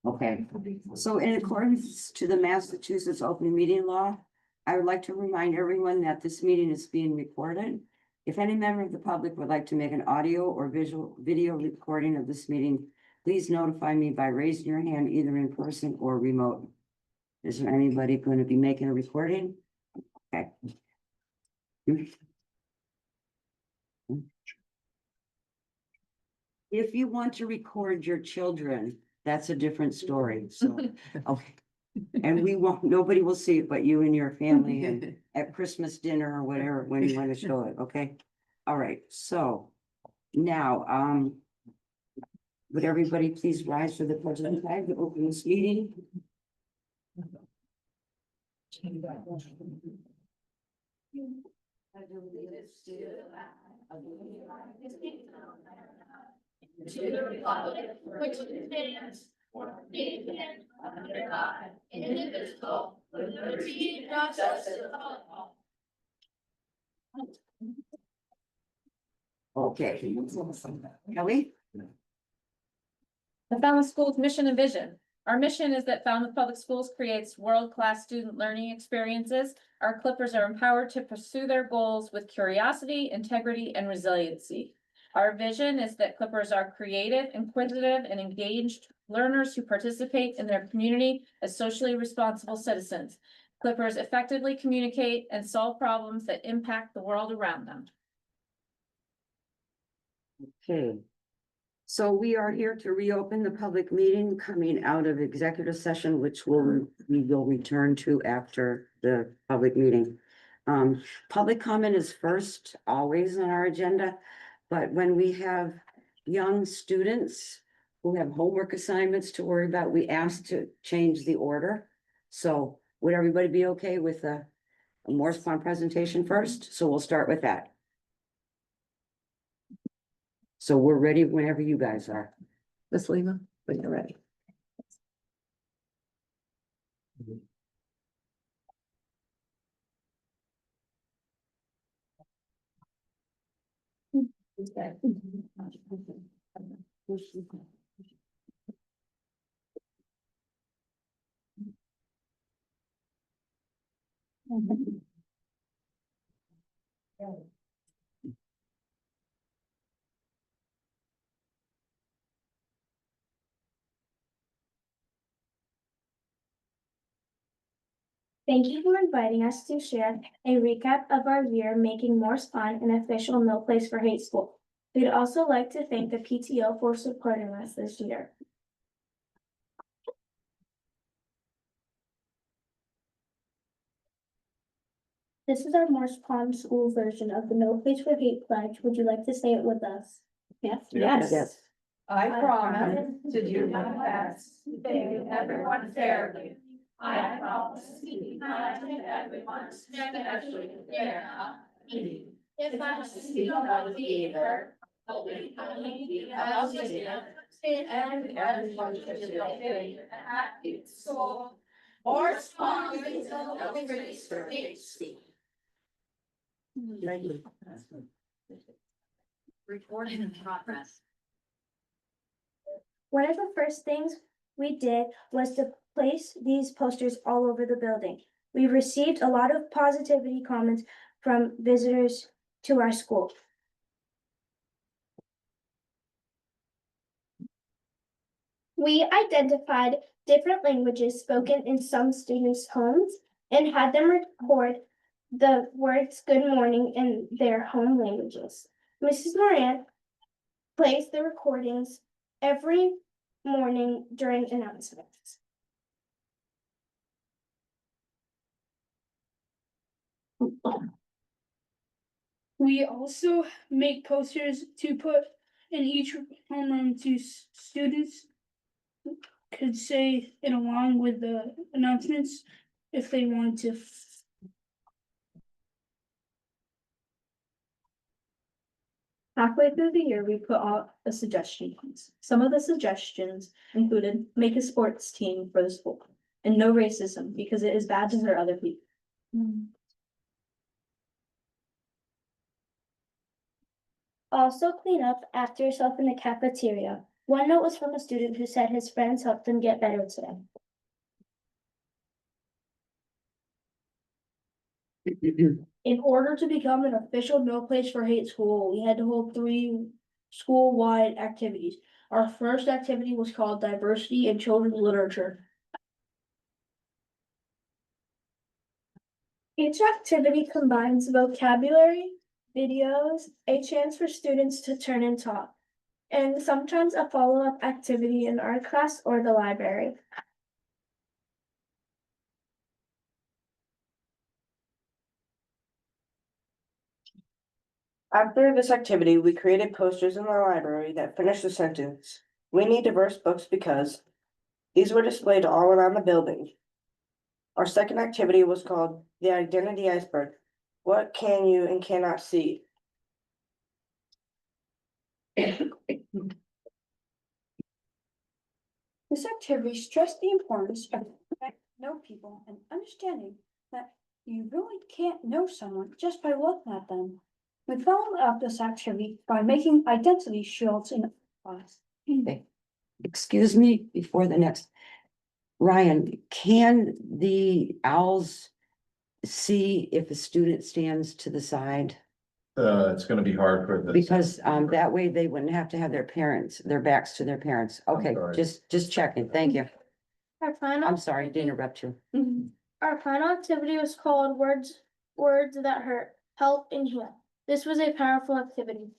Okay, so in accordance to the Massachusetts Open Meeting Law, I would like to remind everyone that this meeting is being recorded. If any member of the public would like to make an audio or video recording of this meeting, please notify me by raising your hand either in person or remote. Is there anybody going to be making a recording? Okay. If you want to record your children, that's a different story, so, okay. And we won't, nobody will see it but you and your family and at Christmas dinner or whatever, when you want to show it, okay? All right, so now, would everybody please rise for the pledge of flag to open this meeting? To the republic which stands one nation under God, indivisible, with liberty and justice for all. Okay. Kelly? The Falmouth Schools mission and vision. Our mission is that Falmouth Public Schools creates world-class student learning experiences. Our Clippers are empowered to pursue their goals with curiosity, integrity, and resiliency. Our vision is that Clippers are creative, inquisitive, and engaged learners who participate in their community as socially responsible citizens. Clippers effectively communicate and solve problems that impact the world around them. Okay. So we are here to reopen the public meeting coming out of executive session, which we will return to after the public meeting. Public comment is first, always on our agenda, but when we have young students who have homework assignments to worry about, we ask to change the order. So would everybody be okay with a Morse plan presentation first? So we'll start with that. So we're ready whenever you guys are. Miss Lima, when you're ready. Thank you for inviting us to share a recap of our year making Morse Pond an official No Place for Hate School. We'd also like to thank the PTO for supporting us this year. This is our Morse Pond school version of the No Place for Hate pledge. Would you like to say it with us? Yes. Yes. I promise to do my best to treat everyone fairly. I promise to be kind to everyone, especially if I see no fever, and everyone should be happy soul, or strong until the grace for HD. Recording in progress. One of the first things we did was to place these posters all over the building. We received a lot of positivity comments from visitors to our school. We identified different languages spoken in some students' homes and had them record the words "good morning" in their home languages. Mrs. Moran plays the recordings every morning during announcements. We also make posters to put in each homeroom to students could say it along with the announcements if they want to. Halfway through the year, we put out a suggestion points. Some of the suggestions included make a sports team for the school and no racism because it is bad to hurt other people. Also clean up after yourself in the cafeteria. One note was from a student who said his friends helped him get better today. In order to become an official No Place for Hate school, we had to hold 3 school-wide activities. Our first activity was called Diversity in Children's Literature. Each activity combines vocabulary, videos, a chance for students to turn and talk, and sometimes a follow-up activity in art class or the library. After this activity, we created posters in the library that finished the sentence, "We need diverse books because." These were displayed all around the building. Our second activity was called the Identity Iceberg. What can you and cannot see? This activity stressed the importance of getting to know people and understanding that you really can't know someone just by looking at them. We followed up this activity by making identity shields in class. Excuse me, before the next. Ryan, can the owls see if a student stands to the side? It's gonna be hard for this. Because that way they wouldn't have to have their backs to their parents. Okay, sorry. just checking. Thank you. Our final. I'm sorry to interrupt you. Our final activity was called Words That Hurt, Help and Heal. This was a powerful activity.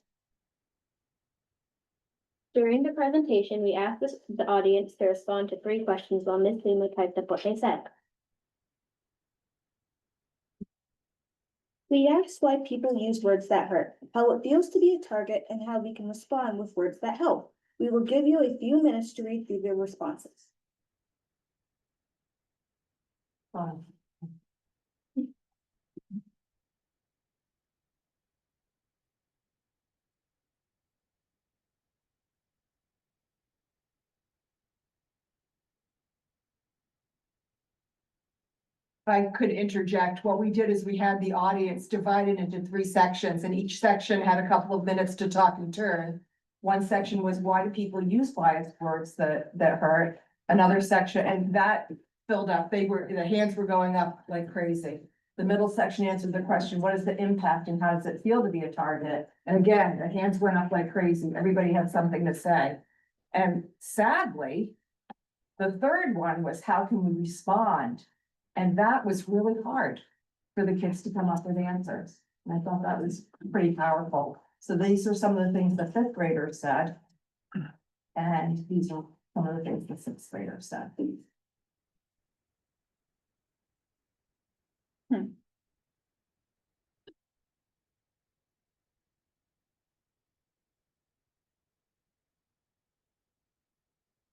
During the presentation, we asked the audience to respond to 3 questions while Ms. Lima typed up what they said. We asked why people use words that hurt, how it feels to be a target, and how we can respond with words that help. We will give you a few minutes to read through their responses. I could interject, what we did is we had the audience divided into 3 sections, and each section had a couple of minutes to talk in turn. One section was, why do people use biased words that hurt? Another section, and that filled up, the hands were going up like crazy. The middle section answered the question, what is the impact and how does it feel to be a target? And again, the hands went up like crazy, everybody had something to say. And sadly, the third one was, how can we respond? And that was really hard for the kids to come up with answers. And I thought that was pretty powerful. So these are some of the things the 5th graders said. And these are some of the things the 6th graders said.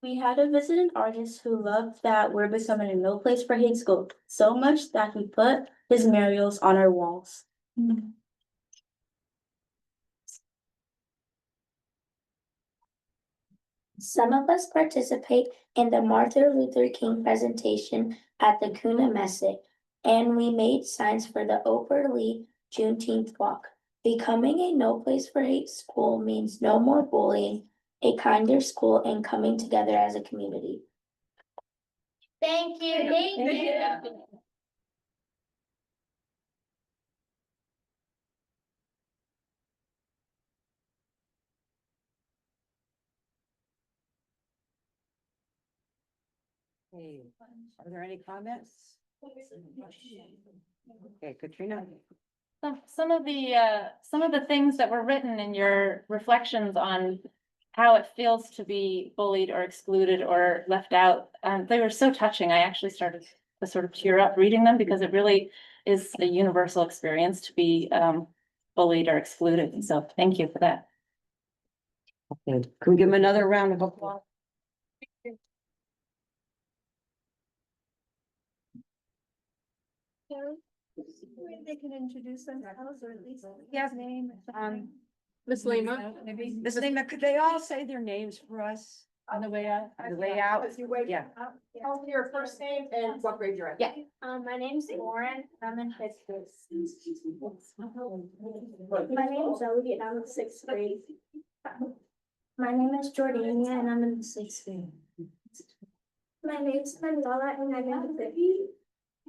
We had to visit an artist who loved that we're becoming a no place for hate school so much that he put his murals on our walls. Some of us participate in the Martin Luther King presentation at the Kuna Messe, and we made signs for the Oprah Lee Juneteenth walk. Becoming a no place for hate school means no more bullying, a kinder school, and coming together as a community. Thank you. Thank you. Hey, are there any comments? Okay, Katrina? Some of the things that were written in your reflections on how it feels to be bullied or excluded or left out, they were so touching. I actually started to sort of tear up reading them because it really is a universal experience to be bullied or excluded. And so thank you for that. Okay, can we give them another round of applause? They can introduce themselves or at least. Yes. Name. Miss Lima, Maybe. Miss Lima, could they all say their names for us on the way out. on the way out? Yeah. Tell me your first name and what grade you're in. Yeah. My name's Lauren, I'm in 5th grade. My name's Zoe, and I'm in 6th grade. My name is Jordania and I'm in the 6th grade. My name's Mandala and I'm in the fifth.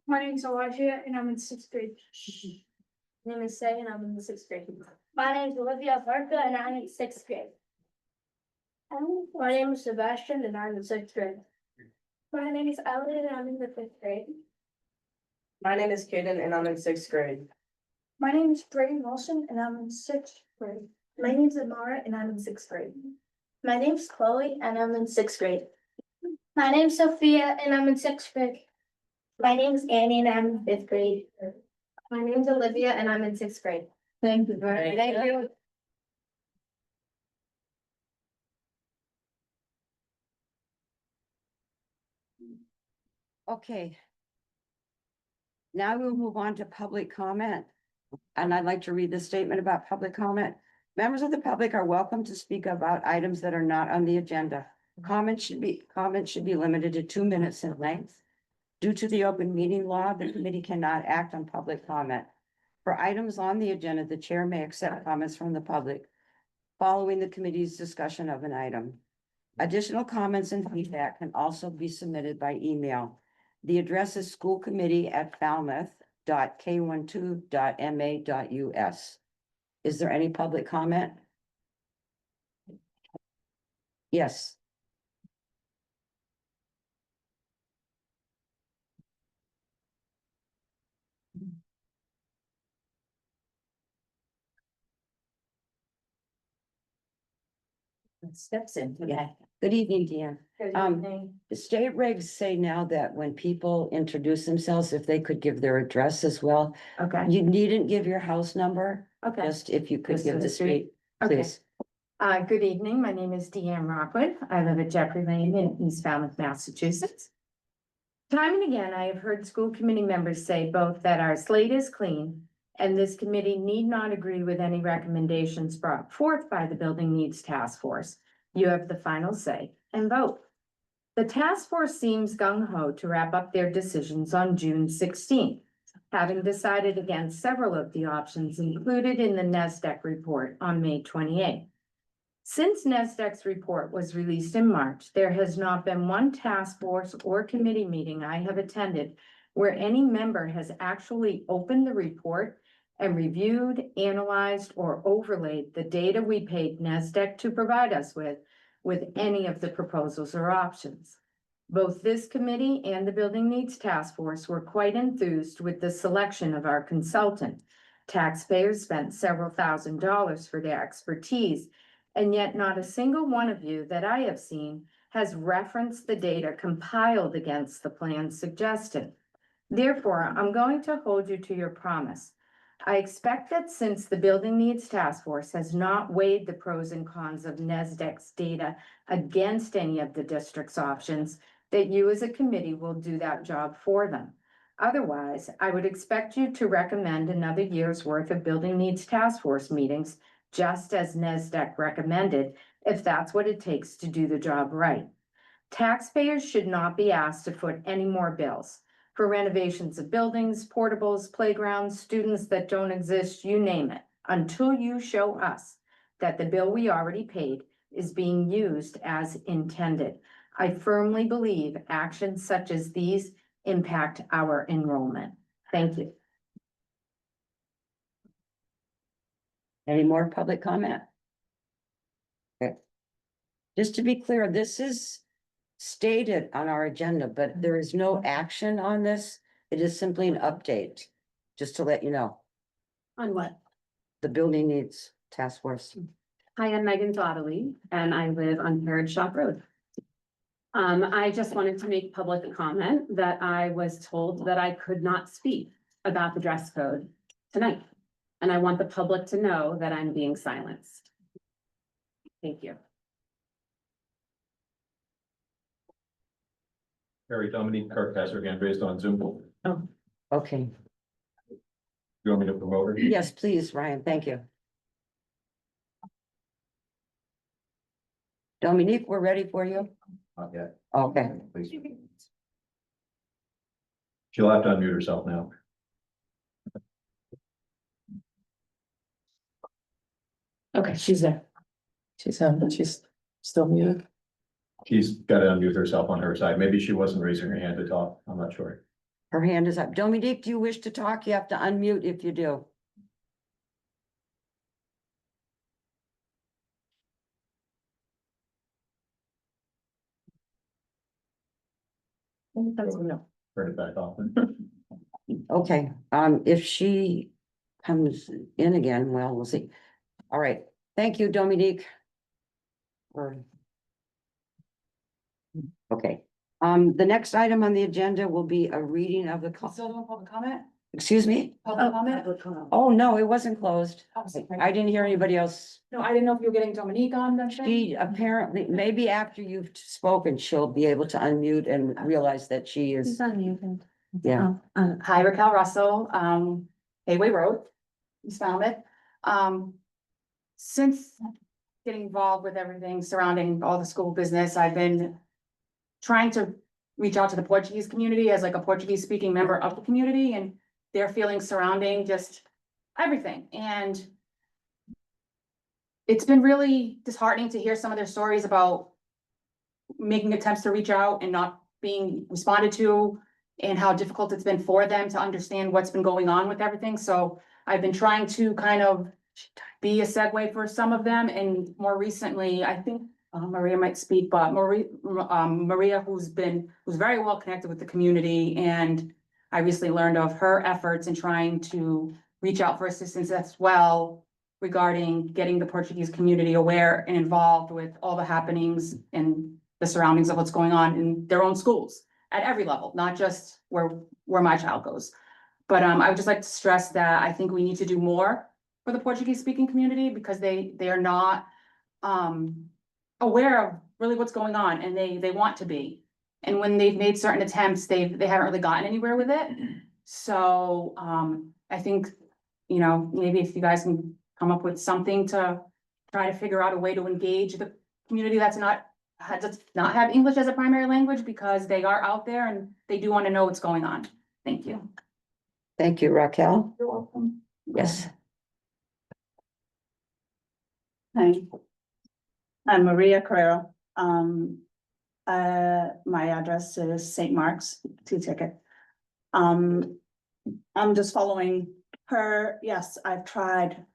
My name's Elijah and I'm in 6th grade. My name is Say and I'm in the 6th grade. My name's Olivia Varga and I'm in sixth grade. My name is Sebastian and I'm in sixth grade. My name is Ellen and I'm in the fifth grade. My name is Kaden and I'm in 6th grade. My name is Brayden Wilson and I'm in 6th grade. My name's Amara and I'm in sixth grade. My name's Chloe and I'm in 6th grade. My name's Sophia and I'm in sixth grade. My name's Annie and I'm in fifth grade. My name's Olivia and I'm in sixth grade. Thank you very much. Thank you. Okay. Now we'll move on to public comment. And I'd like to read the statement about public comment. Members of the public are welcome to speak about items that are not on the agenda. Comments should be limited to 2 minutes in length. Due to the open meeting law, the committee cannot act on public comment. For items on the agenda, the chair may accept comments from the public following the committee's discussion of an item. Additional comments and feedback can also be submitted by email. The address is schoolcommittee@falmouth.k12.ma.us. Is there any public comment? Yes. Steps in. Yeah. Good evening, Deanne. The state regs say now that when people introduce themselves, if they could give their address as well. Okay, You needn't give your house number, okay. just if you could Just give the the street, Okay. please. Good evening. My name is Deanne Rockwood. I live at Jeffrey Lane in East Falmouth, Massachusetts. Time and again, I have heard school committee members say both that our slate is clean and this committee need not agree with any recommendations brought forth by the Building Needs Task Force. You have the final say and vote. The task force seems gung-ho to wrap up their decisions on June 16th, having decided against several of the options included in the NESDEC report on May 28th. Since NESDEC's report was released in March, there has not been one task force or committee meeting I have attended where any member has actually opened the report and reviewed, analyzed, or overlaid the data we paid NESDEC to provide us with any of the proposals or options. Both this committee and the Building Needs Task Force were quite enthused with the selection of our consultant. Taxpayers spent several $1,000s for their expertise, and yet not a single one of you that I have seen has referenced the data compiled against the plan suggested. Therefore, I'm going to hold you to your promise. I expect that since the Building Needs Task Force has not weighed the pros and cons of NESDEC's data against any of the district's options, that you as a committee will do that job for them. Otherwise, I would expect you to recommend another year's worth of Building Needs Task Force meetings, just as NESDEC recommended, if that's what it takes to do the job right. Taxpayers should not be asked to foot any more bills for renovations of buildings, portables, playgrounds, students that don't exist, you name it, until you show us that the bill we already paid is being used as intended. I firmly believe actions such as these impact our enrollment. Thank you. Any more public comment? Okay. Just to be clear, this is stated on our agenda, but there is no action on this. It is simply an update, just to let you know. On what? The Building Needs Task Force. Hi, I'm Megan Dottley, and I live on Carriage Shop Road. I just wanted to make public comment that I was told that I could not speak about the dress code tonight. And I want the public to know that I'm being silenced. Thank you. Harry, Dominique Kirkpatrick again, based on Zoom. Okay, You want me to promote her? yes, please, Ryan, thank you. Dominique, we're ready for you. Not yet. Okay, Please. She'll have to unmute herself now. Okay, she's there. She's on, she's Still muted. She's got to unmute herself on her side. Maybe she wasn't raising her hand to talk. I'm not sure. Her hand is up. Dominique, do you wish to talk? You have to unmute if you do. Turn it back off. Okay, if she comes in again, well, we'll see. All right, thank you, Dominique. Okay, the next item on the agenda will be a reading of the, Still doing public comment? excuse me? Public comment? Oh, no, it wasn't closed. Oh, sorry. I didn't hear anybody else. No, I didn't know if you were getting Dominique on that. She apparently, maybe after you've spoken, she'll be able to unmute and realize that she is, yeah. Hi, Raquel Russell, Hayway Road, East Falmouth. Since getting involved with everything surrounding all the school business, I've been trying to reach out to the Portuguese community as like a Portuguese speaking member of the community and their feelings surrounding just everything. And it's been really disheartening to hear some of their stories about making attempts to reach out and not being responded to, and how difficult it's been for them to understand what's been going on with everything. So I've been trying to kind of be a segue for some of them. And more recently, I think Maria might speak, but Maria, who's very well connected with the community. And I recently learned of her efforts in trying to reach out for assistance as well regarding getting the Portuguese community aware and involved with all the happenings and the surroundings of what's going on in their own schools at every level, not just where my child goes. But I would just like to stress that I think we need to do more for the Portuguese speaking community, because they are not aware of really what's going on, and they want to be. And when they've made certain attempts, they haven't really gotten anywhere with it. So I think, you know, maybe if you guys can come up with something to try to figure out a way to engage the community that's does not have English as a primary language, because they are out there and they do want to know what's going on. Thank you. Thank you, Raquel. You're welcome. Yes. Hi, I'm Maria Carrero. My address is St. Mark's, T-Ticket. I'm just following her. Yes, I've tried.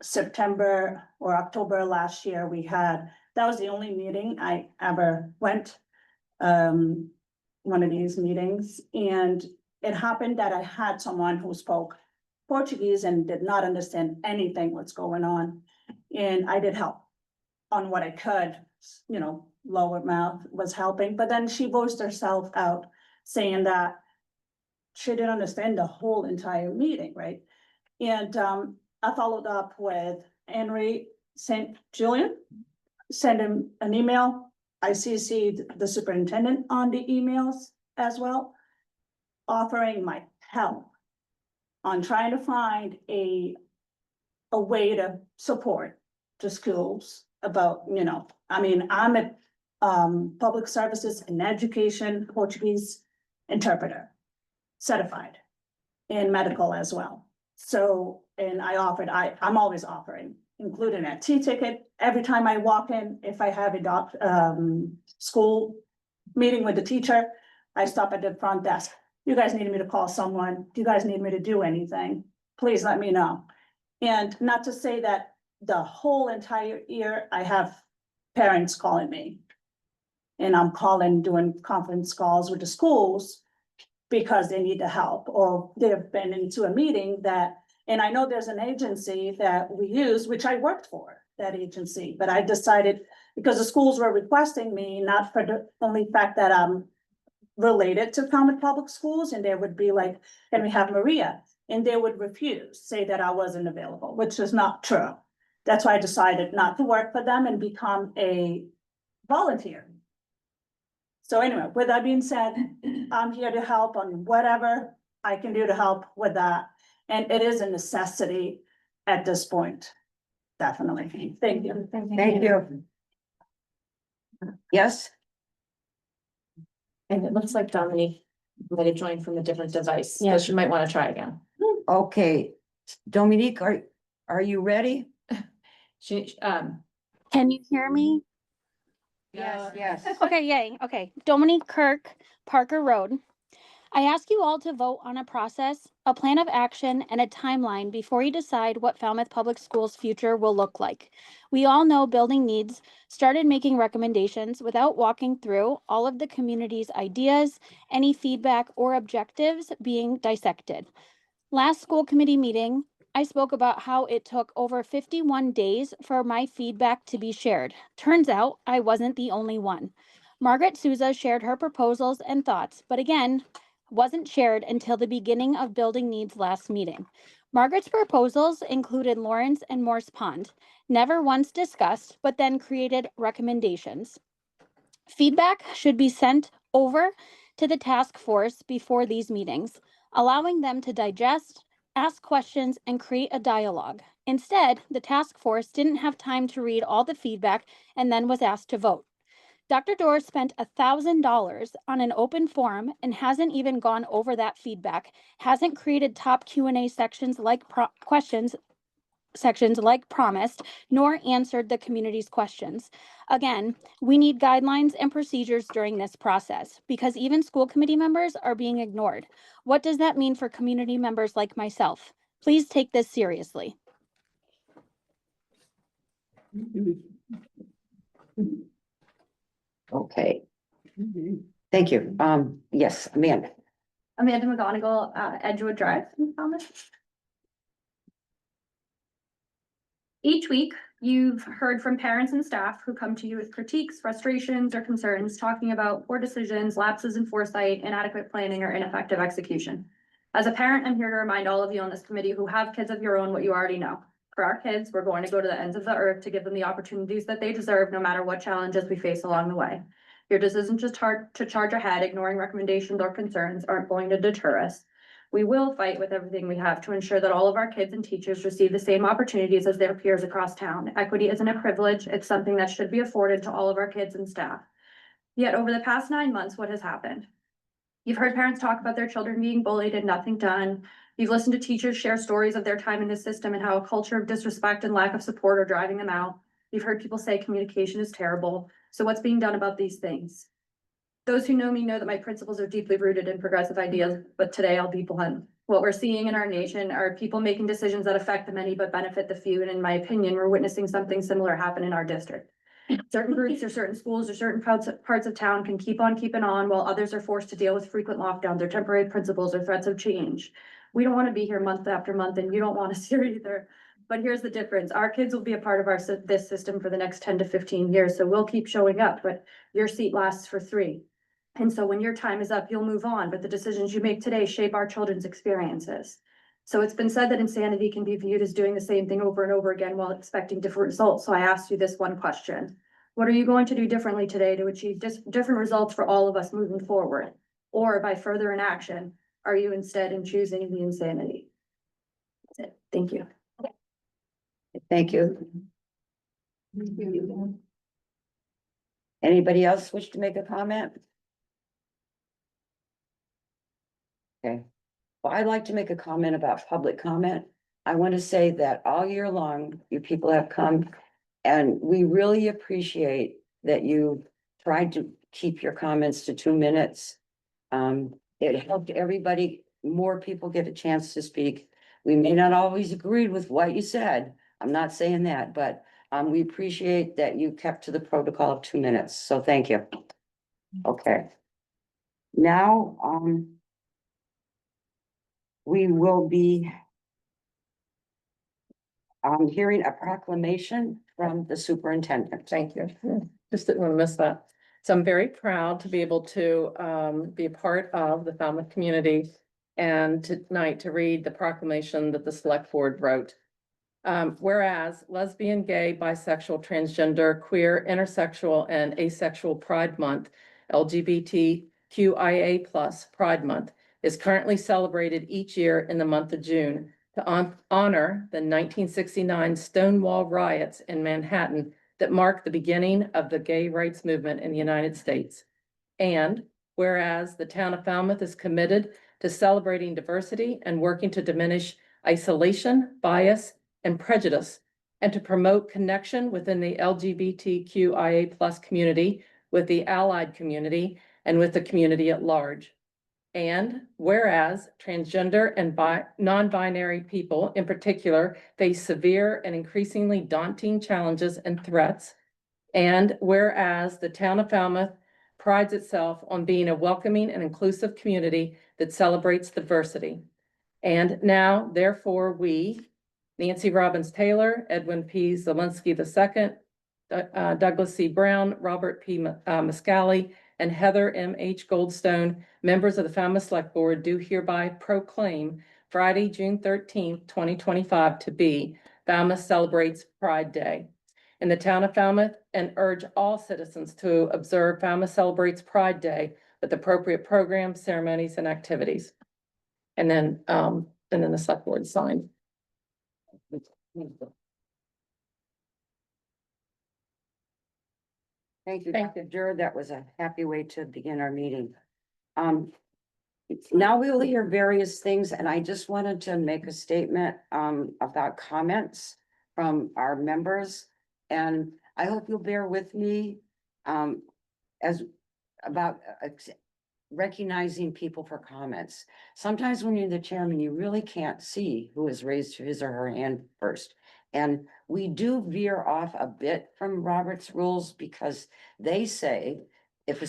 September or October last year, that was the only meeting I ever went. One of these meetings, and it happened that I had someone who spoke Portuguese and did not understand anything what's going on. And I did help on what I could, you know, lower mouth was helping, but then she voiced herself out saying that she didn't understand the whole entire meeting, right? And I followed up with Henry St. Julian, sent him an email. I CC'd the superintendent on the emails as well, offering my help on trying to find a way to support the schools about, you know, I mean, I'm a public services and education Portuguese interpreter, certified, and medical as well. So, and I'm always offering, including a T-ticket, every time I walk in, if I have a school meeting with the teacher, I stop at the front desk. You guys need me to call someone? Do you guys need me to do anything? Please let me know. And not to say that the whole entire year, I have parents calling me. And I'm doing conference calls with the schools because they need the help, or they've been into a meeting and I know there's an agency that we use, which I worked for, that agency, but I decided, because the schools were requesting me, not for the only fact that I'm related to Falmouth Public Schools, and they would be like, can we have Maria? And they would refuse, say that I wasn't available, which is not true. That's why I decided not to work for them and become a volunteer. So anyway, with that being said, I'm here to help on whatever I can do to help with that. And it is a necessity at this point. Definitely. Thank you. Thank you. Yes, And it looks like Dominique might have joined from a different device, Yeah. so she might want to try again. okay. Dominique, are you ready? She, Can you hear me? Yes. Okay, yay. Okay. Dominique Kirk, Parker Road. I ask you all to vote on a process, a plan of action, and a timeline before you decide what Falmouth Public Schools' future will look like. We all know building needs started making recommendations without walking through all of the community's ideas, any feedback or objectives being dissected. Last school committee meeting, I spoke about how it took over 51 days for my feedback to be shared. Turns out I wasn't the only one. Margaret Souza shared her proposals and thoughts, but again, wasn't shared until the beginning of building needs last meeting. Margaret's proposals included Lawrence and Morse Pond, never once discussed, but then created recommendations. Feedback should be sent over to the task force before these meetings, allowing them to digest, ask questions, and create a dialogue. Instead, the task force didn't have time to read all the feedback and then was asked to vote. Dr. Dorr spent $1,000 on an open forum and hasn't even gone over that feedback, hasn't created top Q&A sections like sections like promised, nor answered the community's questions. Again, we need guidelines and procedures during this process because even school committee members are being ignored. What does that mean for community members like myself? Please take this seriously. Okay. Thank you. Yes, Amanda. Amanda McGonigal, Edgewood Drive in Falmouth. Each week, you've heard from parents and staff who come to you with critiques, frustrations, or concerns, talking about poor decisions, lapses in foresight, inadequate planning, or ineffective execution. As a parent, I'm here to remind all of you on this committee who have kids of your own what you already know. For our kids, we're going to go to the ends of the earth to give them the opportunities that they deserve, no matter what challenges we face along the way. Your decision to charge ahead, ignoring recommendations or concerns aren't going to deter us. We will fight with everything we have to ensure that all of our kids and teachers receive the same opportunities as their peers across town. Equity isn't a privilege, it's something that should be afforded to all of our kids and staff. Yet over the past 9 months, what has happened? You've heard parents talk about their children being bullied and nothing done. You've listened to teachers share stories of their time in the system and how a culture of disrespect and lack of support are driving them out. You've heard people say communication is terrible. So what's being done about these things? Those who know me know that my principles are deeply rooted in progressive ideas, but today I'll be blunt. What we're seeing in our nation are people making decisions that affect the many but benefit the few. And in my opinion, we're witnessing something similar happen in our district. Certain groups or certain schools or certain parts of town can keep on keeping on while others are forced to deal with frequent lockdowns or temporary principles or threats of change. We don't want to be here month after month and you don't want us here either. But here's the difference. Our kids will be a part of this system for the next 10 to 15 years. So we'll keep showing up, but your seat lasts for 3. And so when your time is up, you'll move on, but the decisions you make today shape our children's experiences. So it's been said that insanity can be viewed as doing the same thing over and over again while expecting different results. So I asked you this one question. What are you going to do differently today to achieve different results for all of us moving forward? Or by further inaction, are you instead in choosing the insanity? That's it. Thank you. Thank you. Anybody else wish to make a comment? Okay, well, I'd like to make a comment about public comment. I want to say that all year long, you people have come and we really appreciate that you tried to keep your comments to 2 minutes. It helped everybody, more people get a chance to speak. We may not always agree with what you said. I'm not saying that, but we appreciate that you kept to the protocol of 2 minutes. So thank you. Okay. Now, we will be hearing a proclamation from the superintendent. Thank you. Just didn't want to miss that. So I'm very proud to be able to be a part of the Falmouth community and tonight to read the proclamation that the select board wrote. Whereas lesbian, gay, bisexual, transgender, queer, intersexual, and asexual Pride Month, LGBTQIA+ Pride Month, is currently celebrated each year in the month of June to honor the 1969 Stonewall riots in Manhattan that marked the beginning of the gay rights movement in the United States. And whereas the town of Falmouth is committed to celebrating diversity and working to diminish isolation, bias, and prejudice and to promote connection within the LGBTQIA+ community, with the allied community, and with the community at large. And whereas transgender and non-binary people in particular face severe and increasingly daunting challenges and threats. And whereas the town of Falmouth prides itself on being a welcoming and inclusive community that celebrates diversity. And now, therefore, we, Nancy Robbins Taylor, Edwin P. Zielinski II, Douglas C. Brown, Robert P. Muscali, and Heather M. H. Goldstone, members of the Falmouth Select Board, do hereby proclaim Friday, June 13th, 2025 to be Falmouth Celebrates Pride Day in the town of Falmouth, and urge all citizens to observe Falmouth Celebrates Pride Day with appropriate programs, ceremonies, and activities. And then the select board signed. Thank you, Thank Dr. Jur. That was a happy way to begin our meeting. Now we will hear various things, and I just wanted to make a statement about comments from our members. And I hope you'll bear with me as about recognizing people for comments. Sometimes when you're the chairman, you really can't see who has raised his or her hand first. And we do veer off a bit from Robert's rules because they say if a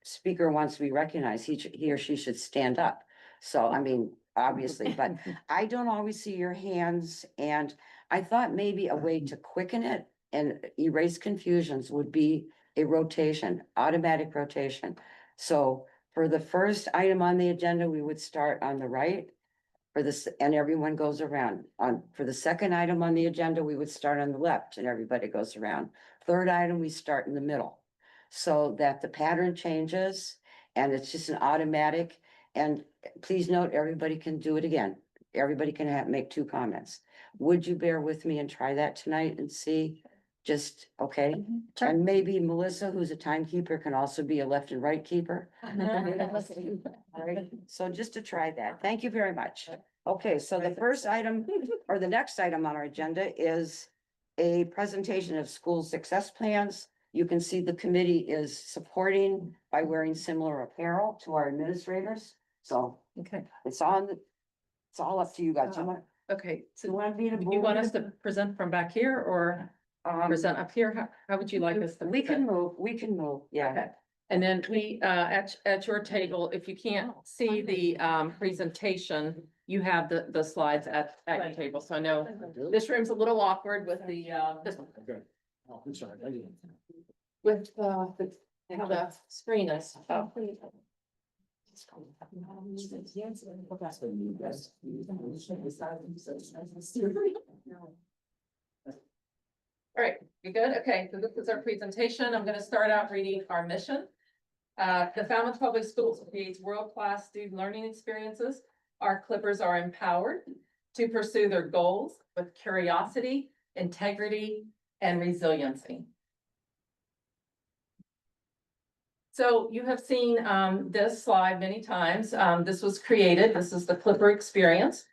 speaker wants to be recognized, he or she should stand up. So, I mean, obviously, but I don't always see your hands. And I thought maybe a way to quicken it and erase confusions would be a rotation, automatic rotation. So for the first item on the agenda, we would start on the right. For this, and everyone goes around. For the second item on the agenda, we would start on the left and everybody goes around. Third item, we start in the middle. So that the pattern changes and it's just an automatic. And please note, everybody can do it again. Everybody can make 2 comments. Would you bear with me and try that tonight and see? Just, okay? Sure. And maybe Melissa, who's a timekeeper, can also be a left and right keeper. All right, so just to try that. Thank you very much. Okay, so the first item or the next item on our agenda is a presentation of school success plans. You can see the committee is supporting by wearing similar apparel to our administrators. So Okay. it's all up to you guys. Okay, so You want me to do you want us to present from back here or present up here? How would you like us to? We present? we can move, yeah. Okay. And then we, at your table, if you can't see the presentation, you have the slides at your table. So I know this room's a little awkward with the, this one. Oh, I'm sorry. I didn't. With how the screen is. Oh. All right, you good? Okay, so this is our presentation. I'm gonna start out reading our mission. The Falmouth Public Schools creates world-class student learning experiences. Our Clippers are empowered to pursue their goals with curiosity, integrity, and resiliency. So you have seen this slide many times. This was created. This is the Clipper experience.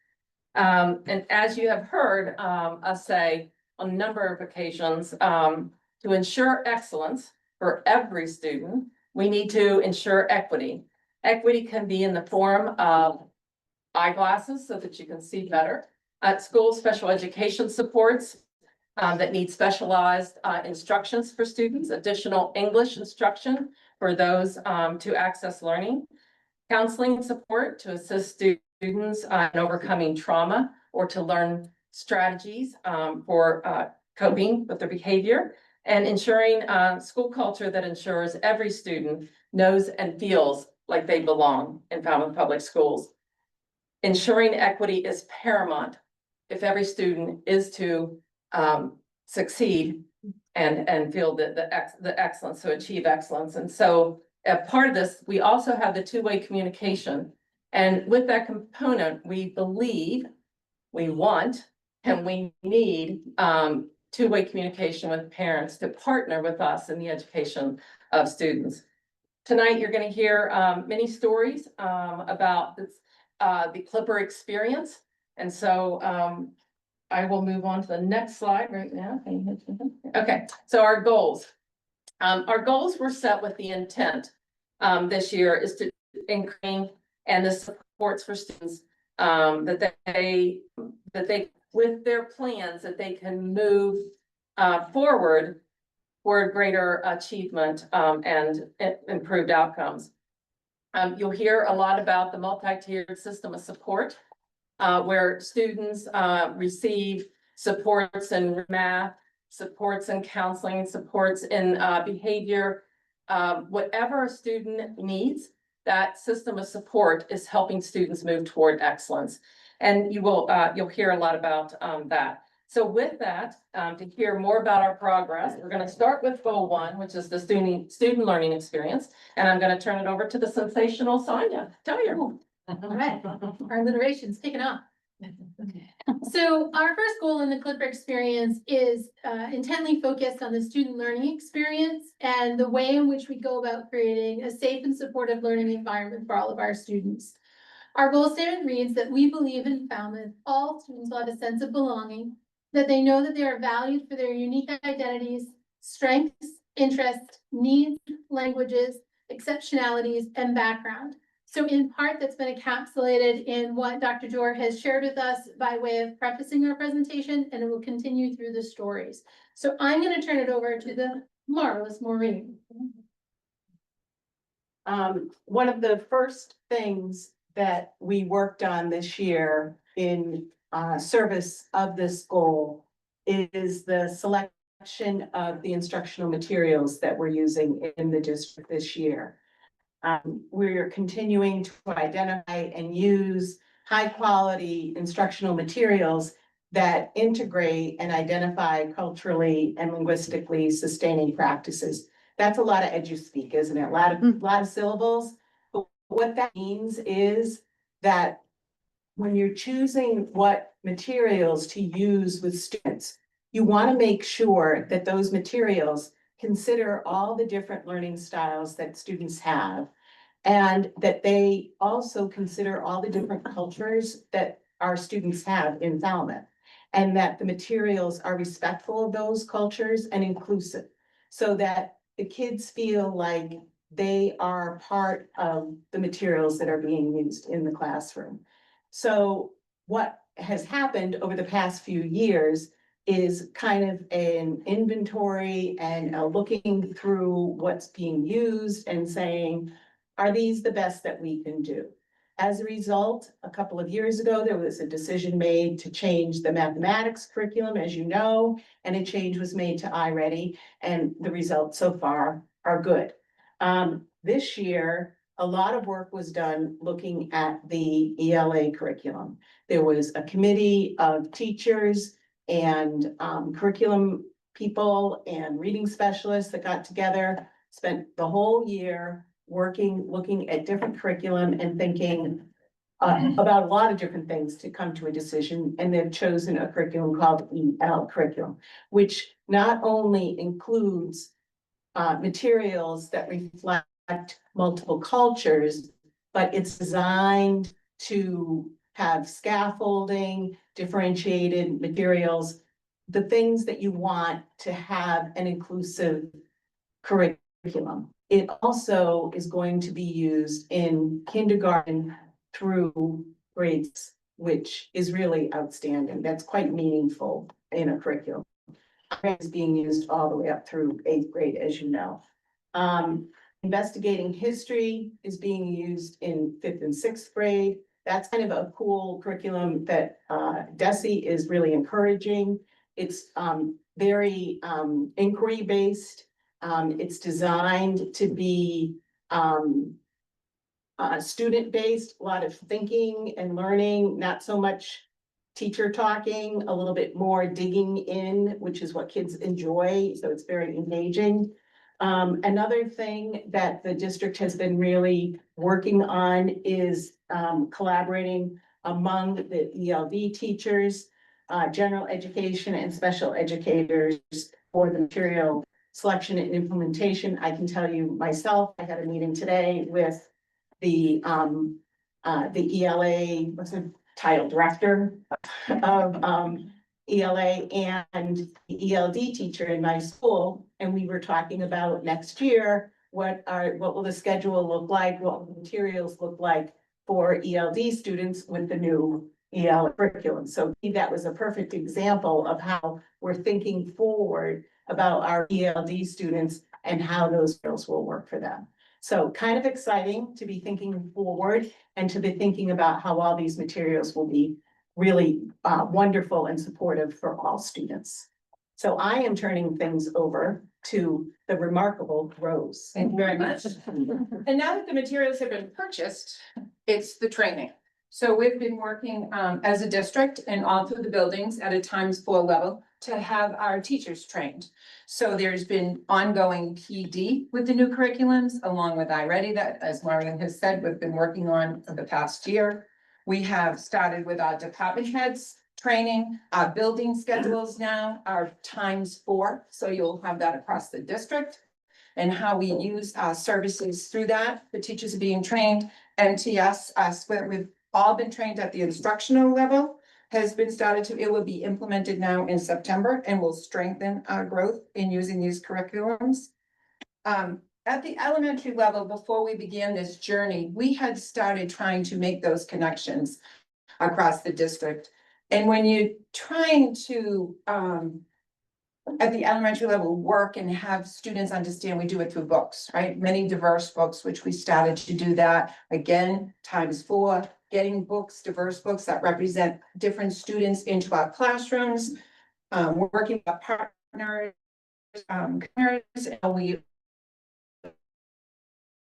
And as you have heard us say on a number of occasions, to ensure excellence for every student, we need to ensure equity. Equity can be in the form of eyeglasses so that you can see better. At school, special education supports that need specialized instructions for students, additional English instruction for those to access learning, counseling support to assist students in overcoming trauma or to learn strategies for coping with their behavior, and ensuring school culture that ensures every student knows and feels like they belong in Falmouth Public Schools. Ensuring equity is paramount if every student is to succeed and feel the excellence, to achieve excellence. And so as part of this, we also have the two-way communication. And with that component, we believe, we want, and we need two-way communication with parents to partner with us in the education of students. Tonight, you're going to hear many stories about this, the Clipper experience. And so I will move on to the next slide right now. Can you hit something? Okay, so our goals. Our goals were set with the intent this year is to increase and the supports for students that they with their plans that they can move forward for greater achievement and improved outcomes. You'll hear a lot about the multi-tiered system of support, where students receive supports in math, supports in counseling, supports in behavior. Whatever a student needs, that system of support is helping students move toward excellence. And you'll hear a lot about that. So with that, to hear more about our progress, we're going to start with goal 1, which is the student learning experience. And I'm going to turn it over to the sensational Sonia. Tell me. All right, our alliteration's kicking off. So our first goal in the Clipper experience is intently focused on the student learning experience and the way in which we go about creating a safe and supportive learning environment for all of our students. Our goal statement reads that we believe in Falmouth, all students will have a sense of belonging, that they know that they are valued for their unique identities, strengths, interests, needs, languages, exceptionalities, and background. So in part, that's been encapsulated in what Dr. Jor has shared with us by way of prefacing our presentation, and it will continue through the stories. So I'm going to turn it over to the marvelous Maureen. One of the first things that we worked on this year in service of this goal is the selection of the instructional materials that we're using in the district this year. We're continuing to identify and use high quality instructional materials that integrate and identify culturally and linguistically sustaining practices. That's a lot of edu-speak, isn't it? A lot of syllables. But what that means is that when you're choosing what materials to use with students, you want to make sure that those materials consider all the different learning styles that students have, and that they also consider all the different cultures that our students have in Falmouth, and that the materials are respectful of those cultures and inclusive, so that the kids feel like they are part of the materials that are being used in the classroom. So what has happened over the past few years is kind of an inventory and looking through what's being used and saying, are these the best that we can do? As a result, a couple of years ago, there was a decision made to change the mathematics curriculum, as you know, and a change was made to iReady, and the results so far are good. This year, a lot of work was done looking at the ELA curriculum. There was a committee of teachers and curriculum people and reading specialists that got together, spent the whole year looking at different curriculum and thinking about a lot of different things to come to a decision. And they've chosen a curriculum called EL curriculum, which not only includes materials that reflect multiple cultures, but it's designed to have scaffolding, differentiated materials, the things that you want to have an inclusive curriculum. It also is going to be used in kindergarten through grades, which is really outstanding. That's quite meaningful in a curriculum. It's being used all the way up through 8th grade, as you know. Investigating history is being used in 5th and 6th grade. That's kind of a cool curriculum that DESE is really encouraging. It's very inquiry-based. It's designed to be student-based, a lot of thinking and learning, not so much teacher talking, a little bit more digging in, which is what kids enjoy, so it's very engaging. Another thing that the district has been really working on is collaborating among the ELV teachers, general education and special educators for the material selection and implementation. I can tell you myself, I had a meeting today with the ELA, what's the title, director of ELA and the ELD teacher in my school, and we were talking about next year, what will the schedule look like, what will the materials look like for ELD students with the new EL curriculum. So that was a perfect example of how we're thinking forward about our ELD students and how those skills will work for them. So kind of exciting to be thinking forward and to be thinking about how all these materials will be really wonderful and supportive for all students. So I am turning things over to the remarkable Rose. Thank you very much. And now that the materials have been purchased, it's the training. So we've been working as a district and all through the buildings at a ×4 level to have our teachers trained. So there's been ongoing PD with the new curriculums, along with iReady that, as Maureen has said, we've been working on for the past year. We have started with our department heads training, our building schedules now are ×4. So you'll have that across the district and how we use our services through that. The teachers are being trained. MTS, we've all been trained at the instructional level, has been started to, it will be implemented now in September and will strengthen our growth in using these curriculums. At the elementary level, before we began this journey, we had started trying to make those connections across the district. And when you're trying to, at the elementary level, work and have students understand, we do it through books, right? Many diverse books, which we started to do that again, ×4, getting books, diverse books that represent different students into our classrooms, working with partners, and we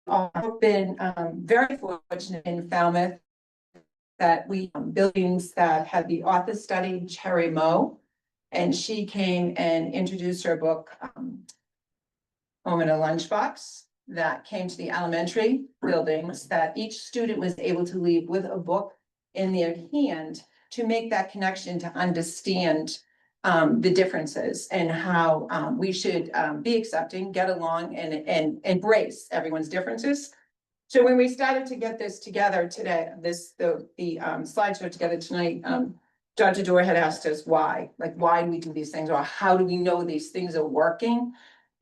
have been very fortunate in Falmouth that we buildings that had the author study, Cherry Moe, and she came and introduced her book, Home in a Lunchbox, that came to the elementary buildings, that each student was able to leave with a book in their hand to make that connection, to understand the differences and how we should be accepting, get along, and embrace everyone's differences. So when we started to get this together today, the slideshow together tonight, Dr. Dorr had asked us why, like, why do we do these things, or how do we know these things are working?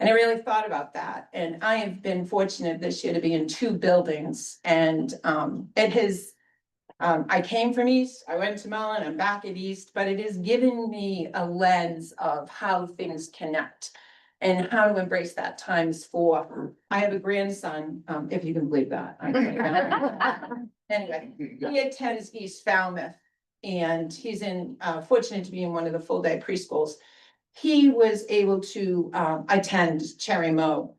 And I really thought about that. And I have been fortunate this year to be in 2 buildings, and it has, I came from East, I went to Mellon, I'm back at East, but it has given me a lens of how things connect and how to embrace that ×4. I have a grandson, if you can believe that. Anyway, he attends East Falmouth, and he's fortunate to be in one of the full day preschools. He was able to attend Cherry Moe.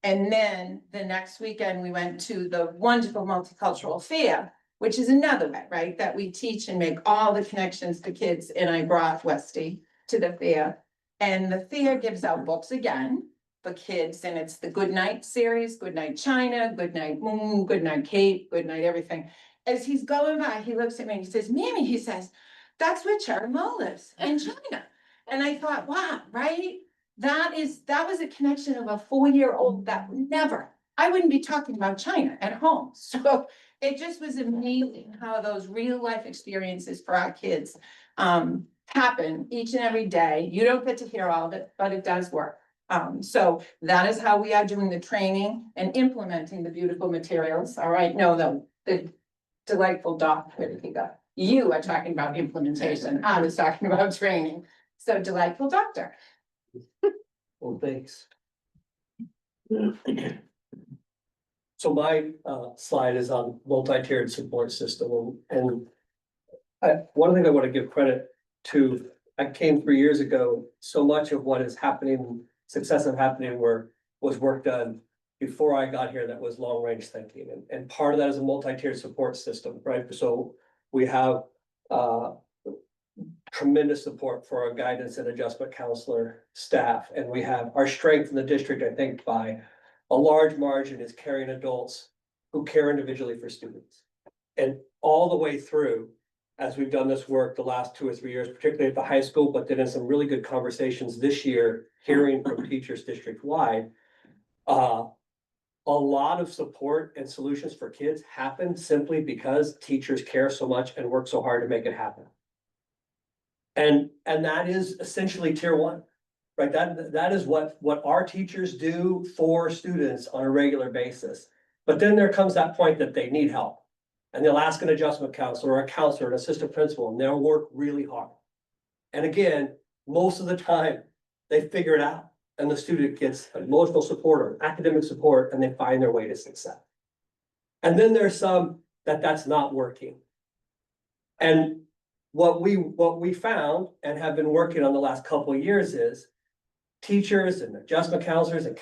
And then the next weekend, we went to the wonderful multicultural fair, which is another way, right? That we teach and make all the connections to kids. And I brought Westy to the fair. And the fair gives out books again for kids. And it's the Good Night series, Good Night China, Good Night Moon, Good Night Kate, Good Night everything. As he's going by, he looks at me and he says, Mammy, he says, that's where Cherry Moe lives, in China. And I thought, wow, right? That was a connection of a 4-year-old that I wouldn't be talking about China at home. So it just was amazing how those real life experiences for our kids happen each and every day. You don't get to hear all of it, but it does work. So that is how we are doing the training and implementing the beautiful materials. All right, no, the delightful doctor, you are talking about implementation. I was talking about training. So delightful doctor. Well, thanks. So my slide is on multi-tiered support system, and one thing I want to give credit to, I came 3 years ago, so much of what is happening, success of happening was work done before I got here that was long range thinking, and part of that is a multi-tiered support system, right? So we have tremendous support for our guidance and adjustment counselor staff. And we have our strength in the district, I think, by a large margin is caring adults who care individually for students. And all the way through, as we've done this work the last 2 or 3 years, particularly at the high school, but then in some really good conversations this year, hearing from teachers district-wide, a lot of support and solutions for kids happen simply because teachers care so much and work so hard to make it happen. And that is essentially tier one, right? That is what our teachers do for students on a regular basis. But then there comes that point that they need help. And they'll ask an adjustment counselor or a counselor, an assistant principal, and they'll work really hard. And again, most of the time, they figure it out and the student gets emotional support or academic support and they find their way to success. And then there's some that's not working. And what we found and have been working on the last couple of years is teachers and adjustment counselors and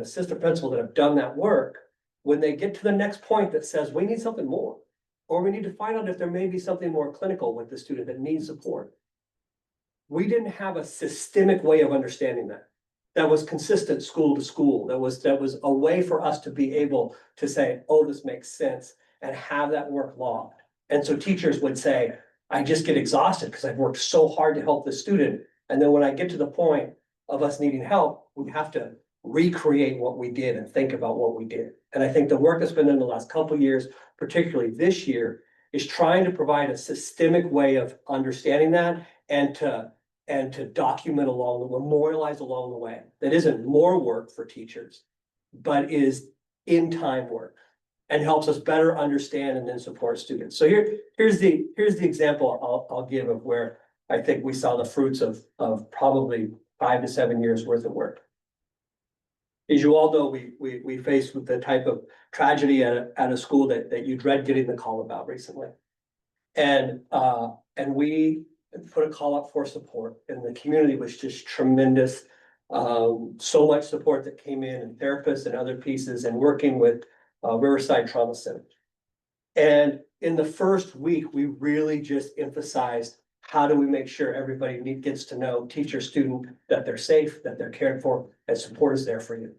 assistant principals that have done that work, when they get to the next point that says, we need something more, or we need to find out if there may be something more clinical with the student that needs support. We didn't have a systemic way of understanding that was consistent school to school. That was a way for us to be able to say, oh, this makes sense, and have that work logged. And so teachers would say, I just get exhausted because I've worked so hard to help the student. And then when I get to the point of us needing help, we have to recreate what we did and think about what we did. And I think the work that's been done in the last couple of years, particularly this year, is trying to provide a systemic way of understanding that and to document memorialize along the way. That isn't more work for teachers, but is in time work and helps us better understand and then support students. So here's the example I'll give of where I think we saw the fruits of probably 5 to 7 years worth of work. As you all know, we faced with the type of tragedy at a school that you dread getting the call about recently. And we put a call out for support, and the community was just tremendous. So much support that came in, and therapists and other pieces, and working with Riverside Trauma Center. And in the first week, we really just emphasized, how do we make sure everybody gets to know teacher, student, that they're safe, that they're cared for, and support is there for you.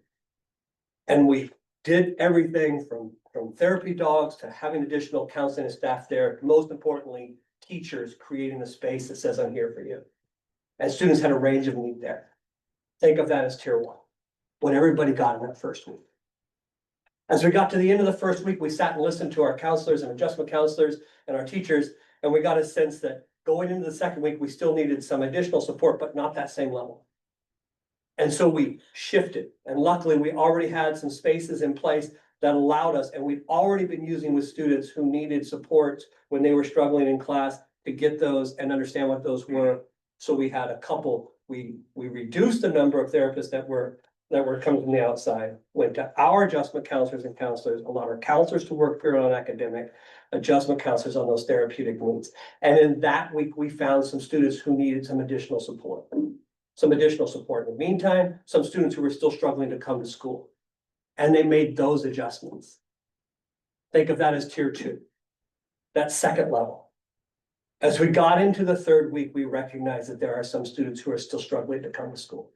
And we did everything from therapy dogs to having additional counseling and staff there. Most importantly, teachers creating a space that says, I'm here for you. And students had a range of need there. Think of that as tier one, what everybody got in that first week. As we got to the end of the first week, we sat and listened to our counselors and adjustment counselors and our teachers, and we got a sense that going into the second week, we still needed some additional support, but not that same level. And so we shifted, and luckily we already had some spaces in place that allowed us, and we'd already been using with students who needed support when they were struggling in class to get those and understand what those were. So we had a couple, we reduced the number of therapists that were coming from the outside, went to our adjustment counselors and counselors, allowed our counselors to work purely on academic, adjustment counselors on those therapeutic needs. And in that week, we found some students who needed some additional support. In the meantime, some students who were still struggling to come to school. And they made those adjustments. Think of that as tier two, that second level. As we got into the third week, we recognized that there are some students who are still struggling to come to school.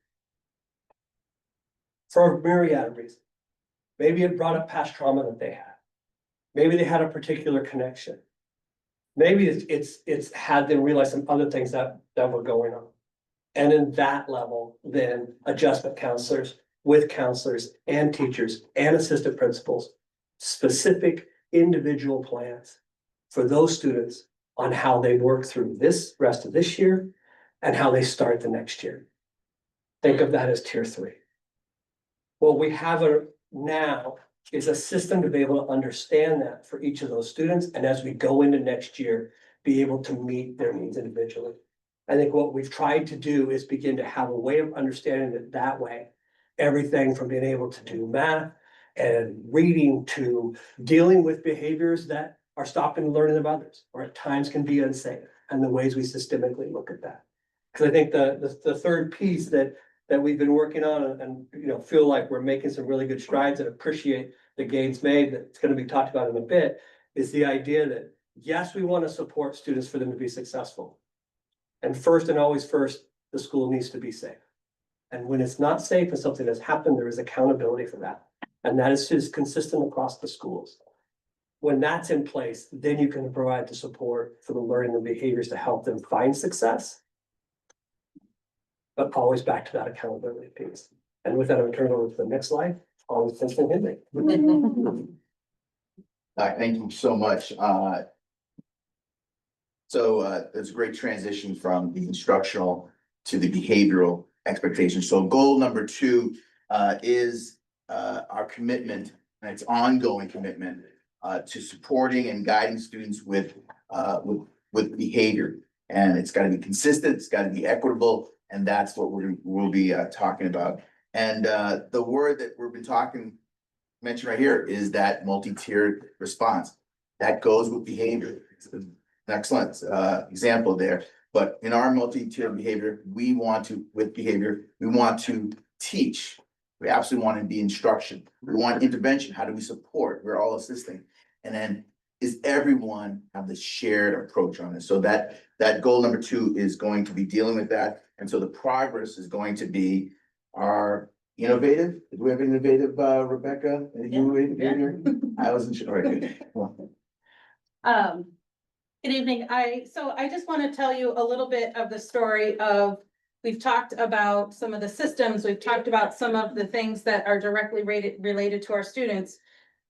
For a myriad of reasons. Maybe it brought up past trauma that they had. Maybe they had a particular connection. Maybe it's had them realize some other things that were going on. And in that level, then adjustment counselors with counselors and teachers and assistant principals, specific individual plans for those students on how they work through this rest of this year and how they start the next year. Think of that as tier three. What we have now is a system to be able to understand that for each of those students. And as we go into next year, be able to meet their needs individually. I think what we've tried to do is begin to have a way of understanding it that way. Everything from being able to do math and reading to dealing with behaviors that are stopping the learning of others, or at times can be unsafe, and the ways we systemically look at that. Because I think the third piece that we've been working on and feel like we're making some really good strides and appreciate the gains made that's going to be talked about in a bit is the idea that yes, we want to support students for them to be successful. And first and always first, the school needs to be safe. And when it's not safe and something has happened, there is accountability for that. And that is just consistent across the schools. When that's in place, then you can provide the support for the learning and behaviors to help them find success. But always back to that accountability piece. And with that, I'm turning over to the next slide. Always Principal Henry. Thank you so much. So there's a great transition from the instructional to the behavioral expectations. So goal number 2 is our commitment, and it's ongoing commitment to supporting and guiding students with behavior. And it's got to be consistent, it's got to be equitable, and that's what we'll be talking about. And the word that we've been mentioned right here is that multi-tiered response. That goes with behavior. It's an excellent example there. But in our multi-tiered behavior, we want to teach. We absolutely want to be instruction. We want intervention. How do we support? We're all assisting. And then is everyone have the shared approach on this? So that goal number 2 is going to be dealing with that. And so the progress is going to be our innovative. Do we have innovative, Rebecca? I wasn't sure. All right, good. Good evening. I just want to tell you a little bit of the story of, we've talked about some of the systems, we've talked about some of the things that are directly related to our students.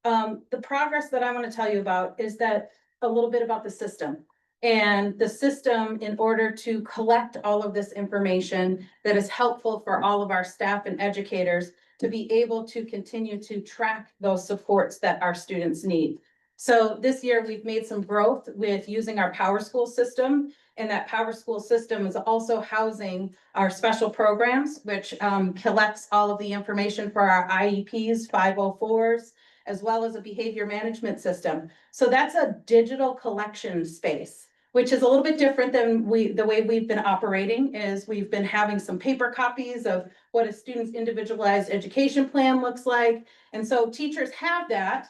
The progress that I want to tell you about is that a little bit about the system. And the system, in order to collect all of this information that is helpful for all of our staff and educators to be able to continue to track those supports that our students need. So this year we've made some growth with using our Power School system, and that Power School system is also housing our special programs, which collects all of the information for our IEPs, 504s, as well as a behavior management system. So that's a digital collection space, which is a little bit different than the way we've been operating. Is we've been having some paper copies of what a student's individualized education plan looks like. And so teachers have that,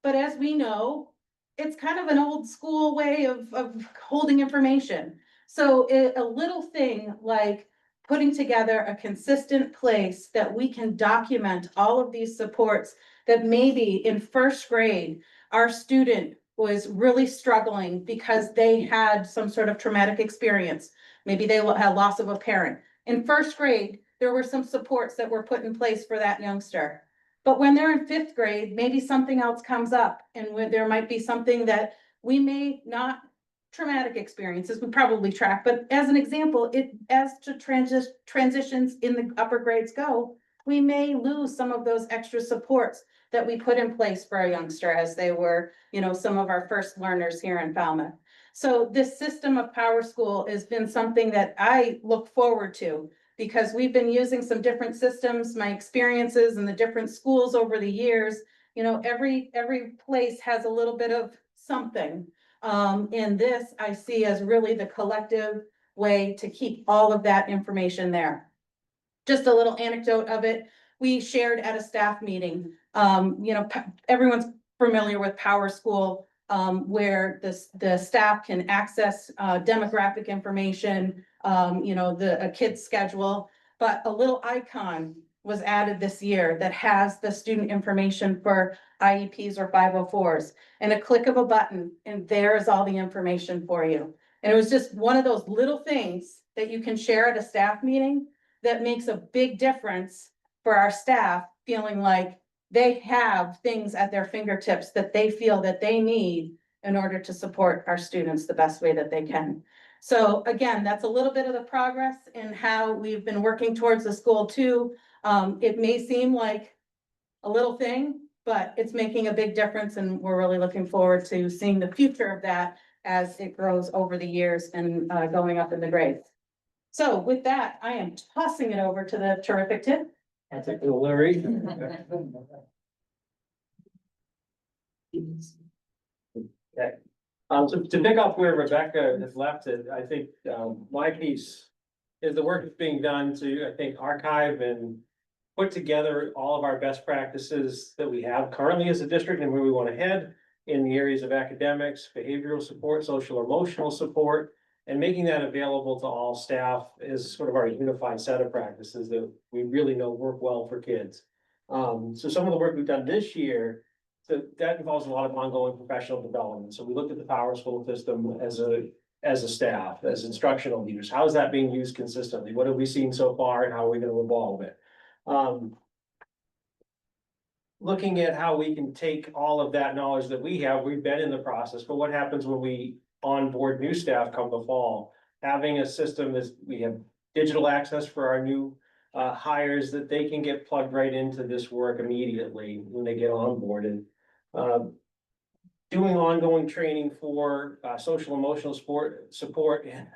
but as we know, it's kind of an old school way of holding information. So a little thing like putting together a consistent place that we can document all of these supports, that maybe in first grade, our student was really struggling because they had some sort of traumatic experience. Maybe they had loss of a parent. In first grade, there were some supports that were put in place for that youngster. But when they're in 5th grade, maybe something else comes up, and there might be something that we may not, traumatic experiences we probably track, but as an example, as to transitions in the upper grades go, we may lose some of those extra supports that we put in place for a youngster as they were, some of our first learners here in Falmouth. So this system of Power School has been something that I look forward to, because we've been using some different systems, my experiences in the different schools over the years. Every place has a little bit of something. And this I see as really the collective way to keep all of that information there. Just a little anecdote of it. We shared at a staff meeting, everyone's familiar with Power School, where the staff can access demographic information, a kid's schedule, but a little icon was added this year that has the student information for IEPs or 504s, and a click of a button, and there's all the information for you. And it was just one of those little things that you can share at a staff meeting that makes a big difference for our staff, feeling like they have things at their fingertips that they feel that they need in order to support our students the best way that they can. So again, that's a little bit of the progress in how we've been working towards the school too. It may seem like a little thing, but it's making a big difference, and we're really looking forward to seeing the future of that as it grows over the years and going up in the grades. So with that, I am tossing it over to the terrific Tim. I think Larry. Okay. So to pick up where Rebecca has left it, I think my piece is the work that's being done to, I think, archive and put together all of our best practices that we have currently as a district and where we want to head in the areas of academics, behavioral support, social emotional support, and making that available to all staff is sort of our unified set of practices that we really know work well for kids. So some of the work we've done this year, so that involves a lot of ongoing professional development. So we looked at the Power School system as a staff, as instructional leaders. How is that being used consistently? What have we seen so far, and how are we going to evolve it? Looking at how we can take all of that knowledge that we have, we've been in the process, but what happens when we onboard new staff come the fall. Having a system is, we have digital access for our new hires that they can get plugged right into this work immediately when they get onboarded. Doing ongoing training for social emotional support and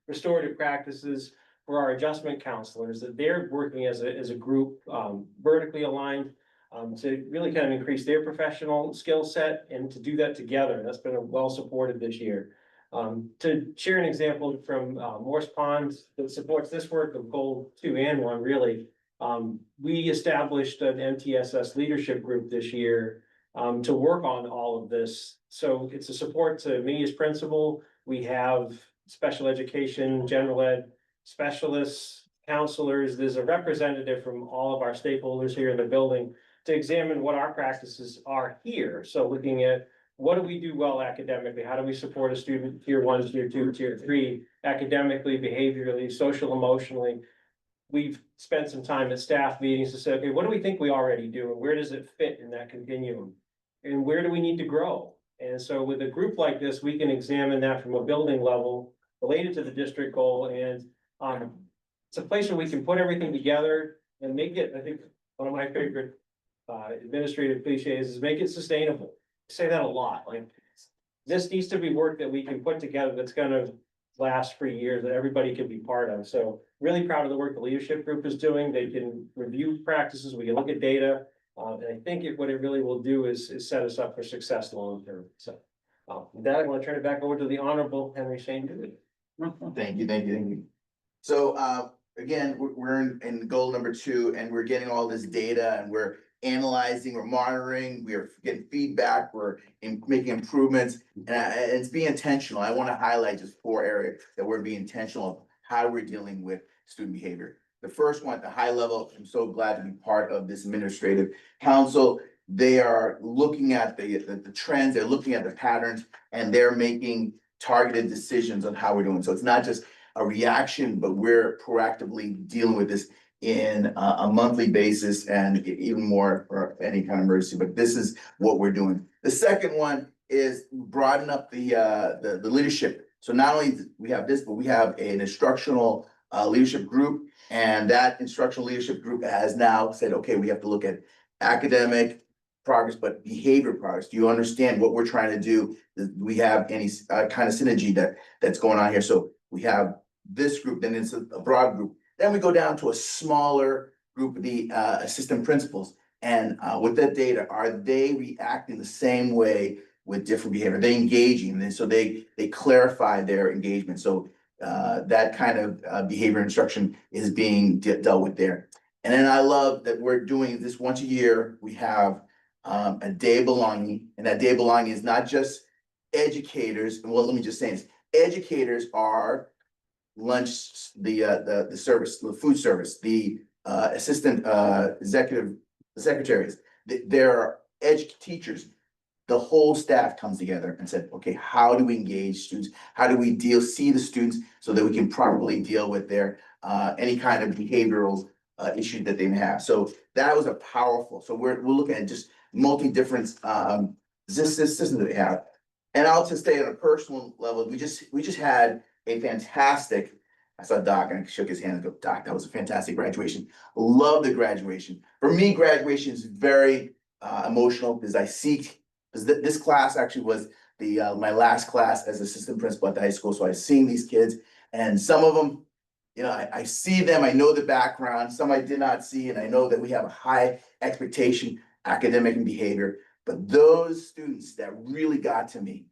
restorative practices for our adjustment counselors, that they're working as a group, vertically aligned, to really kind of increase their professional skill set and to do that together. That's been well supported this year. To share an example from Morse Pond that supports this work of goal 2 and 1, really, we established an MTSS leadership group this year to work on all of this. So it's a support to me as principal. We have special education, general ed specialists, counselors. There's a representative from all of our stakeholders here in the building to examine what our practices are here. So looking at what do we do well academically? How do we support a student tier 1, tier 2, tier 3, academically, behaviorally, social, emotionally? We've spent some time at staff meetings to say, okay, what do we think we already do? And where does it fit in that continuum? And where do we need to grow? And so with a group like this, we can examine that from a building level related to the district goal. And it's a place where we can put everything together and make it, I think, one of my favorite administrative cliches is make it sustainable. I say that a lot. Like, this needs to be work that we can put together that's gonna last for years, that everybody can be part of. So really proud of the work the leadership group is doing. They can review practices, we can look at data. And I think what it really will do is set us up for success long term. So with that, I want to turn it back over to the Honorable Henry Shane Dooley. Thank you. So, again, we're in goal number 2, and we're getting all this data, and we're analyzing, we're monitoring, we're getting feedback, we're making improvements, and it's being intentional. I want to highlight just 4 areas that we're being intentional of how we're dealing with student behavior. The first one, at the high level, I'm so glad to be part of this administrative council. They are looking at the trends, they're looking at the patterns, and they're making targeted decisions on how we're doing. So it's not just a reaction, but we're proactively dealing with this in a monthly basis and even more for any kind of emergency. But this is what we're doing. The second one is broaden up the leadership. So not only do we have this, but we have an instructional leadership group, and that instructional leadership group has now said, okay, we have to look at academic progress, but behavior progress. Do you understand what we're trying to do? Do we have any kind of synergy that's going on here? So we have this group, then it's a broad group. Then we go down to a smaller group of the assistant principals. And with that data, are they reacting the same way with different behavior? Are they engaging? And so they clarify their engagement. So that kind of behavior instruction is being dealt with there. And then I love that we're doing this once a year. We have a day of belonging, and that day of belonging is not just educators. Well, let me just say this: educators are lunch, the service, the food service, the assistant executive secretaries. There are teachers. The whole staff comes together and said, okay, how do we engage students? How do we see the students so that we can properly deal with their any kind of behavioral issue that they may have? So that was a powerful. So we're looking at just multi different systems that we have. And I'll just say on a personal level, we just had a fantastic. I saw Doc and I shook his hand and go, Doc, that was a fantastic graduation. Love the graduation. For me, graduation is very emotional because this class actually was my last class as assistant principal at the high school. So I've seen these kids, and some of them, you know, I see them, I know the background, some I did not see, and I know that we have a high expectation, academic and behavior. But those students that really got to me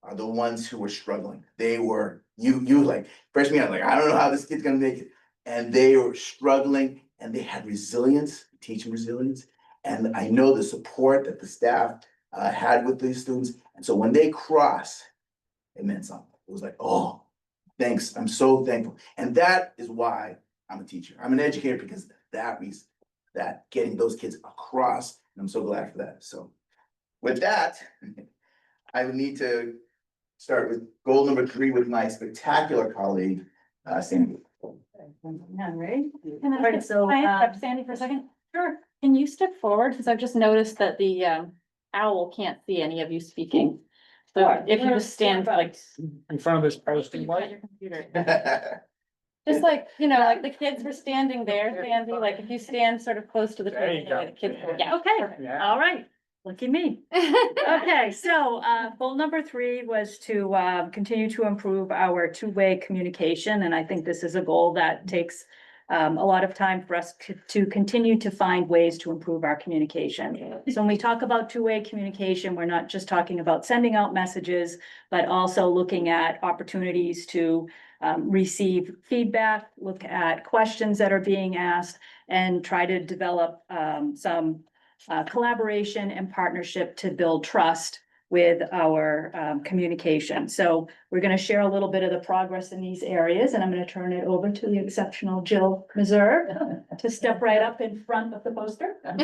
are the ones who were struggling. They were, you like, freshman, I'm like, I don't know how this kid's gonna make it. And they were struggling, and they had resilience, teaching resilience. And I know the support that the staff had with these students. And so when they cross, it meant something. It was like, oh, thanks. I'm so thankful. And that is why I'm a teacher. I'm an educator because of that reason, that getting those kids across. And I'm so glad for that. So with that, I would need to start with goal number 3 with my spectacular colleague, Sandy. Ready? Can I interrupt Sandy for a second? Sure. Can you step forward? Because I've just noticed that the owl can't see any of you speaking. So if you just stand like In front of this posting. by your computer. Just like, you know, like the kids were standing there, Sandy, like if you stand sort of close to the. There you table, go. the kids. Yeah, okay, all right, lucky me. Okay, so, goal number 3 was to, continue to improve our two-way communication, and I think this is a goal that takes a lot of time for us to continue to find ways to improve our communication. So when we talk about two-way communication, we're not just talking about sending out messages, but also looking at opportunities to receive feedback, look at questions that are being asked, and try to develop some collaboration and partnership to build trust with our communication. So we're going to share a little bit of the progress in these areas, and I'm going to turn it over to the exceptional Jill Meserve to step right up in front of the poster. Right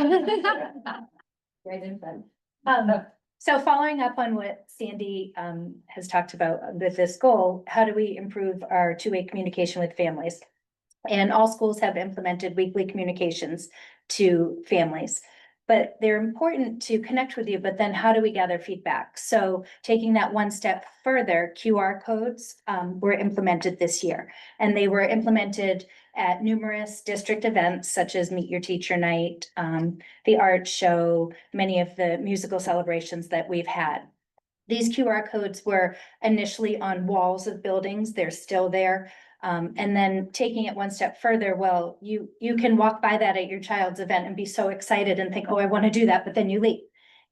in front. So following up on what Sandy has talked about with this goal, how do we improve our two-way communication with families? And all schools have implemented weekly communications to families. But they're important to connect with you, but then how do we gather feedback? So taking that one step further, QR codes were implemented this year. And they were implemented at numerous district events such as Meet Your Teacher Night, the art show, many of the musical celebrations that we've had. These QR codes were initially on walls of buildings. They're still there. And then taking it one step further, well, you can walk by that at your child's event and be so excited and think, oh, I want to do that, but then you leave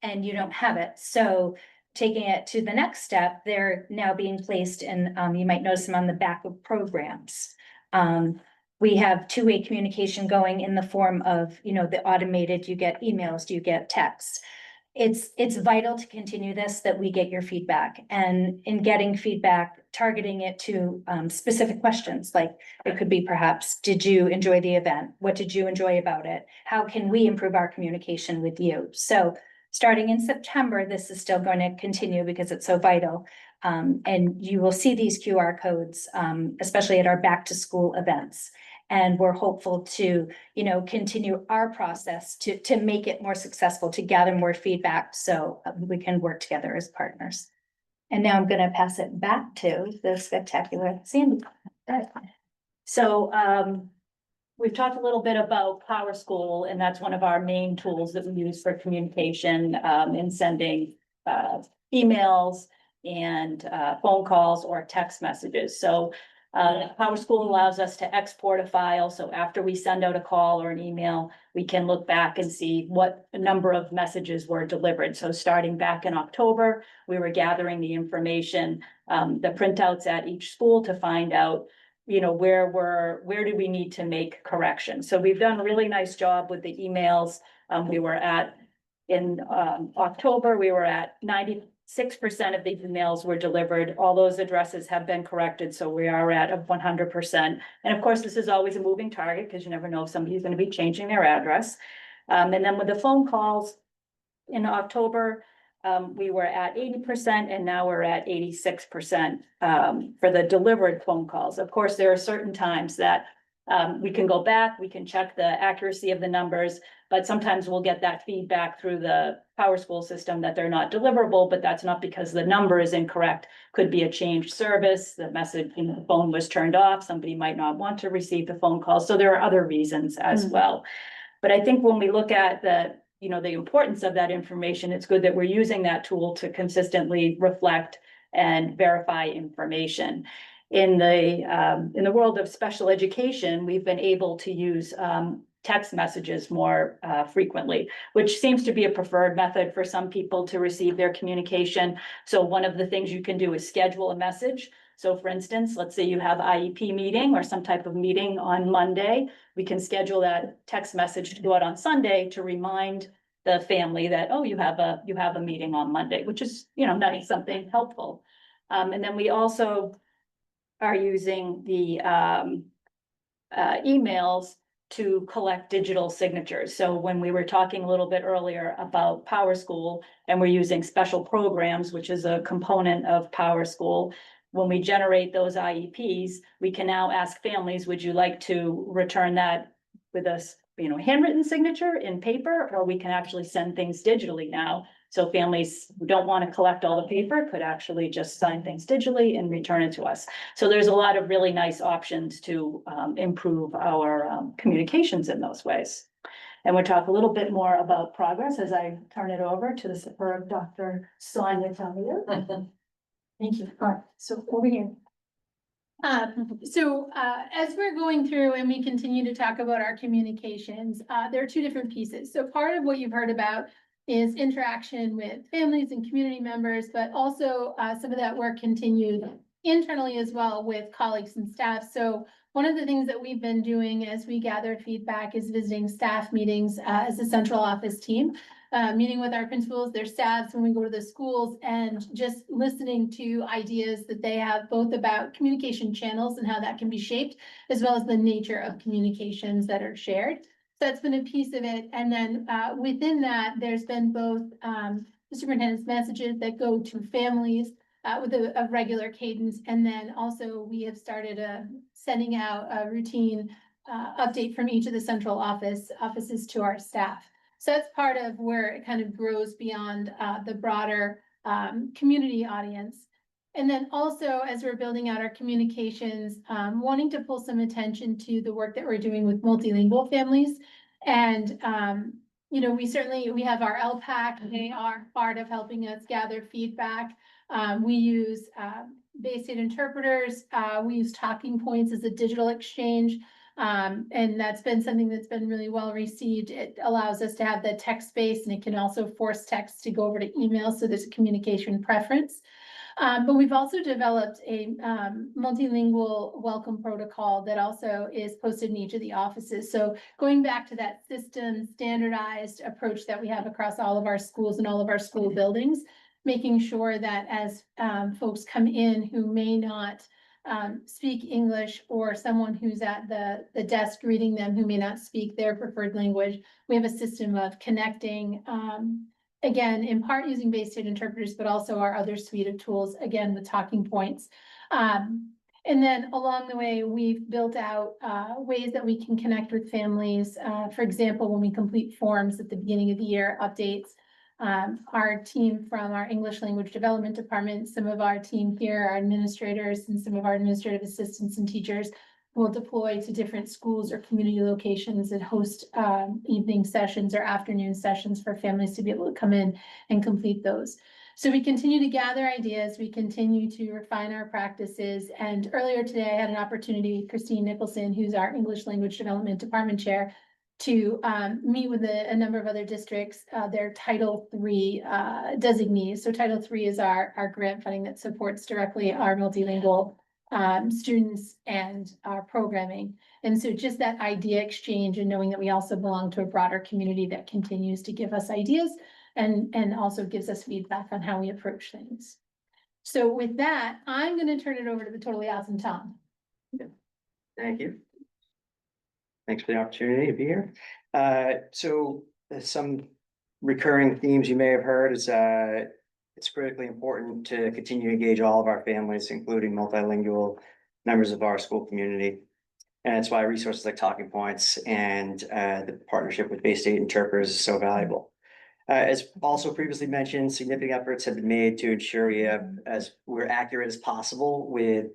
and you don't have it. So taking it to the next step, they're now being placed in, you might notice them on the back of programs. We have two-way communication going in the form of, you know, the automated, you get emails, you get texts. It's vital to continue this, that we get your feedback, and in getting feedback, targeting it to specific questions, like it could be perhaps, did you enjoy the event? What did you enjoy about it? How can we improve our communication with you? So starting in September, this is still going to continue because it's so vital. And you will see these QR codes, especially at our back to school events. And we're hopeful to, you know, continue our process to make it more successful, to gather more feedback so we can work together as partners. And now I'm going to pass it back to the spectacular Sandy. So, we've talked a little bit about Power School, and that's one of our main tools that we use for communication, in sending, emails and, phone calls or text messages. So, Power School allows us to export a file, so after we send out a call or an email, we can look back and see what number of messages were delivered. So starting back in October, we were gathering the information, the printouts at each school to find out, you know, where do we need to make corrections. So we've done a really nice job with the emails. In October, we were at 96% of the emails were delivered. All those addresses have been corrected, so we are at 100%. And of course, this is always a moving target because you never know if somebody's going to be changing their address. And then with the phone calls in October, we were at 80%, and now we're at 86% for the delivered phone calls. Of course, there are certain times that we can go back, we can check the accuracy of the numbers, but sometimes we'll get that feedback through the Power School system that they're not deliverable, but that's not because the number is incorrect. Could be a changed service, the message, you know, the phone was turned off, somebody might not want to receive the phone call. So there are other reasons as well. But I think when we look at the, you know, the importance of that information, it's good that we're using that tool to consistently reflect and verify information. In the world of special education, we've been able to use text messages more frequently, which seems to be a preferred method for some people to receive their communication. So one of the things you can do is schedule a message. So for instance, let's say you have IEP meeting or some type of meeting on Monday, we can schedule that text message to go out on Sunday to remind the family that, oh, you have a meeting on Monday, which is, you know, that is something helpful. And then we also are using the emails to collect digital signatures. So when we were talking a little bit earlier about Power School, and we're using special programs, which is a component of Power School, when we generate those IEPs, we can now ask families, would you like to return that with us, you know, handwritten signature in paper, or we can actually send things digitally now So families who don't want to collect all the paper could actually just sign things digitally and return it to us. So there's a lot of really nice options to improve our communications in those ways. And we'll talk a little bit more about progress as I turn it over to the superb Dr. Sonia Talia. Thank you. All right, so over here. As we're going through and we continue to talk about our communications, there are two different pieces. So part of what you've heard about is interaction with families and community members, but also some of that work continued internally as well with colleagues and staff. So one of the things that we've been doing as we gather feedback is visiting staff meetings as a central office team. Meeting with our principals, their staffs when we go to the schools, and just listening to ideas that they have both about communication channels and how that can be shaped, as well as the nature of communications that are shared. So that's been a piece of it. And then within that, there's been both the superintendent's messages that go to families with a regular cadence. And then also we have started sending out a routine update from each of the central offices to our staff. So that's part of where it kind of grows beyond the broader community audience. And then also, as we're building out our communications, wanting to pull some attention to the work that we're doing with multilingual families. And, you know, we have our LPAC, they are part of helping us gather feedback. We use Bay State interpreters, we use talking points as a digital exchange. And that's been something that's been really well received. It allows us to have the text space, and it can also force text to go over to email. So there's a communication preference. But we've also developed a multilingual welcome protocol that also is posted in each of the offices. So going back to that system standardized approach that we have across all of our schools and all of our school buildings, making sure that as folks come in who may not speak English, or someone who's at the desk greeting them who may not speak their preferred language, we have a system of connecting, again, in part using Bay State interpreters, but also our other suite of tools, again, with talking points. And then along the way, we've built out ways that we can connect with families. For example, when we complete forms at the beginning of the year, updates, our team from our English language development department, some of our team here, our administrators and some of our administrative assistants and teachers will deploy to different schools or community locations and host evening sessions or afternoon sessions for families to be able to come in and complete those. So we continue to gather ideas, we continue to refine our practices. And earlier today, I had an opportunity with Christine Nicholson, who's our English language development department chair, to meet with a number of other districts, their Title III designees. So Title III is our grant funding that supports directly our multilingual students and our programming. And so just that idea exchange and knowing that we also belong to a broader community that continues to give us ideas and also gives us feedback on how we approach things. So with that, I'm going to turn it over to the totally awesome Tom. Thank you. Thanks for the opportunity to be here. So some recurring themes you may have heard is it's critically important to continue to engage all of our families, including multilingual members of our school community. And that's why resources like Talking Points and the partnership with Bay State Interpreters is so valuable. As also previously mentioned, significant efforts have been made to ensure we're accurate as possible with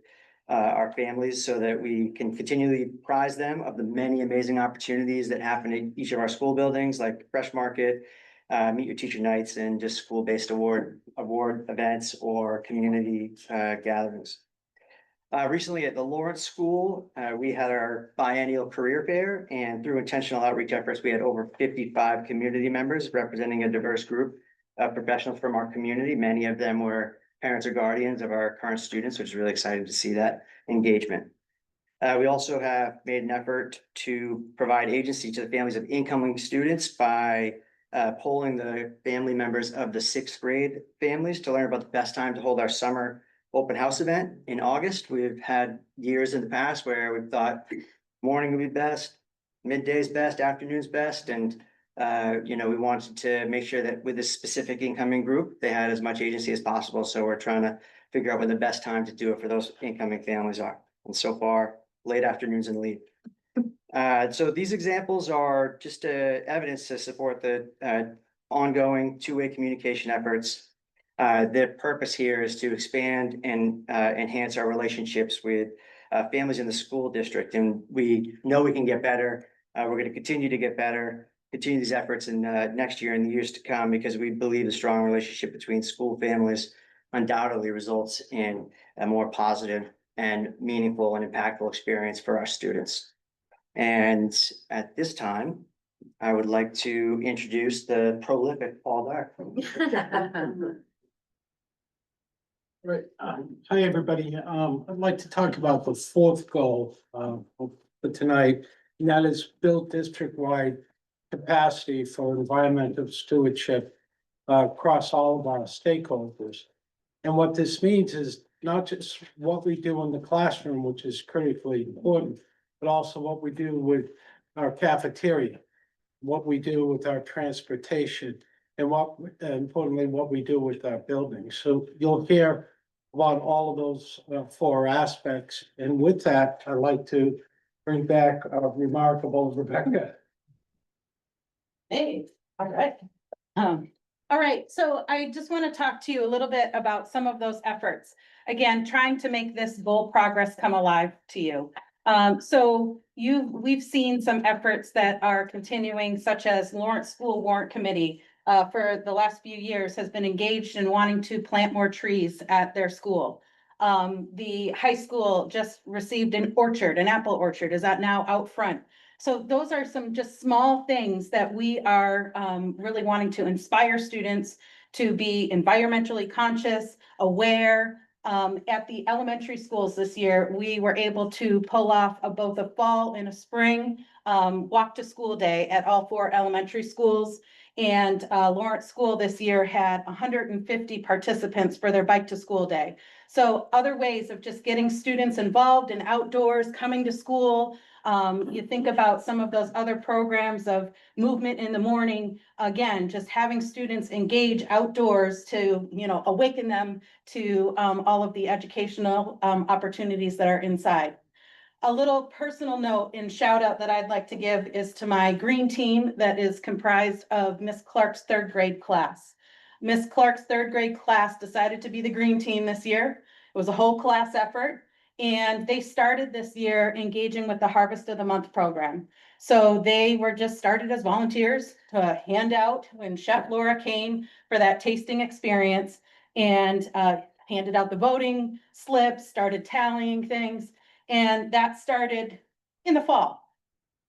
our families so that we can continually apprise them of the many amazing opportunities that happen in each of our school buildings, like Fresh Market, Meet Your Teacher Nights, and just school-based award events or community gatherings. Recently at the Lawrence School, we had our biennial career fair, and through intentional outreach efforts, we had over 55 community members representing a diverse group of professionals from our community. Many of them were parents or guardians of our current students, which is really exciting to see that engagement. We also have made an effort to provide agency to the families of incoming students by polling the family members of the 6th grade families to learn about the best time to hold our summer open house event in August. We've had years in the past where we've thought morning would be best, midday's best, afternoon's best, and we wanted to make sure that with this specific incoming group, they had as much agency as possible. So we're trying to figure out when the best time to do it for those incoming families are. And so far, late afternoons in the lead. So these examples are just evidence to support the ongoing two-way communication efforts. The purpose here is to expand and enhance our relationships with families in the school district, and we know we can get better. We're going to continue to get better, continue these efforts in next year and the years to come, because we believe the strong relationship between school families undoubtedly results in a more positive and meaningful and impactful experience for our students. And at this time, I would like to introduce the prolific Paul Dark. Right, hi, everybody. I'd like to talk about the fourth goal, for tonight, and that is build district-wide capacity for environmental stewardship across all of our stakeholders. And what this means is not just what we do in the classroom, which is critically important, but also what we do with our cafeteria, what we do with our transportation, and importantly, what we do with our buildings. So you'll hear about all of those four aspects. And with that, I'd like to bring back our remarkable Rebecca. Hey, all right. All right, so I just want to talk to you a little bit about some of those efforts. Again, trying to make this goal progress come alive to you. We've seen some efforts that are continuing, such as Lawrence School Warrant Committee for the last few years has been engaged in wanting to plant more trees at their school. The high school just received an orchard, an apple orchard, is that now out front. So those are some just small things that we are really wanting to inspire students to be environmentally conscious, aware. At the elementary schools this year, we were able to pull off both a fall and a spring walk to school day at all 4 elementary schools. And Lawrence School this year had 150 participants for their bike to school day. So other ways of just getting students involved in outdoors, coming to school. You think about some of those other programs of movement in the morning, again, just having students engage outdoors to, awaken them to all of the educational opportunities that are inside. A little personal note and shout out that I'd like to give is to my green team that is comprised of Miss Clark's 3rd grade class. Miss Clark's 3rd grade class decided to be the green team this year. It was a whole class effort. And they started this year engaging with the Harvest of the Month program. So they were just started as volunteers to hand out when Chef Laura came for that tasting experience, and handed out the voting slips, started tallying things. And that started in the fall.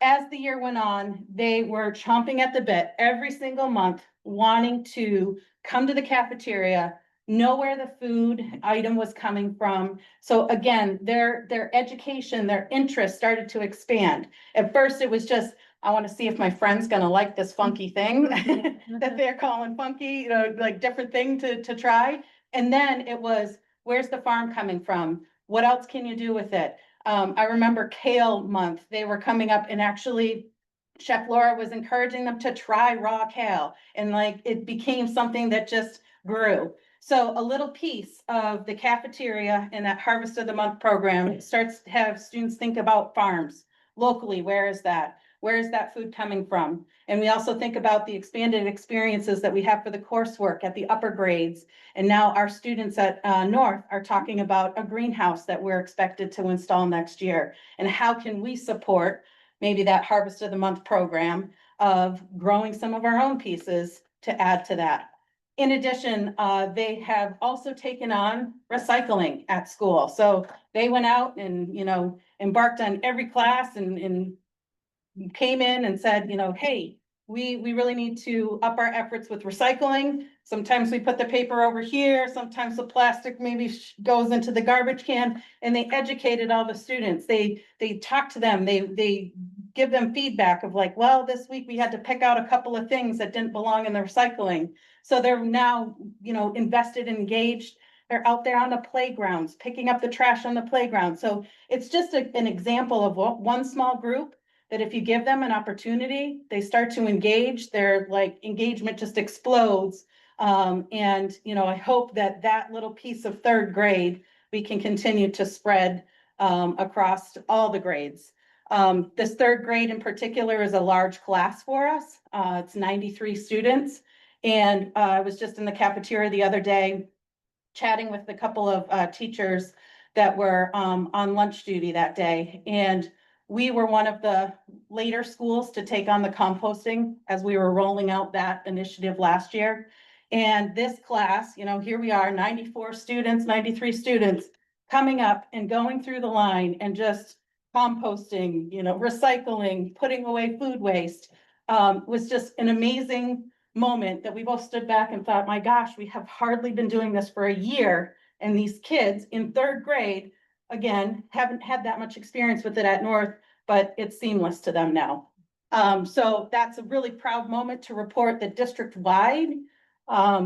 As the year went on, they were chomping at the bit every single month, wanting to come to the cafeteria, know where the food item was coming from. So again, their education, their interest started to expand. At first, it was just, I want to see if my friend's gonna like this funky thing that they're calling funky, like different thing to try. And then it was, where's the farm coming from? What else can you do with it? I remember Kale Month, they were coming up, and actually Chef Laura was encouraging them to try raw kale, and it became something that just grew. So a little piece of the cafeteria and that Harvest of the Month program starts to have students think about farms locally. Where is that? Where is that food coming from? And we also think about the expanded experiences that we have for the coursework at the upper grades. And now our students at North are talking about a greenhouse that we're expected to install next year. And how can we support maybe that Harvest of the Month program of growing some of our own pieces to add to that. In addition, they have also taken on recycling at school. So they went out and, embarked on every class and came in and said, hey, we really need to up our efforts with recycling. Sometimes we put the paper over here, sometimes the plastic maybe goes into the garbage can, and they educated all the students. They talk to them, they give them feedback of well, this week we had to pick out a couple of things that didn't belong in the recycling. So they're now, invested and engaged. They're out there on the playgrounds, picking up the trash on the playground. So it's just an example of one small group that if you give them an opportunity, they start to engage, their engagement just explodes. I hope that little piece of 3rd grade, we can continue to spread across all the grades. This 3rd grade in particular is a large class for us. It's 93 students. And I was just in the cafeteria the other day chatting with a couple of teachers that were on lunch duty that day. And we were one of the later schools to take on the composting as we were rolling out that initiative last year. And this class, here we are, 94 students, 93 students coming up and going through the line and just composting, recycling, putting away food waste. Was just an amazing moment that we both stood back and thought, my gosh, we have hardly been doing this for a year. And these kids in 3rd grade, again, haven't had that much experience with it at North, but it's seamless to them now. So that's a really proud moment to report that district-wide,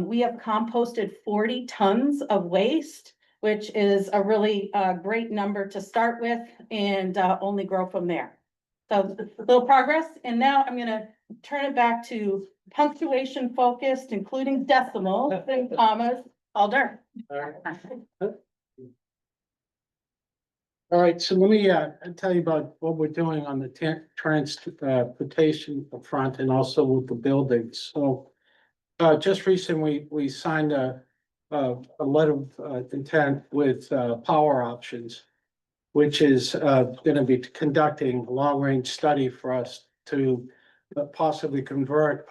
we have composted 40 tons of waste, which is a really great number to start with and only grow from there. So a little progress. And now I'm gonna turn it back to punctuation focused, including decimals and commas, all done. All right, so let me tell you about what we're doing on the transportation front and also with the buildings. So just recently, we signed a letter of intent with Power Options, which is going to be conducting a long-range study for us to possibly convert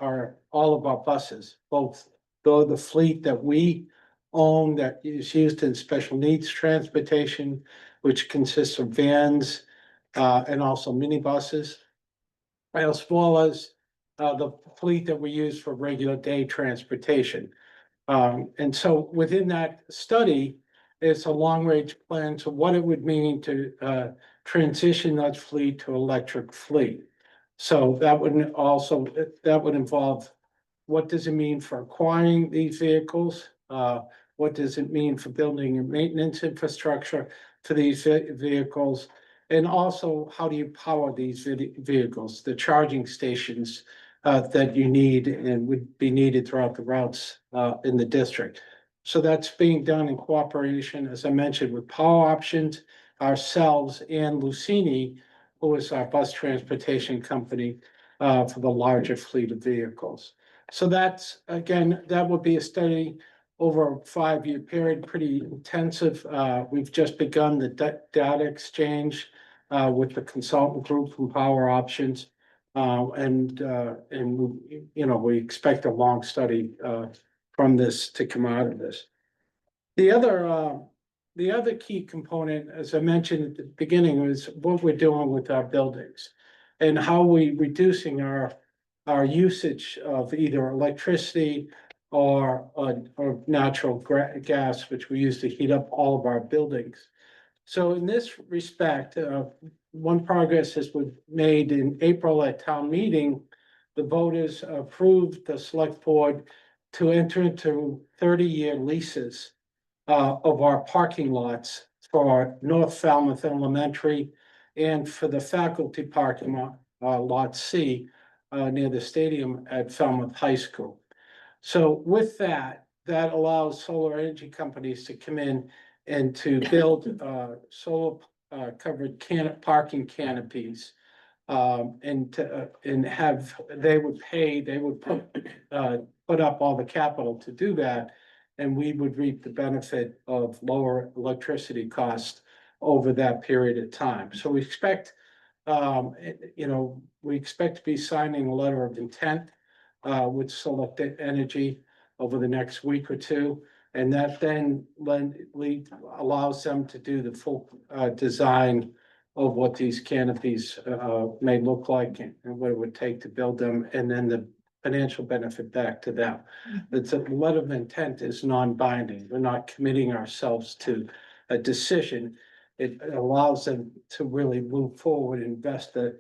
all of our buses, both the fleet that we own that is used in special needs transportation, which consists of vans and also minibuses, as well as the fleet that we use for regular day transportation. And so within that study, it's a long-range plan to what it would mean to transition that fleet to electric fleet. So that would involve, what does it mean for acquiring these vehicles? What does it mean for building and maintenance infrastructure for these vehicles? And also, how do you power these vehicles, the charging stations that you need and would be needed throughout the routes in the district? So that's being done in cooperation, as I mentioned, with Power Options, ourselves, and Lucini, who is our bus transportation company for the larger fleet of vehicles. So that's, again, that would be a study over a 5-year period, pretty intensive. We've just begun the data exchange with the consultant group from Power Options. And we expect a long study from this to come out of this. The other key component, as I mentioned at the beginning, is what we're doing with our buildings and how we reducing our usage of either electricity or natural gas, which we use to heat up all of our buildings. So in this respect, one progress has been made in April at town meeting. The voters approved the select board to enter into 30-year leases of our parking lots for North Falmouth Elementary and for the faculty parking lot C near the stadium at Falmouth High School. So with that allows solar energy companies to come in and to build solar covered parking canopies. And they would put up all the capital to do that, and we would reap the benefit of lower electricity costs over that period of time. So we expect, to be signing a letter of intent with Select Energy over the next week or two. And that then allows them to do the full design of what these canopies may look like and what it would take to build them, and then the financial benefit back to them. It's a letter of intent is non-binding. We're not committing ourselves to a decision. It allows them to really move forward, invest the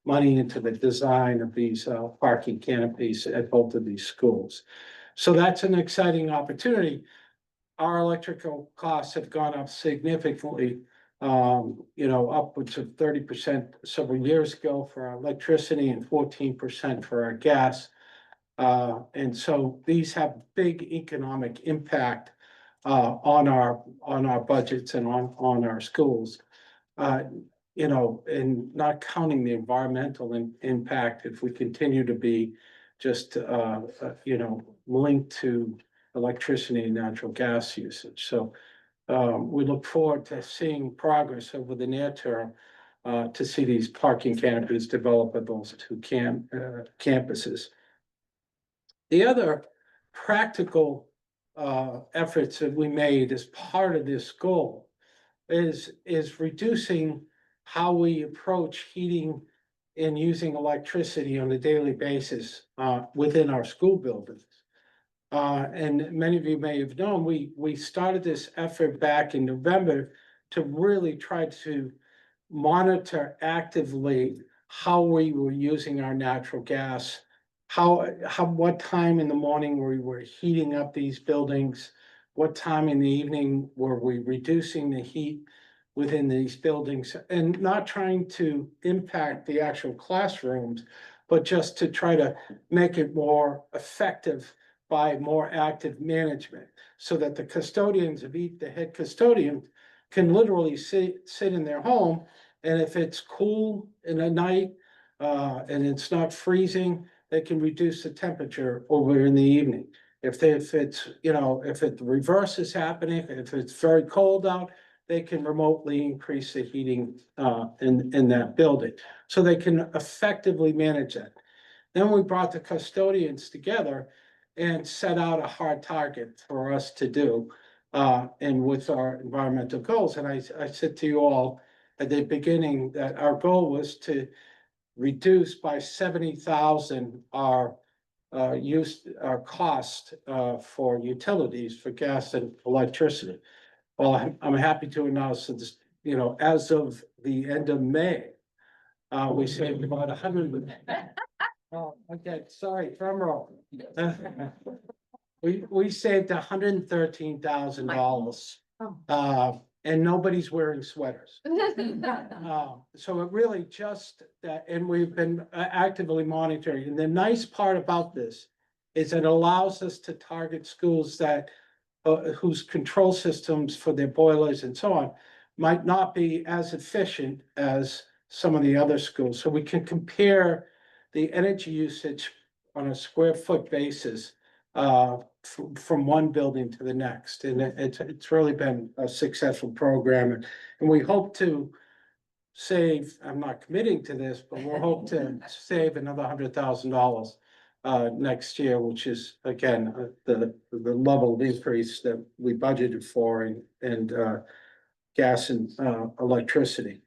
money into the design of these parking canopies at both of these schools. So that's an exciting opportunity. Our electrical costs have gone up significantly, upwards of 30% several years ago for our electricity and 14% for our gas. And so these have big economic impact on our budgets and on our schools. And not counting the environmental impact if we continue to be just, you know, linked to electricity and natural gas usage. So we look forward to seeing progress over the near term to see these parking canopies develop at those two campuses. The other practical efforts that we made as part of this goal is reducing how we approach heating and using electricity on a daily basis within our school buildings. And many of you may have known, we started this effort back in November to really try to monitor actively how we were using our natural gas, what time in the morning we were heating up these buildings, what time in the evening were we reducing the heat within these buildings, and not trying to impact the actual classrooms, but just to try to make it more effective by more active management, so that the custodians the head custodian can literally sit in their home, and if it's cool in the night and it's not freezing, they can reduce the temperature over in the evening. If it's, you know, if the reverse is happening, if it's very cold out, they can remotely increase the heating in that building. So they can effectively manage that. Then we brought the custodians together and set out a hard target for us to do and with our environmental goals. And I said to you all at the beginning that our goal was to reduce by 70,000 our cost for utilities, for gas and electricity. Well, I'm happy to announce that this, you know, as of the end of May, we saved about 100. Oh, okay, sorry, drum roll. We saved $113,000. And nobody's wearing sweaters. So it really just that, and we've been actively monitoring. And the nice part about this is it allows us to target schools that whose control systems for their boilers and so on might not be as efficient as some of the other schools. So we can compare the energy usage on a square foot basis from one building to the next. And it's really been a successful program. And we hope to save, I'm not committing to this, but we'll hope to save another $100,000 next year, which is again, the level of increase that we budgeted for and gas and electricity.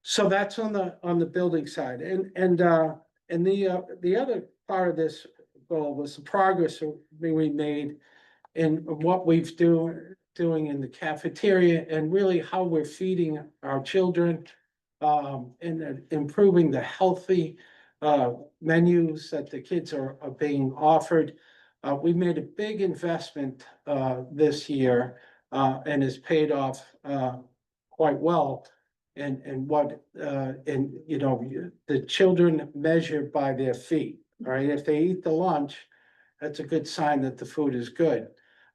So that's on the building side. And the other part of this goal was the progress we made in what we've doing in the cafeteria and really how we're feeding our children and improving the healthy menus that the kids are being offered. We made a big investment this year and has paid off quite well. And you know, the children measured by their feet, right? If they eat the lunch, that's a good sign that the food is good.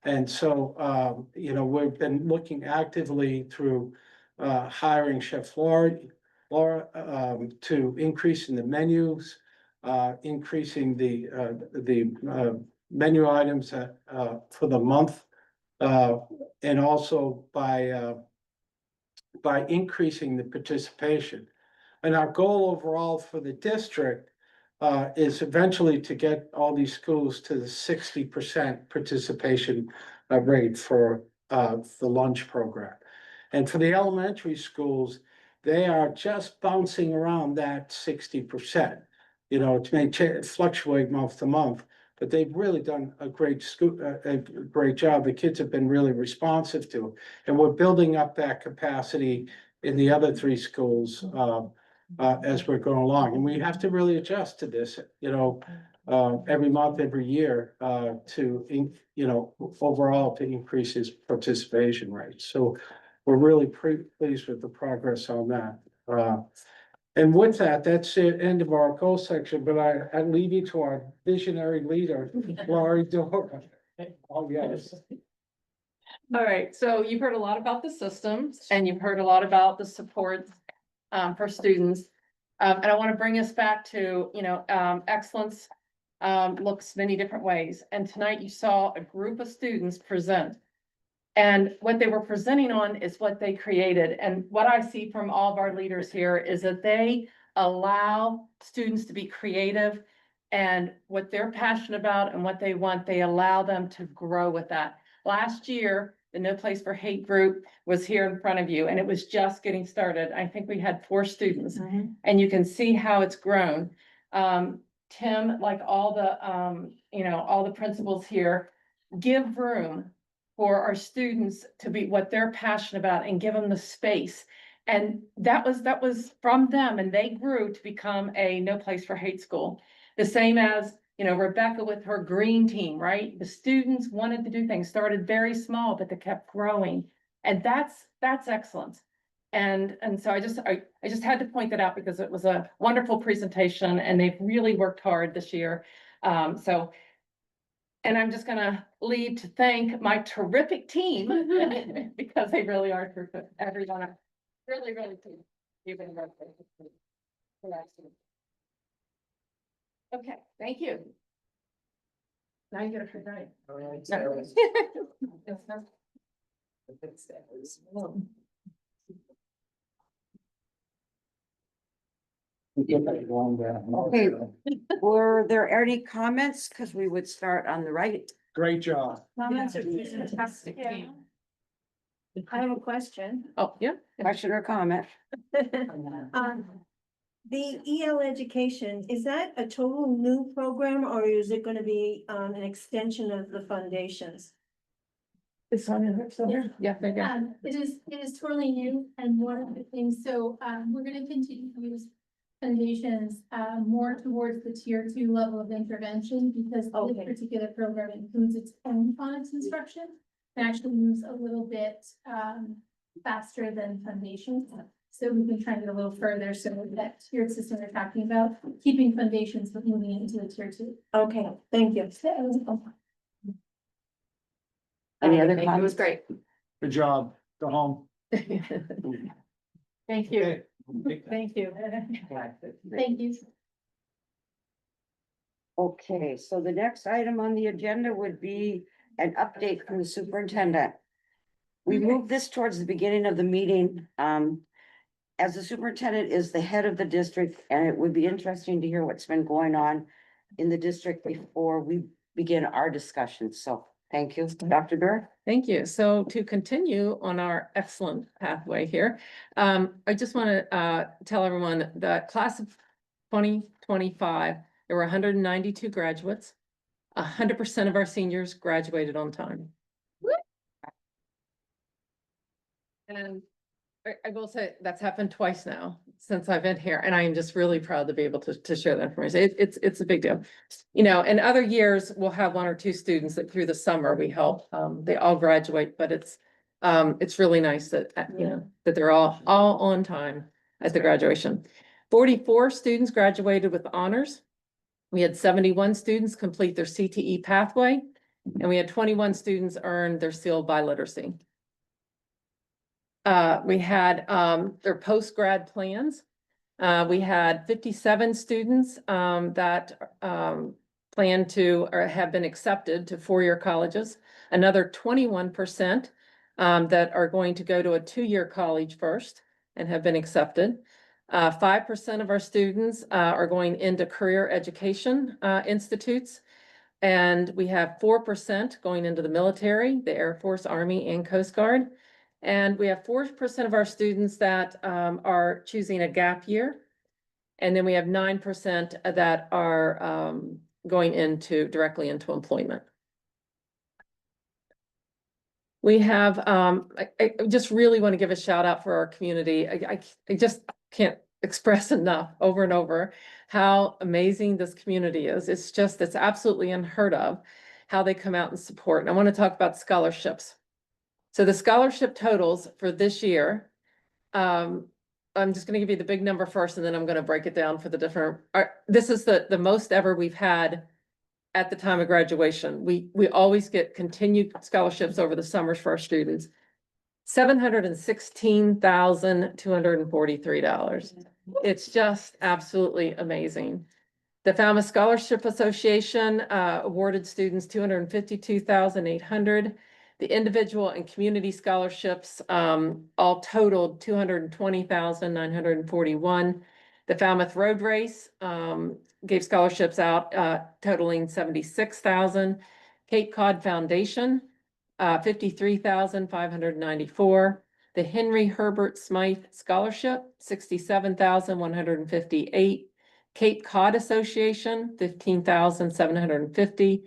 And so, you know, we've been looking actively through hiring Chef Laura to increasing the menus, increasing the menu items for the month, and also by increasing the participation. And our goal overall for the district is eventually to get all these schools to the 60% participation rate for the lunch program. And for the elementary schools, they are just bouncing around that 60%. You know, it may fluctuate month to month, but they've really done a great job. The kids have been really responsive to it. And we're building up that capacity in the other three schools as we're going along. And we have to really adjust to this, you know, every month, every year to, you know, overall to increase his participation rate. So we're really pleased with the progress on that. And with that, that's the end of our goal section, but I leave you to our visionary leader, Laurie Dora. Oh, yes. All right, so you've heard a lot about the systems and you've heard a lot about the supports for students. And I want to bring us back to, you know, excellence looks many different ways. And tonight you saw a group of students present. And what they were presenting on is what they created. And what I see from all of our leaders here is that they allow students to be creative, and what they're passionate about and what they want, they allow them to grow with that. Last year, the No Place for Hate group was here in front of you, and it was just getting started. I think we had 4 students, and you can see how it's grown. Tim, like all the, all the principals here, give room for our students to be what they're passionate about and give them the space. And that was from them, and they grew to become a No Place for Hate school. The same as, Rebecca with her green team, right? The students wanted to do things, started very small, but they kept growing. And that's excellence. And so I just had to point that out because it was a wonderful presentation and they've really worked hard this year. And I'm just gonna leave to thank my terrific team because they really are terrific. Everyone, really pleased. You've been very good. Okay, thank you. Now you get a free ride. All right. Okay, were there any comments? Because we would start on the right. Great job. Fantastic. I have a question. Oh, yeah. Question or comment? The EL education, is that a total new program or is it gonna be an extension of the foundations? It's on here somewhere. Yeah, there you go. It is totally new, and one of the things, so, we're gonna continue to use foundations, more towards the tier 2 level of intervention, because this particular program includes its own phonics instruction. It actually moves a little bit, faster than foundations. So we've been trying to go a little further, so that tiered system we're talking about, keeping foundations, but moving into the tier 2. Okay, thank you. Any other It was comments? great. Good job. Go home. Thank you. Thank you. Thank you. Okay, so the next item on the agenda would be an update from the superintendent. We moved this towards the beginning of the meeting. As the superintendent is the head of the district, and it would be interesting to hear what's been going on in the district before we begin our discussion. So thank you, Dr. Burr. Thank you. So to continue on our excellent pathway here, I just want to tell everyone that class of 2025, there were 192 graduates. 100% of our seniors graduated on time. And I will say that's happened twice now since I've been here, and I am just really proud to be able to share that information. It's a big deal. In other years, we'll have 1 or 2 students that through the summer we help. They all graduate, but it's really nice that, that they're all on time at the graduation. 44 students graduated with honors. We had 71 students complete their CTE pathway, and we had 21 students earn their seal by literacy. We had their post-grad plans. We had 57 students that plan to or have been accepted to 4-year colleges. Another 21% that are going to go to a 2-year college first and have been accepted. 5% of our students are going into career education institutes. And we have 4% going into the military, the Air Force, Army, and Coast Guard. And we have 4% of our students that are choosing a gap year. And then we have 9% that are going directly into employment. We have, I just really want to give a shout out for our community. I just can't express enough over and over how amazing this community is. It's absolutely unheard of how they come out and support. And I want to talk about scholarships. So the scholarship totals for this year, I'm just going to give you the big number first, and then I'm going to break it down for the different. This is the most ever we've had at the time of graduation. We always get continued scholarships over the summers for our students. $716,243. It's just absolutely amazing. The Falmouth Scholarship Association awarded students $252,800. The individual and community scholarships all totaled $220,941. The Falmouth Road Race gave scholarships out totaling $76,000. Cape Cod Foundation, $53,594. The Henry Herbert Smythe Scholarship, $67,158. Cape Cod Association, $15,750.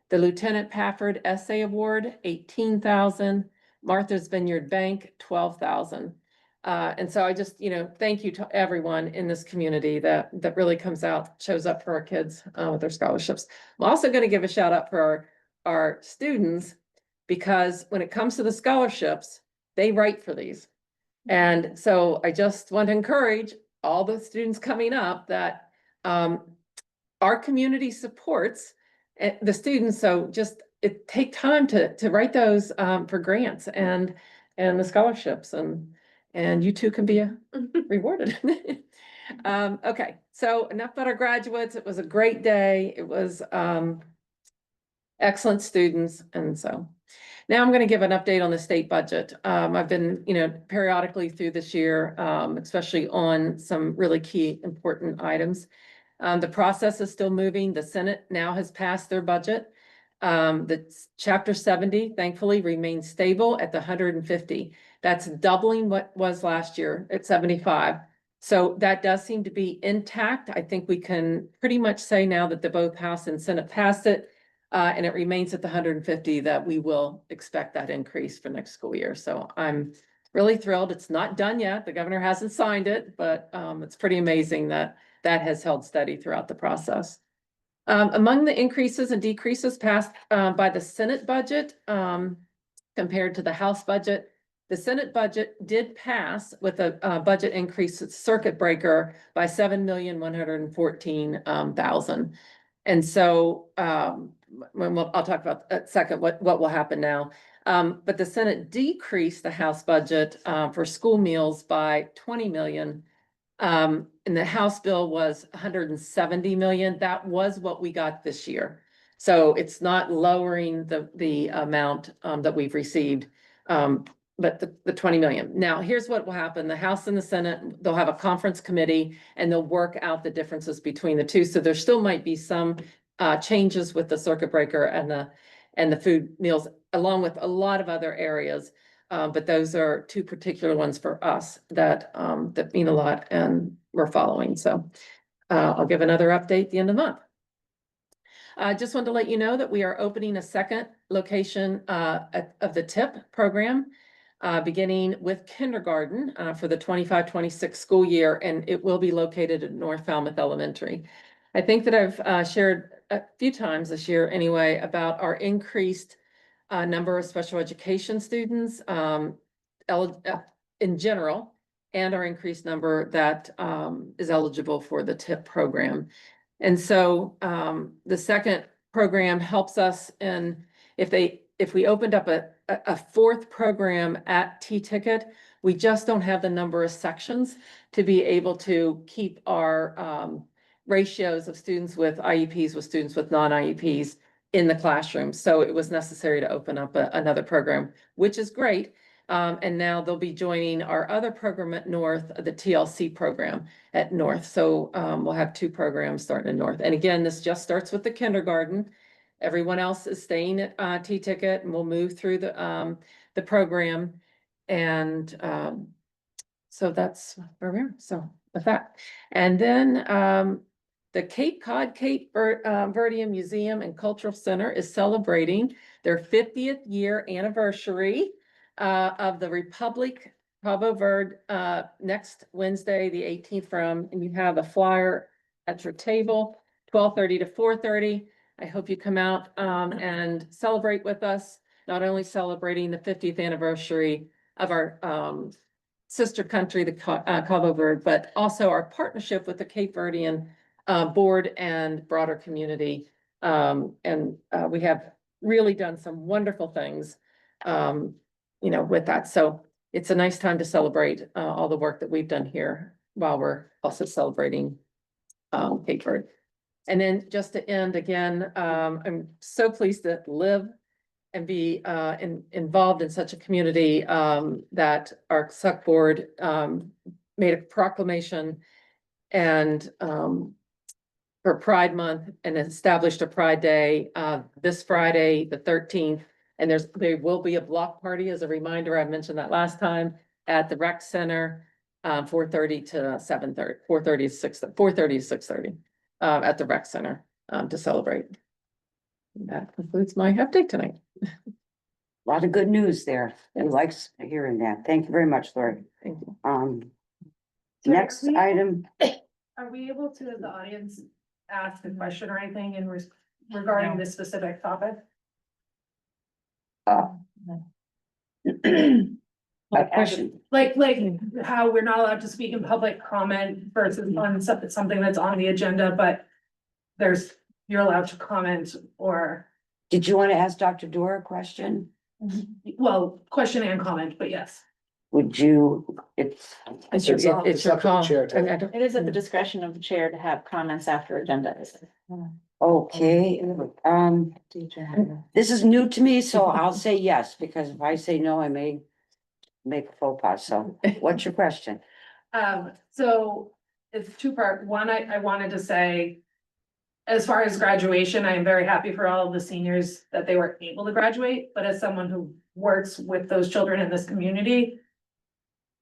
The Lieutenant Pafford Essay Award, $18,000. Martha's Vineyard Bank, $12,000. And so I just, thank you to everyone in this community that really shows up for our kids with their scholarships. I'm also going to give a shout out for our students, because when it comes to the scholarships, they write for these. And so I just want to encourage all the students coming up that our community supports the students. So just take time to write those for grants and the scholarships, and you too can be rewarded. Okay, so enough about our graduates. It was a great day. It was excellent students. And so now I'm going to give an update on the state budget. I've been, periodically through this year, especially on some really key important items. The process is still moving. The Senate now has passed their budget. The Chapter 70, thankfully, remains stable at the 150. That's doubling what was last year at 75. So that does seem to be intact. I think we can pretty much say now that both House and Senate passed it, and it remains at the 150, that we will expect that increase for next school year. So I'm really thrilled. It's not done yet. The governor hasn't signed it, but it's pretty amazing that has held steady throughout the process. Among the increases and decreases passed by the Senate budget compared to the House budget, the Senate budget did pass with a budget increase at circuit breaker by $7,114,000. And so I'll talk about a second what will happen now. But the Senate decreased the House budget for school meals by $20 million. And the House bill was $170 million. That was what we got this year. So it's not lowering the amount that we've received, but the 20 million. Now, here's what will happen. The House and the Senate, they'll have a conference committee and they'll work out the differences between the two. So there still might be some changes with the circuit breaker and the food meals, along with a lot of other areas. But those are two particular ones for us that mean a lot and we're following. So I'll give another update at the end of the month. I just wanted to let you know that we are opening a second location of the TIP program, beginning with kindergarten for the 25-26 school year, and it will be located at North Falmouth Elementary. I think that I've shared a few times this year anyway about our increased number of special education students in general, and our increased number that is eligible for the TIP program. And so the second program helps us in if we opened up a fourth program at T-Ticket, we just don't have the number of sections to be able to keep our ratios of students with IEPs with students with non-IEPs in the classroom. So it was necessary to open up another program, which is great. And now they'll be joining our other program at North, the TLC program at North. So we'll have two programs starting at North. And again, this just starts with the kindergarten. Everyone else is staying at T-Ticket, and we'll move through the program. And so that's where we are. So with that. And then the Cape Cod Cape Verde Museum and Cultural Center is celebrating their 50th year anniversary of the Republic Cabo Verde next Wednesday, the 18th and you have a flyer at your table, 12:30 to 4:30. I hope you come out and celebrate with us, not only celebrating the 50th anniversary of our sister country, the Cabo Verde, but also our partnership with the Cape Verdean board and broader community. We have really done some wonderful things, with that. So it's a nice time to celebrate all the work that we've done here while we're also celebrating Cape Verde. And then just to end again, I'm so pleased to live and be involved in such a community that our select board made a proclamation and for Pride Month and established a Pride Day this Friday, the 13th. And there will be a block party as a reminder. I mentioned that last time at the rec center, 4:30 to 7:30, 4:30 to 6:30 at the rec center to celebrate. That concludes my update tonight. A lot of good news there. I like hearing that. Thank you very much, Lori. Thank you. Next item. Are we able to, as the audience, ask a question or anything regarding this specific topic? A question. Like how we're not allowed to speak in public comment versus on something that's on the agenda, but you're allowed to comment or. Did you want to ask Dr. Dorr a question? Well, question and comment, but yes. Would you, It's your call. It is at the discretion of the chair to have comments after agenda. okay, this is new to me, so I'll say yes, because if I say no, I may make a faux pas, so what's your question? So it's two-part. One, I wanted to say, as far as graduation, I am very happy for all of the seniors that they were able to graduate, but as someone who works with those children in this community,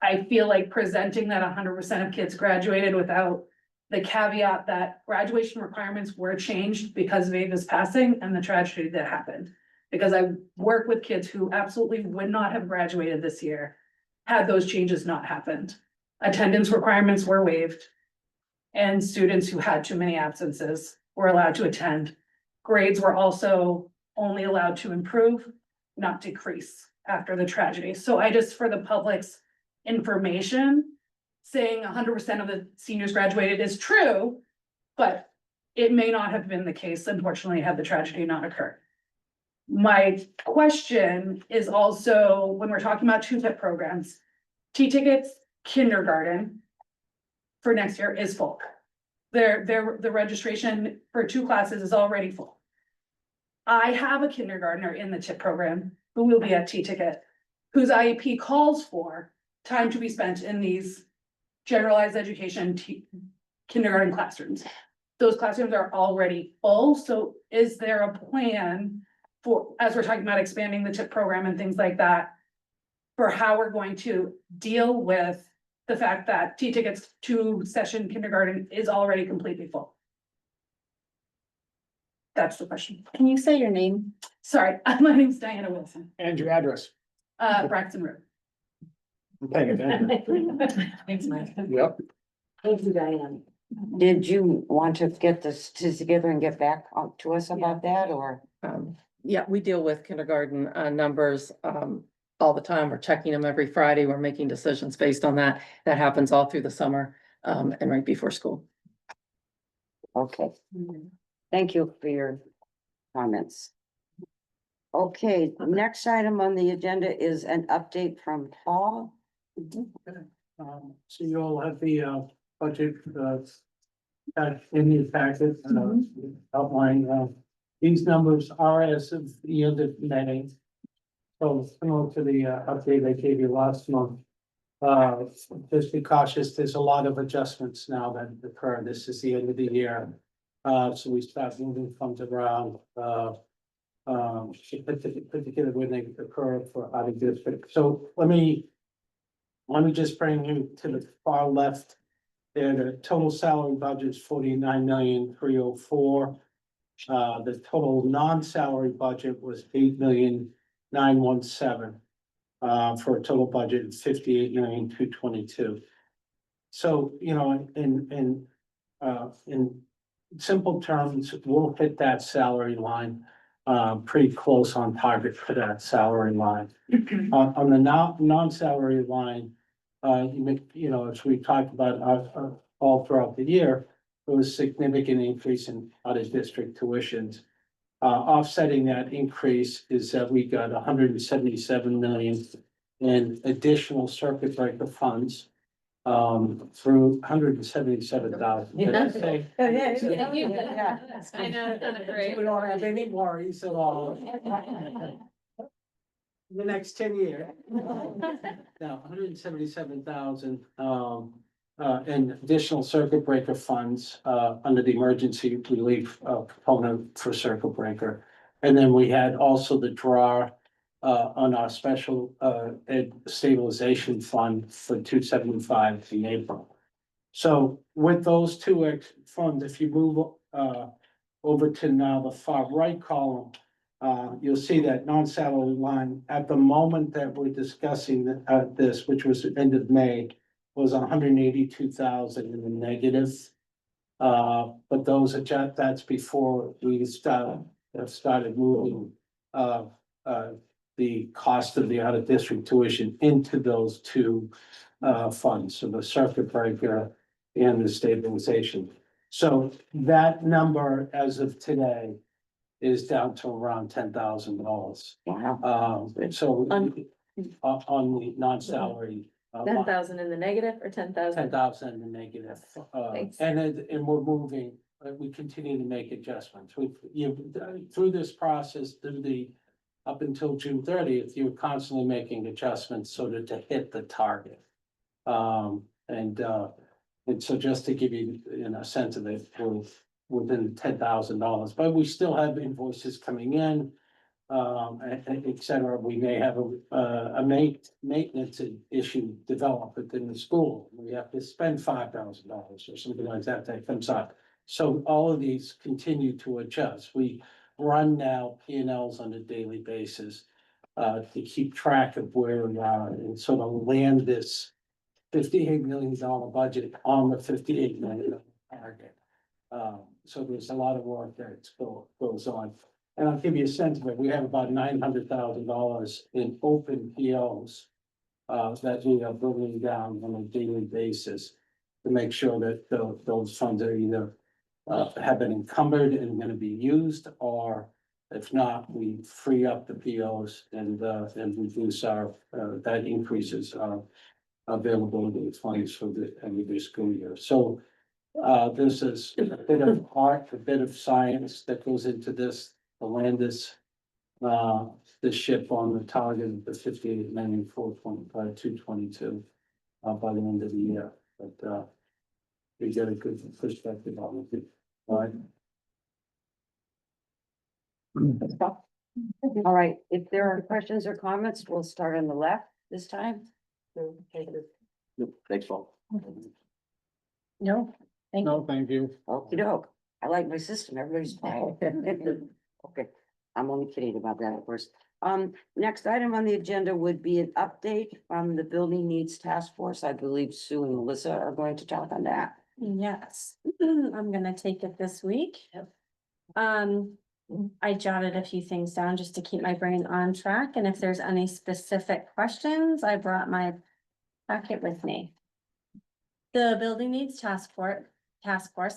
I feel like presenting that 100% of kids graduated without the caveat that graduation requirements were changed because of Ava's passing and the tragedy that happened. Because I work with kids who absolutely would not have graduated this year had those changes not happened. Attendance requirements were waived, and students who had too many absences were allowed to attend. Grades were also only allowed to improve, not decrease after the tragedy. So I just, for the public's information, saying 100% of the seniors graduated is true, but it may not have been the case, unfortunately, had the tragedy not occurred. My question is also, when we're talking about two-tip programs, T-tickets, kindergarten for next year is full. The registration for 2 classes is already full. I have a kindergartner in the TIP program who will be at T-ticket, whose IEP calls for time to be spent in these generalized education kindergarten classrooms. Those classrooms are already full, so is there a plan for, as we're talking about expanding the TIP program and things like that, for how we're going to deal with the fact that T-tickets 2-session kindergarten is already completely full? That's the question. Can you say your name? Sorry, my name's Diana Wilson, And your address. Braxton Road. I'm paying attention. Thanks, Mike. Yep. Thank you, Diane. Did you want to get this together and get back to us about that, or? Yeah, we deal with kindergarten numbers all the time. We're checking them every Friday. We're making decisions based on that. That happens all through the summer and right before school. Okay. Thank you for your comments. Okay, the next item on the agenda is an update from Paul. So you all have the budget in your packet outline. These numbers are as of the end of May. So similar to the update I gave you last month. Just be cautious, there's a lot of adjustments now that occur. This is the end of the year. So we start moving funds around, particularly when they occur for out of district. So let me just bring you to the far left. There, the total salary budget is 49,304,000. The total non-salary budget was 8,917,000. For a total budget of 58,222,000. So, you know, in simple terms, we'll hit that salary line pretty close on target for that salary line. On the non-salary line, you know, as we talked about all throughout the year, there was a significant increase in out-of-district tuitions. Offsetting that increase is that we got 177 million in additional circuit breaker funds. through $177,000. Did I say? I know, that's great. We don't have any worries at all. The next 10 years. Now, $177,000, and additional circuit breaker funds, under the emergency relief, component for circuit breaker. And then we had also the draw, on our special, ed stabilization fund for 275 in April. So with those two funds, if you move, over to now the far right column, you'll see that non-salary line at the moment that we're discussing, this, which was the end of May, was 182,000 in the negative. But those are that's before we started moving, the cost of the out-of-district tuition into those two, funds, so the circuit breaker and the stabilization. So that number as of today is down to around $10,000. Wow. So on the non-salary. 10,000 in the negative or 10,000? 10,000 in the negative. Thanks. And we're moving, we continue to make adjustments. Through this process, up until June 30th, you're constantly making adjustments so that to hit the target. And so just to give you, a sense of it, we're within $10,000, but we still have invoices coming in, et cetera. We may have a maintenance issue develop within the school. We have to spend $5,000 or something like that comes up. So all of these continue to adjust. We run now P&Ls on a daily basis, to keep track of where we are and sort of land this $58 million budget on the $58 million target. So there's a lot of work that goes on. And I'll give you a sense of it. We have about $900,000 in open POs, that we are bringing down on a daily basis to make sure that those funds are either, have been encumbered and going to be used, or if not, we free up the POs and reduce our, that increases our availability of funds for the end of the school year. So this is a bit of art, a bit of science that goes into this, to land this ship on the target of the 58,425,222 by the end of the year. But we get a good perspective on it. All right, if there are questions or comments, we'll start on the left this time. Thanks, Paul. No, thank you. No, thank you. Okey-doke. I like my system. Everybody's quiet. Okay, I'm only kidding about that, of course. Next item on the agenda would be an update from the Building Needs Task Force. I believe Sue and Melissa are going to talk on that. Yes, I'm gonna take it this week. I jotted a few things down just to keep my brain on track, and if there's any specific questions, I brought my packet with me. The Building Needs Task Force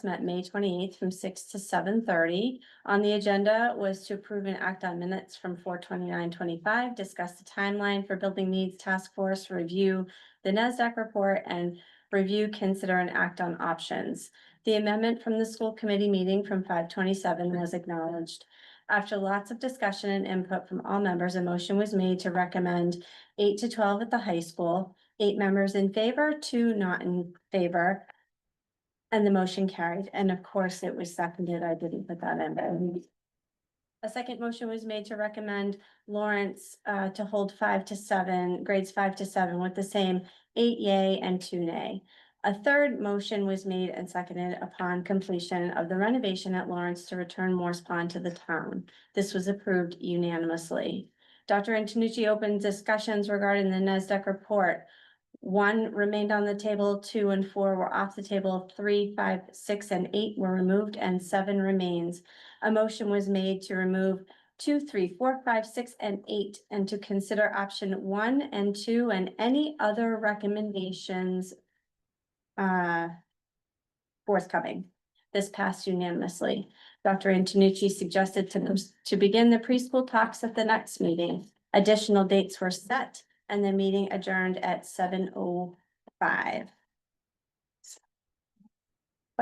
met May 28th from 6 to 7:30. On the agenda was to approve and act on minutes from 4/29/25, discuss the timeline for Building Needs Task Force, review the NASDAQ report, and review, consider, and act on options. The amendment from the school committee meeting from 5/27 was acknowledged. After lots of discussion and input from all members, a motion was made to recommend 8 to 12 at the high school, 8 members in favor, 2 not in favor. And the motion carried, and of course it was seconded. I didn't put that in. A second motion was made to recommend Lawrence to hold 5 to 7, grades 5 to 7 with the same 8 yay and 2 nay. A third motion was made and seconded upon completion of the renovation at Lawrence to return Morse Pond to the town. This was approved unanimously. Dr. Antonucci opened discussions regarding the NASDAQ report. 1 remained on the table, 2 and 4 were off the table, 3, 5, 6, and 8 were removed, and 7 remains. A motion was made to remove 2, 3, 4, 5, 6, and 8, and to consider option 1 and 2 and any other recommendations forthcoming. This passed unanimously. Dr. Antonucci suggested to begin the preschool talks at the next meeting. Additional dates were set and the meeting adjourned at 7:05.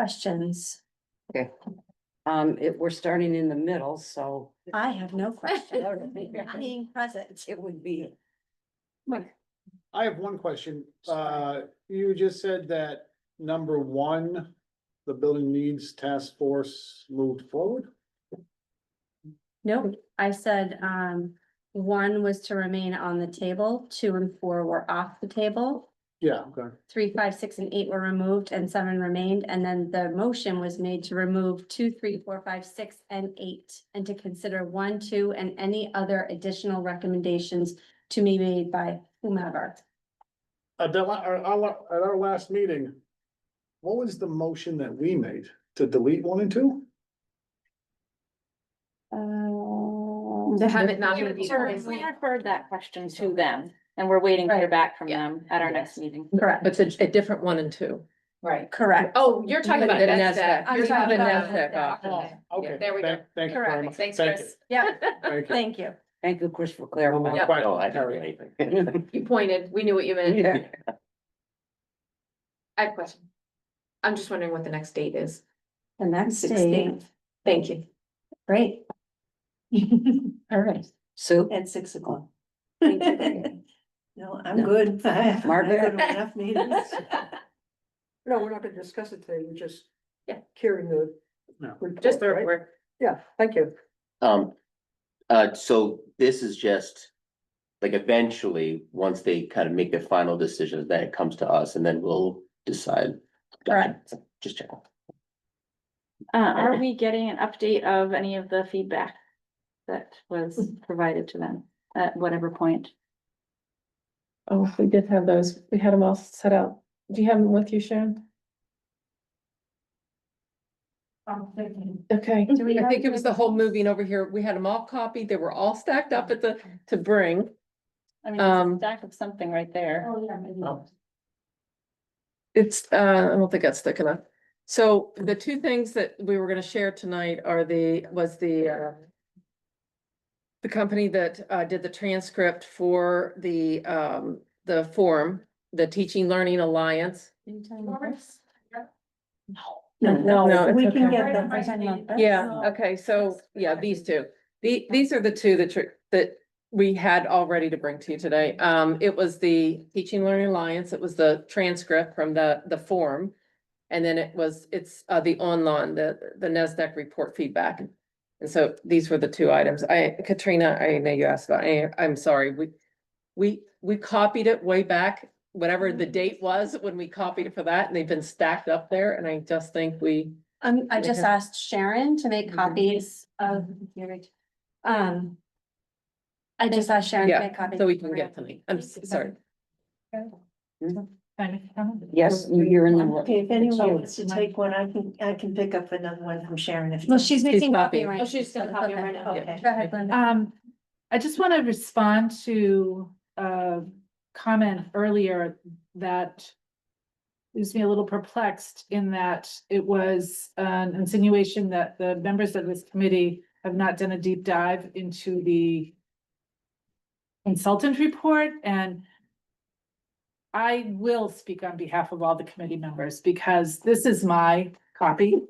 questions? Okay. We're starting in the middle, so I have no question. Being present. it would be. I have one question. You just said that number one, the building needs task force moved forward? Nope, I said, 1 was to remain on the table, 2 and 4 were off the table. Yeah, okay. 3, 5, 6, and 8 were removed and 7 remained, and then the motion was made to remove 2, 3, 4, 5, 6, and 8. And to consider 1, 2, and any other additional recommendations to be made by whomever. At our last meeting, what was the motion that we made? To delete 1 and 2? To have it not be reviewed. We referred that question to them, and we're waiting to hear back from them at our next meeting. Correct. But it's a different 1 and 2. Right. Correct. Oh, you're talking about The NASDAQ. I'm You're talking talking about about NASDAQ. NASDAQ. Okay. There we go. Thank you very much. Thanks, Thank Chris. Yeah, you. Thank you. thank you. Thank you, Chris, for No clarifying. more Yeah. questions. No, I didn't do anything. You pointed, we knew what you meant. Yeah. I have a question. I'm just wondering what the next date is. The next date, 16th. Thank you. great. All right. So, At 6 o'clock. Thank you. No, I'm good. Margaret? Enough meetings. No, we're not gonna discuss it today, we're just. Yeah. Carrying the. No. report, Just the right? report. Yeah, thank you. So this is just. Like eventually, once they kind of make their final decisions, then it comes to us and then we'll decide. Correct. Just check. Are we getting an update of any of the feedback that was provided to them at whatever point? Oh, we did have those. We had them all set out. Do you have them with you, Sharon? Okay, Do we I have think it was the them? whole moving over here. We had them all copied. They were all stacked up at to bring. I mean, there's a stack of something right there. Oh, yeah, maybe. It's, I don't think that's thick enough. So the 2 things that we were gonna share tonight are the company that did the transcript for the forum, the Teaching Learning Alliance. No, We it's can okay. get them. Yeah, okay, so, yeah, these 2. These are the 2 that we had all ready to bring to you today. It was the Teaching Learning Alliance, it was the transcript from the forum. And then it's the online, the NASDAQ report feedback. And so these were the 2 items. Katrina, I know you asked about, I'm sorry, we copied it way back, whatever the date was when we copied it for that, and they've been stacked up there, and I just think I just asked Sharon to make copies of, I just asked Sharon to yeah, make copies. so we can get to me. I'm sorry. yes, you're in the. Okay, if anyone wants to take one, I can pick up another one from Sharon if. Well, she's making copy copying. right. Oh, she's gonna copy right now. Okay. Go ahead, Linda. I just want to respond to a comment earlier that leaves me a little perplexed in that it was an insinuation that the members of this committee have not done a deep dive into the consultant report, and I will speak on behalf of all the committee members because this is my copy.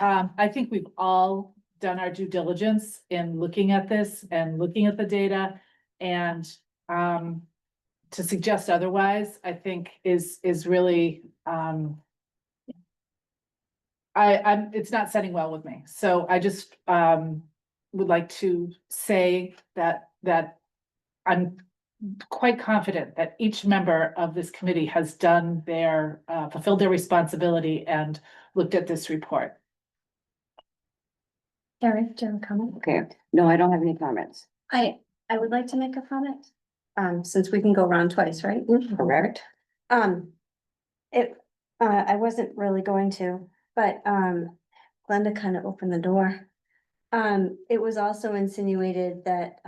I think we've all done our due diligence in looking at this and looking at the data, and to suggest otherwise, I think is really it's not setting well with me. So I just would like to say that I'm quite confident that each member of this committee has done their fulfilled their responsibility and looked at this report. Gary, do you have a comment? Okay, no, I don't have any comments. I would like to make a comment, since we can go around twice, right? Correct. I wasn't really going to, but, Glenda kind of opened the door. It was also insinuated that,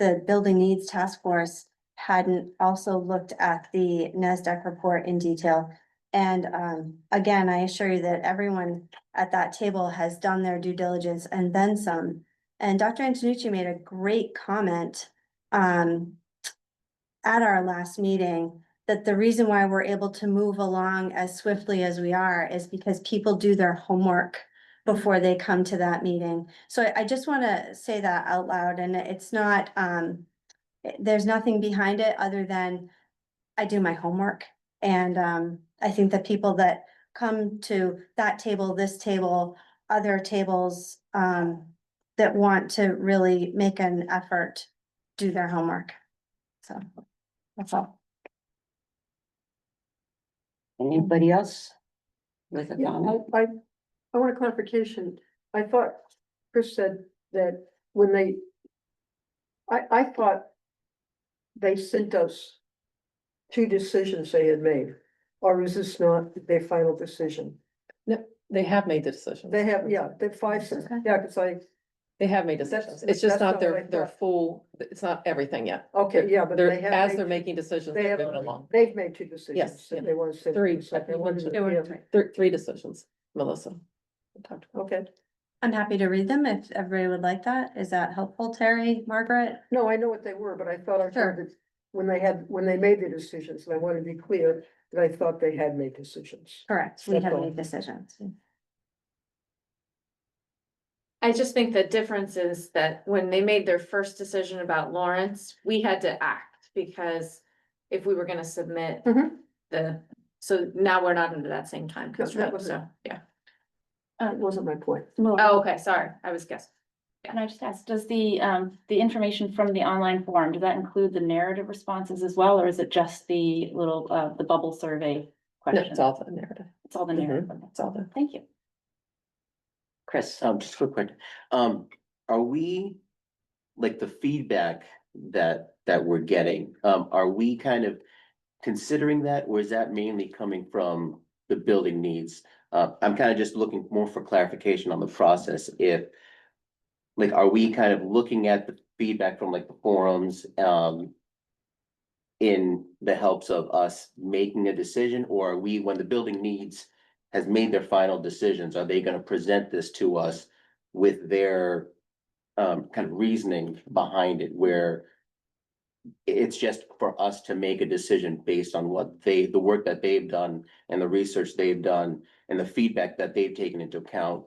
the Building Needs Task Force hadn't also looked at the NASDAQ report in detail. And, again, I assure you that everyone at that table has done their due diligence and then some. And Dr. Antonucci made a great comment, at our last meeting that the reason why we're able to move along as swiftly as we are is because people do their homework before they come to that meeting. So I just want to say that out loud, and it's not, there's nothing behind it other than I do my homework. And I think the people that come to that table, this table, other tables, that want to really make an effort, do their homework. So that's all. Anybody else? With a Yeah, comment? I want a clarification. I thought Chris said that when I thought they sent us two decisions they had made, or is this not their final decision? No, they have made the decision. They have, yeah, the five, yeah, because They have made decisions. It's just that's not not their, what I their thought. full, it's not everything yet. okay, yeah, but They're, they have. as made they're two- making decisions, They they're have, moving along. they've made two decisions. Yes, that yeah. They want to send. Three. So I wanted to- yeah. Three decisions, Melissa. Okay, I'm happy to read them if everybody would like that. Is that helpful, Terry, Margaret? no, I know what they were, but I thought I Sure. heard that when they made the decisions, and I want to be clear that I thought they had made decisions. Correct, we That's have all. made decisions. I just think the difference is that when they made their first decision about Lawrence, we had to act because if we were gonna submit so now we're not under that same time constraint, was it. so, yeah. That wasn't my point. Oh, okay, sorry, I was guessing. Can I just ask, does the information from the online form, does that include the narrative responses as well, or is it just the little, the bubble survey No, question? it's all the narrative. It's all the narrative. It's all the. Thank you. Chris? Just real quick, are we, like the feedback that we're getting, are we kind of considering that, or is that mainly coming from the building needs? I'm kind of just looking more for clarification on the process, if, like, are we kind of looking at the feedback from like the forums, in the helps of us making a decision, or are we, when the building needs has made their final decisions, are they gonna present this to us with their kind of reasoning behind it, where it's just for us to make a decision based on what the work that they've done and the research they've done and the feedback that they've taken into account,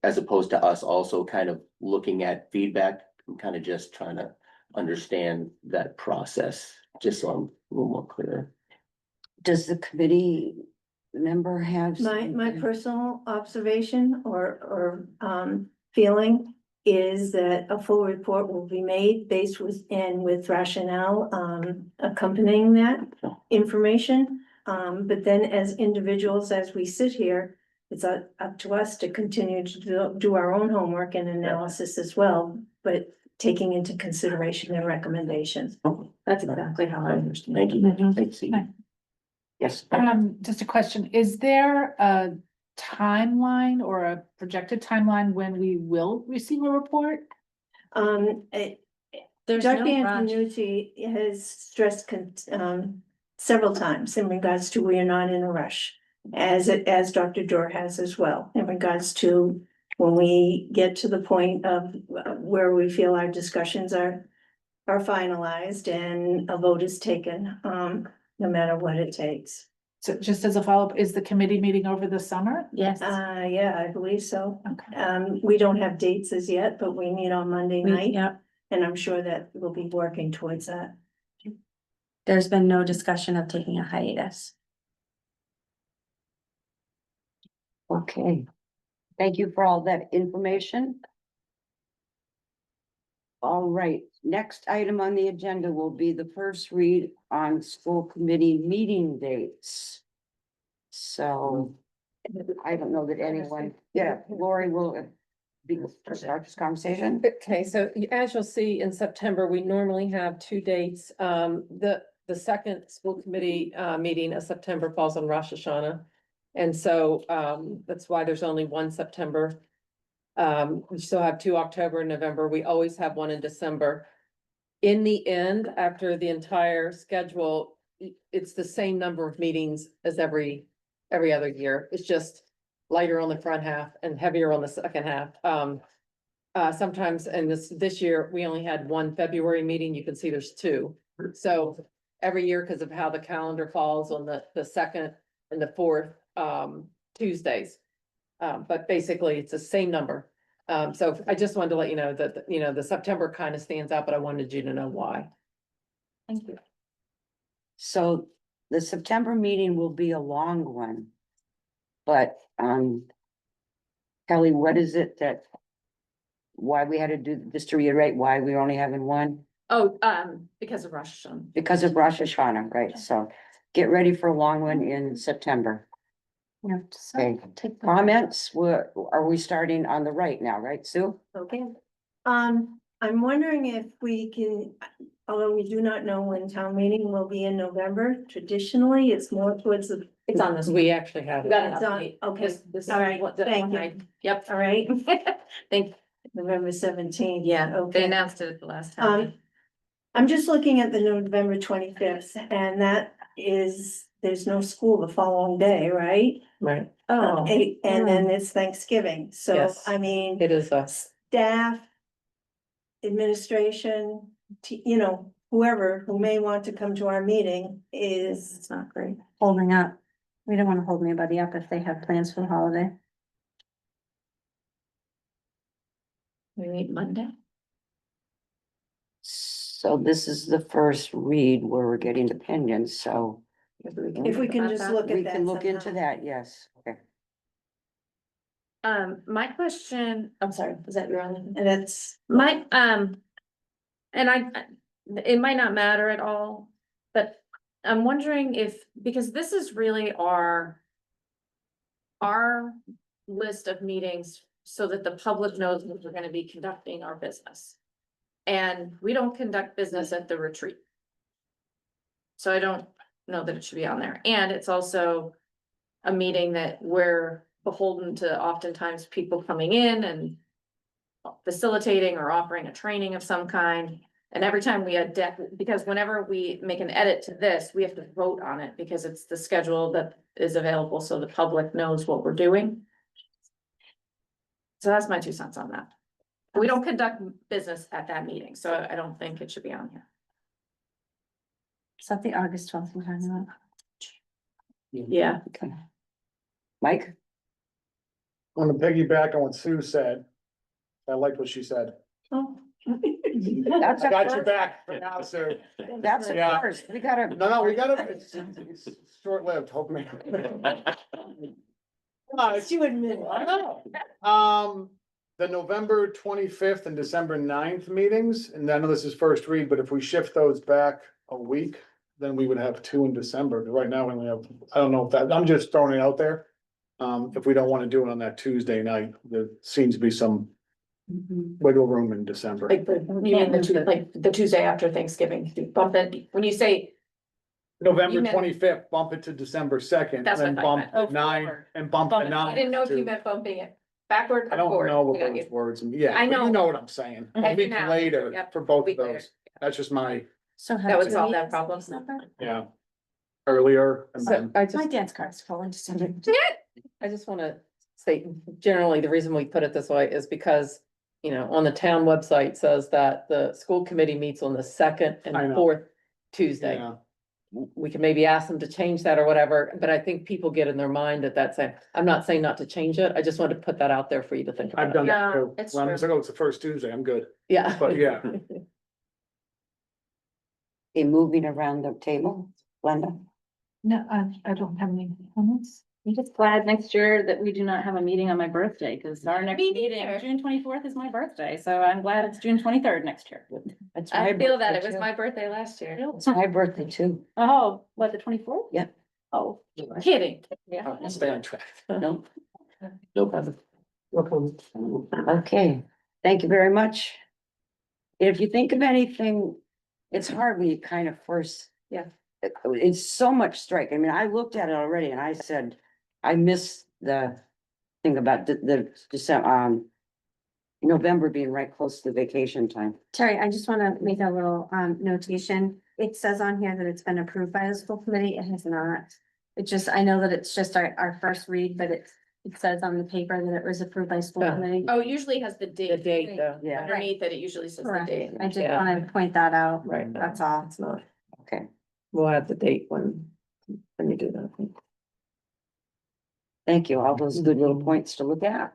as opposed to us also kind of looking at feedback and kind of just trying to understand that process, just so I'm a little more clear. Does the committee member have? My something? personal observation or feeling is that a full report will be made based with rationale accompanying that information. But then as individuals, as we sit here, it's up to us to continue to do our own homework and analysis as well, but taking into consideration their recommendations. That's exactly how I understand. Thank you. Thanks. Yes. Just a question, is there a timeline or a projected timeline when we will receive a report? There's Dr. no rush. Antonucci has stressed several times in regards to we are not in a rush. As Dr. Dorr has as well, in regards to when we get to the point of where we feel our discussions are finalized and a vote is taken, no matter what it takes. So just as a follow-up, is the committee meeting over the summer? Yes. Yeah, I believe so. Okay. We don't have dates as yet, but we meet on Monday night. Yeah, And I'm sure that we'll be working towards that. there's been no discussion of taking a hiatus. Okay. Thank you for all that information. All right, next item on the agenda will be the first read on school committee meeting dates. So I don't know that anyone, Lori will start this conversation. Okay, so as you'll see in September, we normally have two dates. The second school committee meeting of September falls on Rosh Hashanah. And so that's why there's only one September. We still have two October and November. We always have one in December. In the end, after the entire schedule, it's the same number of meetings as every other year. It's just lighter on the front half and heavier on the second half. Sometimes, and this year, we only had one February meeting. You can see there's two. So every year because of how the calendar falls on the second and the fourth, Tuesdays. But basically it's the same number. So I just wanted to let you know that, you know, the September kind of stands out, but I wanted you to know why. Thank you. So the September meeting will be a long one. But, Kelly, what is it that, why we had to do, just to reiterate, why we're only having one? Oh, because of Rosh Hashanah. Because of Rosh Hashanah, right? So get ready for a long one in September. Yeah. Okay, comments, are we starting on the right now, right, Sue? Okay. I'm wondering if we can, although we do not know when town meeting will be in November, traditionally, it's more towards the. It's on this. We actually have. We got It's an on- update. okay. This All right, what the- thank you. Yep. All right, Thank, November 17th, yeah, they okay. announced it at the last time. I'm just looking at the November 25th, and that is, there's no school the following day, right? Right. Oh. And then it's Thanksgiving, so, Yes. I mean, It is us. staff, administration, you know, whoever who may want to come to our meeting is, It's not great. Holding up. We don't want to hold anybody up if they have plans for the holiday. We meet Monday. So this is the first read where we're getting opinions, so. if we can just look We at that. can look into somehow. that, yes, okay. My question, I'm sorry, was that your own? And that's, My, and it might not matter at all, but I'm wondering if, because this is really our list of meetings so that the public knows that we're gonna be conducting our business. And we don't conduct business at the retreat. So I don't know that it should be on there. And it's also a meeting that we're beholden to oftentimes people coming in and facilitating or offering a training of some kind. And every time we because whenever we make an edit to this, we have to vote on it because it's the schedule that is available so the public knows what we're doing. So that's my 2 cents on that. We don't conduct business at that meeting, so I don't think it should be on here. Is that the August 12th we're talking about? Yeah. Okay. Mike? I want to piggyback on what Sue said. I liked what she said. That's I got a your first. back for now, Sue. That's a Yeah. first, we gotta. No, we gotta, it's short-lived, hope me. you admit. I know. The November 25th and December 9th meetings, and I know this is first read, but if we shift those back a week, then we would have 2 in December. But right now we only have, I don't know if that, I'm just throwing it out there. If we don't want to do it on that Tuesday night, there seems to be some wiggle room in December. Like the Tuesday after Thanksgiving, you bump it, when you say, November You meant- 25th, bump it to December 2nd, That's and then what I bump meant. 9 and bump the 9. I didn't know if you to- meant bumping it backward I or don't forward. know what We got those you. words, yeah, I but know. you know what I'm saying. A Okay, week now. later Yep. for both of Week later. those. That's just my, So. That would solve that problem. yeah. Earlier. and So then- I My just, dance card's calling just. I just wanna say, generally, the reason we put it this way is because, you know, on the town website says that the school committee meets on the second I and know. fourth Tuesday. Yeah. We can maybe ask them to change that or whatever, but I think people get in their mind that that's a, I'm not saying not to change it, I just wanted to put that out there for you to think I've about. done that No, too. it's Well, I'm true. just like, oh, it's the first Tuesday, I'm good. Yeah. But yeah. Okay, moving around the table, Glenda? No, I don't have any comments. I'm just glad next year that we do not have a meeting on my birthday, because our next Me meeting, neither. June 24th is my birthday, so I'm glad it's June 23rd next year. It's my I feel that, birthday it was too. my birthday last year. It's my birthday too. Oh, what, the 24th? Yeah. Oh. Kidding. Yeah. I'll stay on track. No, No problem. okay, thank you very much. If you think of anything, it's hard when you kind of first. Yeah. It's so much strike. I mean, I looked at it already and I said, I missed the thing about the December, November being right close to vacation time. Terry, I just want to make a little notation. It says on here that it's been approved by the school committee. It has not. It just, I know that it's just our first read, but it says on the paper that it was approved by school Yeah. committee. Oh, it usually has the date. The date, though. Yeah. Underneath it, it usually says the Correct. date. I just Yeah. want to point that out. Right. That's all. It's not. Okay, We'll add the date when you do that. Thank you. All those good little points to look at.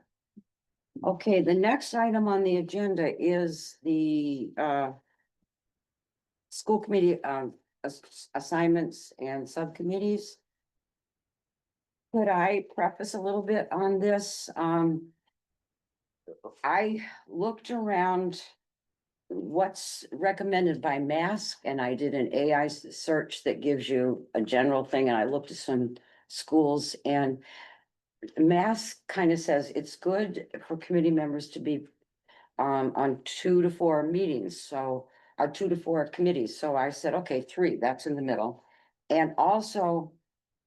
Okay, the next item on the agenda is the school committee assignments and subcommittees. Could I preface a little bit on this? I looked around what's recommended by Mask, and I did an AI search that gives you a general thing, and I looked at some schools, and Mask kind of says it's good for committee members to be on 2 to 4 meetings, so, or 2 to 4 committees, so I said, okay, 3, that's in the middle. And also,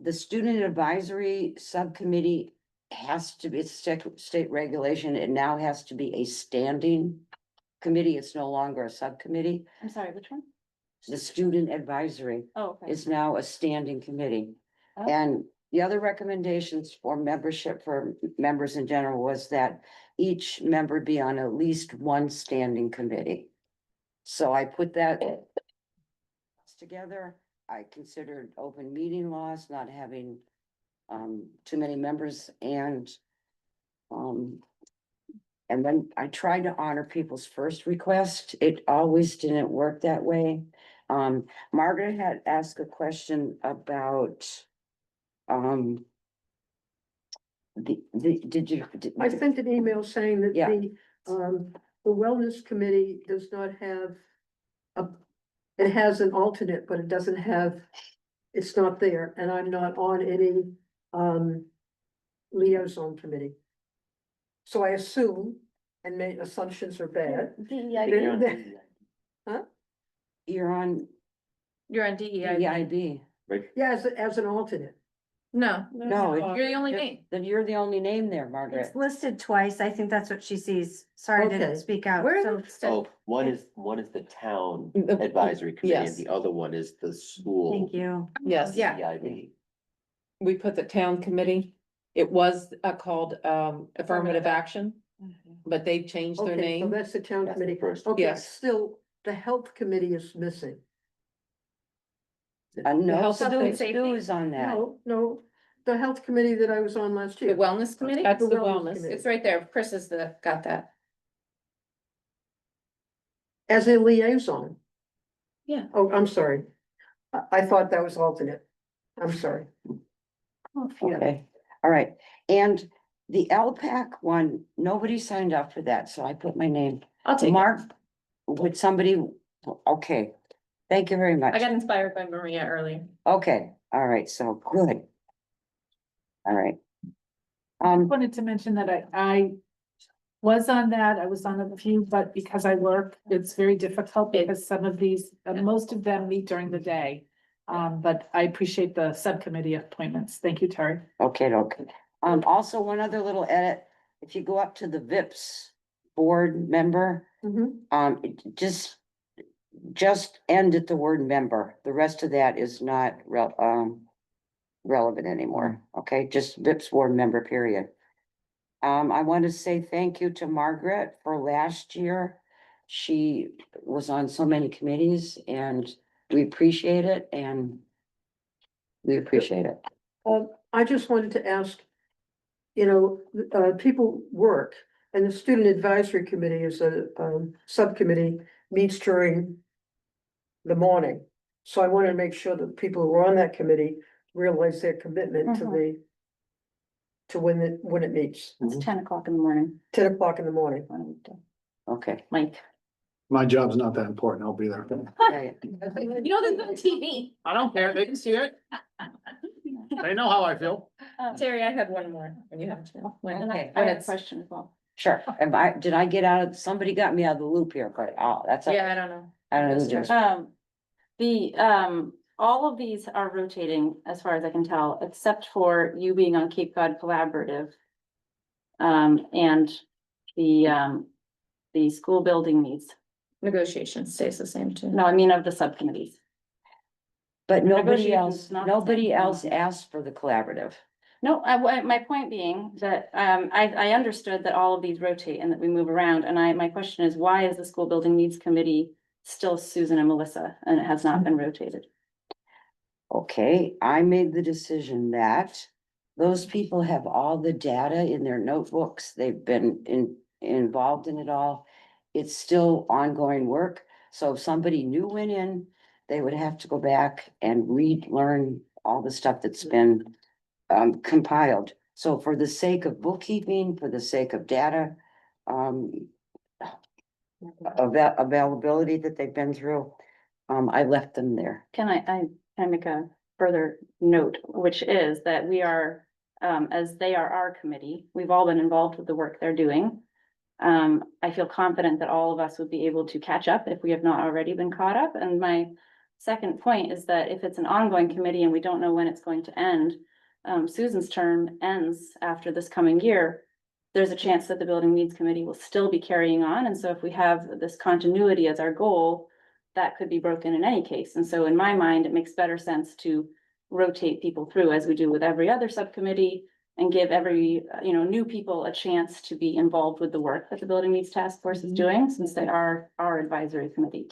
the student advisory subcommittee has to be, it's state regulation, it now has to be a standing committee, it's no longer a subcommittee. I'm sorry, which one? The student advisory Oh, okay. is now a standing committee. Oh. And the other recommendations for membership for members in general was that each member be on at least one standing committee. So I put that together. I considered open meeting laws, not having too many members, and then I tried to honor people's first request. It always didn't work that way. Margaret had asked a question about did you? I sent an email saying that Yeah. the wellness committee does not have it has an alternate, but it doesn't have, it's not there, and I'm not on any liaison committee. So I assume, and made assumptions are bad. Huh? You're on You're on DEI. EIB. Yeah, as an alternate. No, No, you're the only name. then you're the only name there, Margaret. It's listed twice. I think that's what she sees. Sorry Okay. to speak out. Where So is it? Oh, one is the town Mm, advisory committee and yes. the other one is the school. thank you. Yes. Yeah. EIB. We put the town committee. It was called affirmative action, but they changed their Okay, so name. that's the town That's the committee. first. Okay, Yes. still, the health committee is missing. No, health and Stu safety? is on that. No, the health committee that I was on last The year. wellness committee? That's the wellness wellness. committee. It's right there. Chris is got that. As a liaison. Yeah. Oh, I'm sorry. I thought that was alternate. I'm sorry. Okay, all right. And the LPAC one, nobody signed up for that, so I put my name. I'll take it. Mark, would somebody, okay, thank you very I much. got inspired by Maria earlier. Okay, all right, so good. All right. Wanted to mention that I was on that, I was on a few, but because I work, it's very difficult because some of these, most of them meet during the day. But I appreciate the subcommittee appointments. Thank you, Terry. Okay. Also one other little edit, if you go up to the VIPS board member, just end at the word member. The rest of that is not relevant anymore. Okay, just VIPS board member, period. I want to say thank you to Margaret for last year. She was on so many committees and we appreciate it and we appreciate it. I just wanted to ask, people work and the student advisory committee is a subcommittee meets during the morning. So I want to make sure that people who are on that committee realize their commitment to when it meets, It's 10 o'clock in the morning. 10 o'clock in the morning. Okay. Mike. My job's not that important. I'll be there. Okay. You know, there's no TV. I don't care. They can see it. They know how I feel. Terry, I had one more when you have to. Okay. I had a question as well. Sure. Did I get somebody got me out of the loop here, but that's. Yeah, I don't know. I don't know who did. All of these are rotating as far as I can tell, except for you being on Cape Cod Collaborative. And the school building needs. Negotiation stays the same too. No, I mean of the subcommittees. But nobody Negotiations, not the same. else asked for the collaborative. No, my point being that, I understood that all of these rotate and that we move around, and my question is, why is the school building needs committee still Susan and Melissa, and it has not been rotated? Okay, I made the decision that those people have all the data in their notebooks. They've been involved in it all. It's still ongoing work. So if somebody new went in, they would have to go back and learn all the stuff that's been compiled. So for the sake of bookkeeping, for the sake of data, availability that they've been through, I left them there. Can I make a further note, which is that we are, as they are our committee, we've all been involved with the work they're doing. I feel confident that all of us would be able to catch up if we have not already been caught up. And my second point is that if it's an ongoing committee and we don't know when it's going to end, Susan's term ends after this coming year. There's a chance that the Building Needs Committee will still be carrying on. And so if we have this continuity as our goal, that could be broken in any case. And so in my mind, it makes better sense to rotate people through as we do with every other subcommittee and give every, new people a chance to be involved with the work that the Building Needs Task Force is doing, since they are our advisory committee.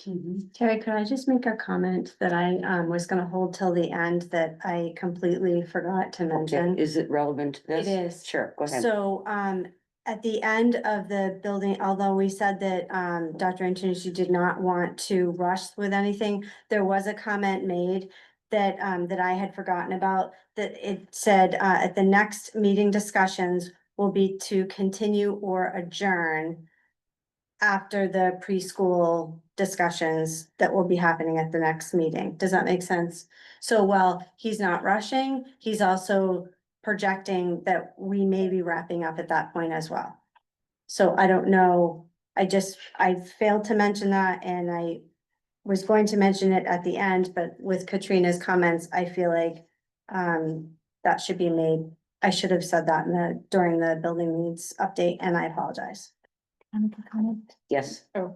Terry, could I just make a comment that I was gonna hold till the end that I completely forgot to mention? Okay, is it relevant to this? It is. Sure, go ahead. So, at the end of the building, although we said that, Dr. Antonucci did not want to rush with anything, there was a comment made that, that I had forgotten about, that it said, at the next meeting discussions will be to continue or adjourn after the preschool discussions that will be happening at the next meeting. Does that make sense? So while he's not rushing, he's also projecting that we may be wrapping up at that point as well. So I don't know, I failed to mention that, and I was going to mention it at the end, but with Katrina's comments, I feel like that should be made. I should have said that during the building needs update, and I apologize. Yes, Are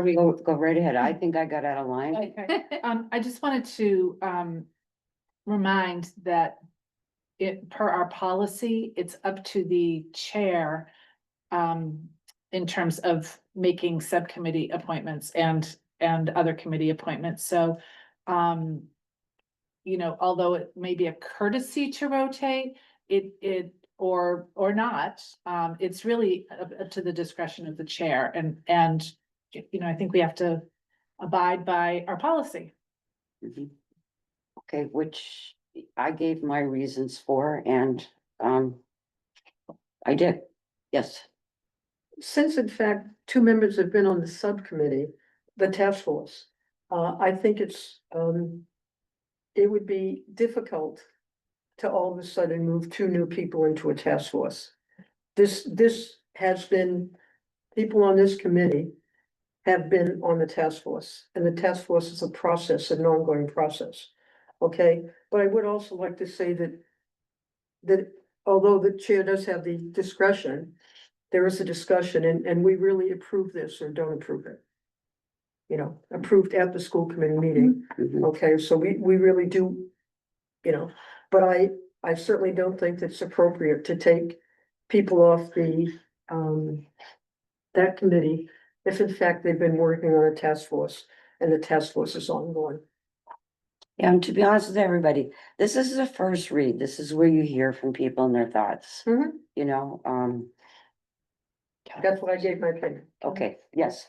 we? go right ahead. I think I got out of line. Okay. I just wanted to remind that per our policy, it's up to the chair in terms of making subcommittee appointments and other committee appointments. So although it may be a courtesy to rotate, or not, it's really up to the discretion of the chair, and I think we have to abide by our policy. Okay, which I gave my reasons for, and I did, yes. Since in fact, two members have been on the subcommittee, the task force, I think it would be difficult to all of a sudden move two new people into a task force. This has been, people on this committee have been on the task force, and the task force is a process, an ongoing process. Okay, but I would also like to say that although the chair does have the discretion, there is a discussion, and we really approve this or don't approve it. Approved at the school committee meeting. Okay, so we really do, but I certainly don't think it's appropriate to take people off that committee if in fact they've been working on a task force and the task force is ongoing. Yeah, and to be honest with everybody, this is a first read. This is where you hear from people and their thoughts, That's what I gave my opinion. okay, yes.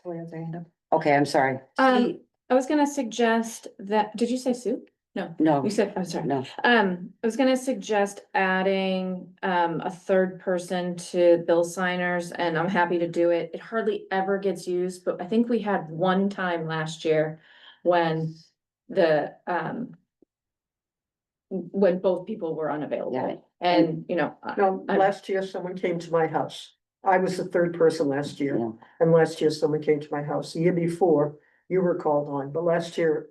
Okay, I'm sorry. I was gonna suggest that, did you say Sue? No. No. You said, I'm sorry. No, I was gonna suggest adding a third person to bill signers, and I'm happy to do it. It hardly ever gets used, but I think we had one time last year when when both people were Yeah. unavailable. And, No, last year someone came to my house. I was the third person last year, Yeah. and last year someone came to my house. The year before, you were called on, but last year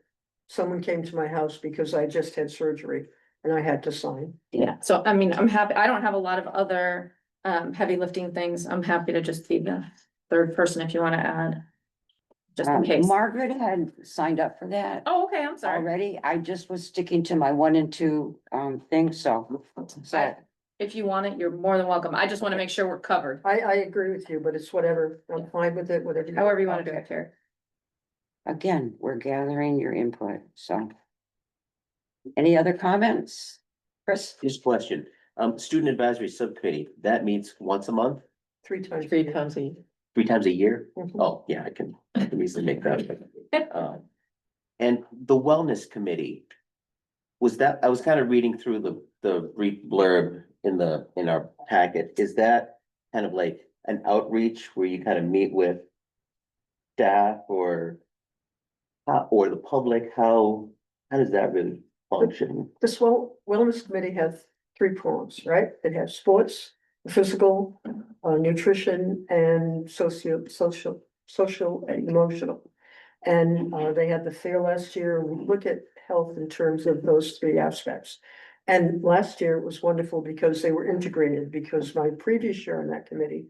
someone came to my house because I just had surgery and I had to sign. yeah, so I mean, I'm happy, I don't have a lot of other heavy lifting things. I'm happy to just be the third person if you wanna add. Just in case. Margaret had signed up for that Oh, okay, I'm sorry. already. I just was sticking to my 1 and 2 thing, so. If you want it, you're more than welcome. I just wanna make sure we're covered, I agree with you, but it's whatever. I'm fine with it, whatever. however you wanna do it, Terry. Again, we're gathering your input, so. Any other comments? Chris? Just a question, student advisory subcommittee, that meets once a month, 3 times. 3 times a year. 3 times a year? Mhm. Oh, yeah, I can easily make that. And the wellness committee, was that, I was kind of reading through the brief blurb in our packet, is that kind of like an outreach where you kind of meet with staff or the public, how does that really function? This wellness committee has 3 prongs, right? It has sports, physical, nutrition, and social and emotional. And they had the fair last year. We look at health in terms of those 3 aspects. And last year it was wonderful because they were integrated, because my previous year on that committee,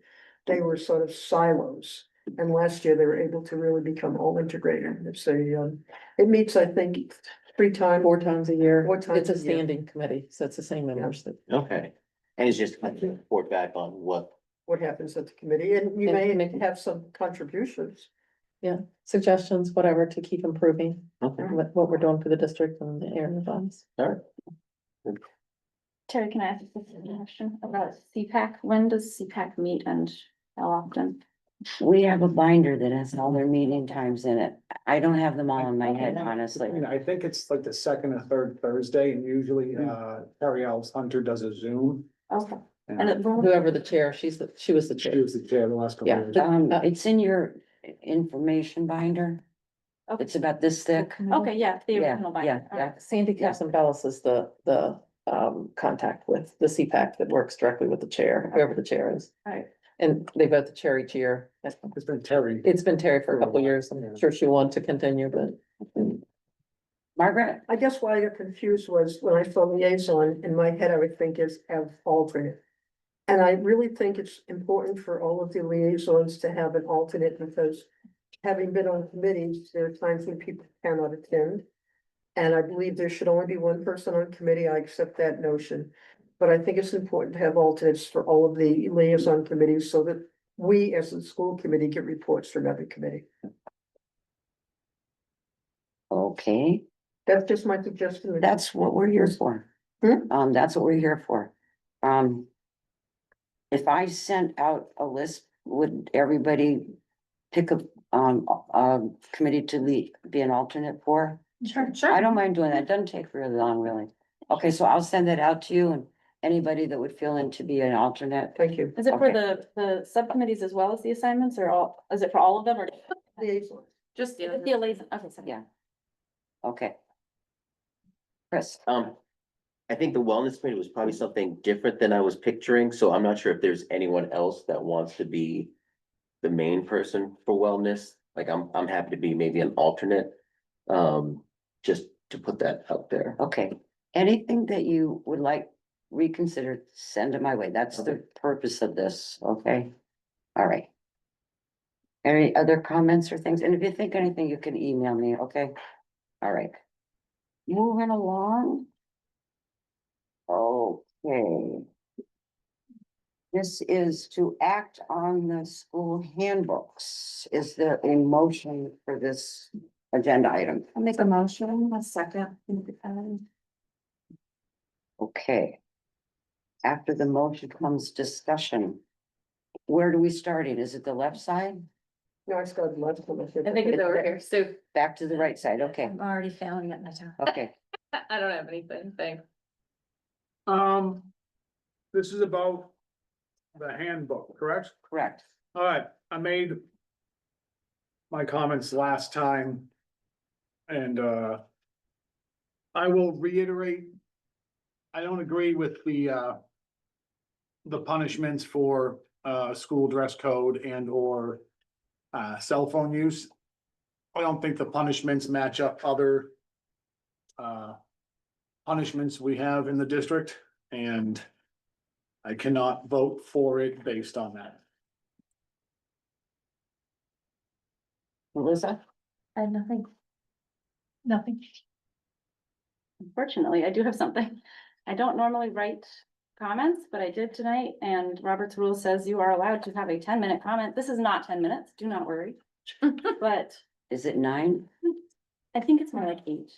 they were sort of silos. And last year they were able to really become all integrated. It meets, I think, 4 times a year. 4 times It's a a year. standing committee, so it's the same members that. Okay, and it's just kind of report back on what, Happens at the committee, and you may have some contributions. Yeah, suggestions, whatever, to keep improving okay, what we're doing for the district and the area funds. all right. Terry, can I ask a question about CPAC? When does CPAC meet and how often? We have a binder that has all their meeting times in it. I don't have them all in my head, honestly. I think it's like the second or third Thursday, and usually, Terry Ellis Hunter does a Zoom. Okay. And And Whoever the chair, she was the she chair. was the chair the last couple Yeah. of years. It's in your information binder. Okay. It's about this thick. Okay, yeah, the Yeah, original binder. yeah, All yeah. right. Sandy Casambelis is the contact with the CPAC that works directly with the chair, whoever the chair is. Alright. And they vote the chair each year. It's been Terry. It's been Terry for a couple of years. Yeah. I'm sure she wanted to continue, but. Margaret? I guess why I got confused was when I saw liaison, in my head, I would think is have alternate. And I really think it's important for all of the liaisons to have an alternate, because having been on committees, there are times when people cannot attend. And I believe there should only be 1 person on committee. I accept that notion. But I think it's important to have alternates for all of the liaison committees so that we, as the school committee, get reports from every committee. Okay, That's just my suggestion. that's what we're here for. That's what we're here for. If I sent out a list, would everybody pick a committee to be an alternate for? Sure, I don't mind doing that. It doesn't take really long, really. Okay, so I'll send that out to you, and anybody that would fill in to be an alternate. Thank you. Is it for Okay. the subcommittees as well as the assignments, or all, is it for all of them, or? Liaison. Just the liaison, okay, so Yeah. Okay. Chris? I think the wellness committee was probably something different than I was picturing, so I'm not sure if there's anyone else that wants to be the main person for wellness. Like, I'm happy to be maybe an alternate, just to put that out there. Okay, anything that you would like reconsidered, send it my way. That's the purpose of this, okay? All right. Any other comments or things? And if you think anything, you can email me, okay? All right. Moving along. Okay. This is to act on the school handbooks. Is there a motion for this agenda item? I'll make a motion, a second. Okay. After the motion comes discussion. Where do we starting? Is it the left side? No, I started left. I think it's over here, so Back to the right side, okay, I'm already failing at my time. okay. I don't have anything, thanks. This is about the handbook, correct? Correct. All right, I made my comments last time. And, I will reiterate, I don't agree with the punishments for, school dress code and or, cell phone use. I don't think the punishments match up other, punishments we have in the district, and I cannot vote for it based on that. Melissa? I have nothing. Nothing. Unfortunately, I do have something. I don't normally write comments, but I did tonight, and Robert's rule says you are allowed to have a 10-minute comment. This is not 10 minutes, do not worry. But Is it 9? I think it's more like 8.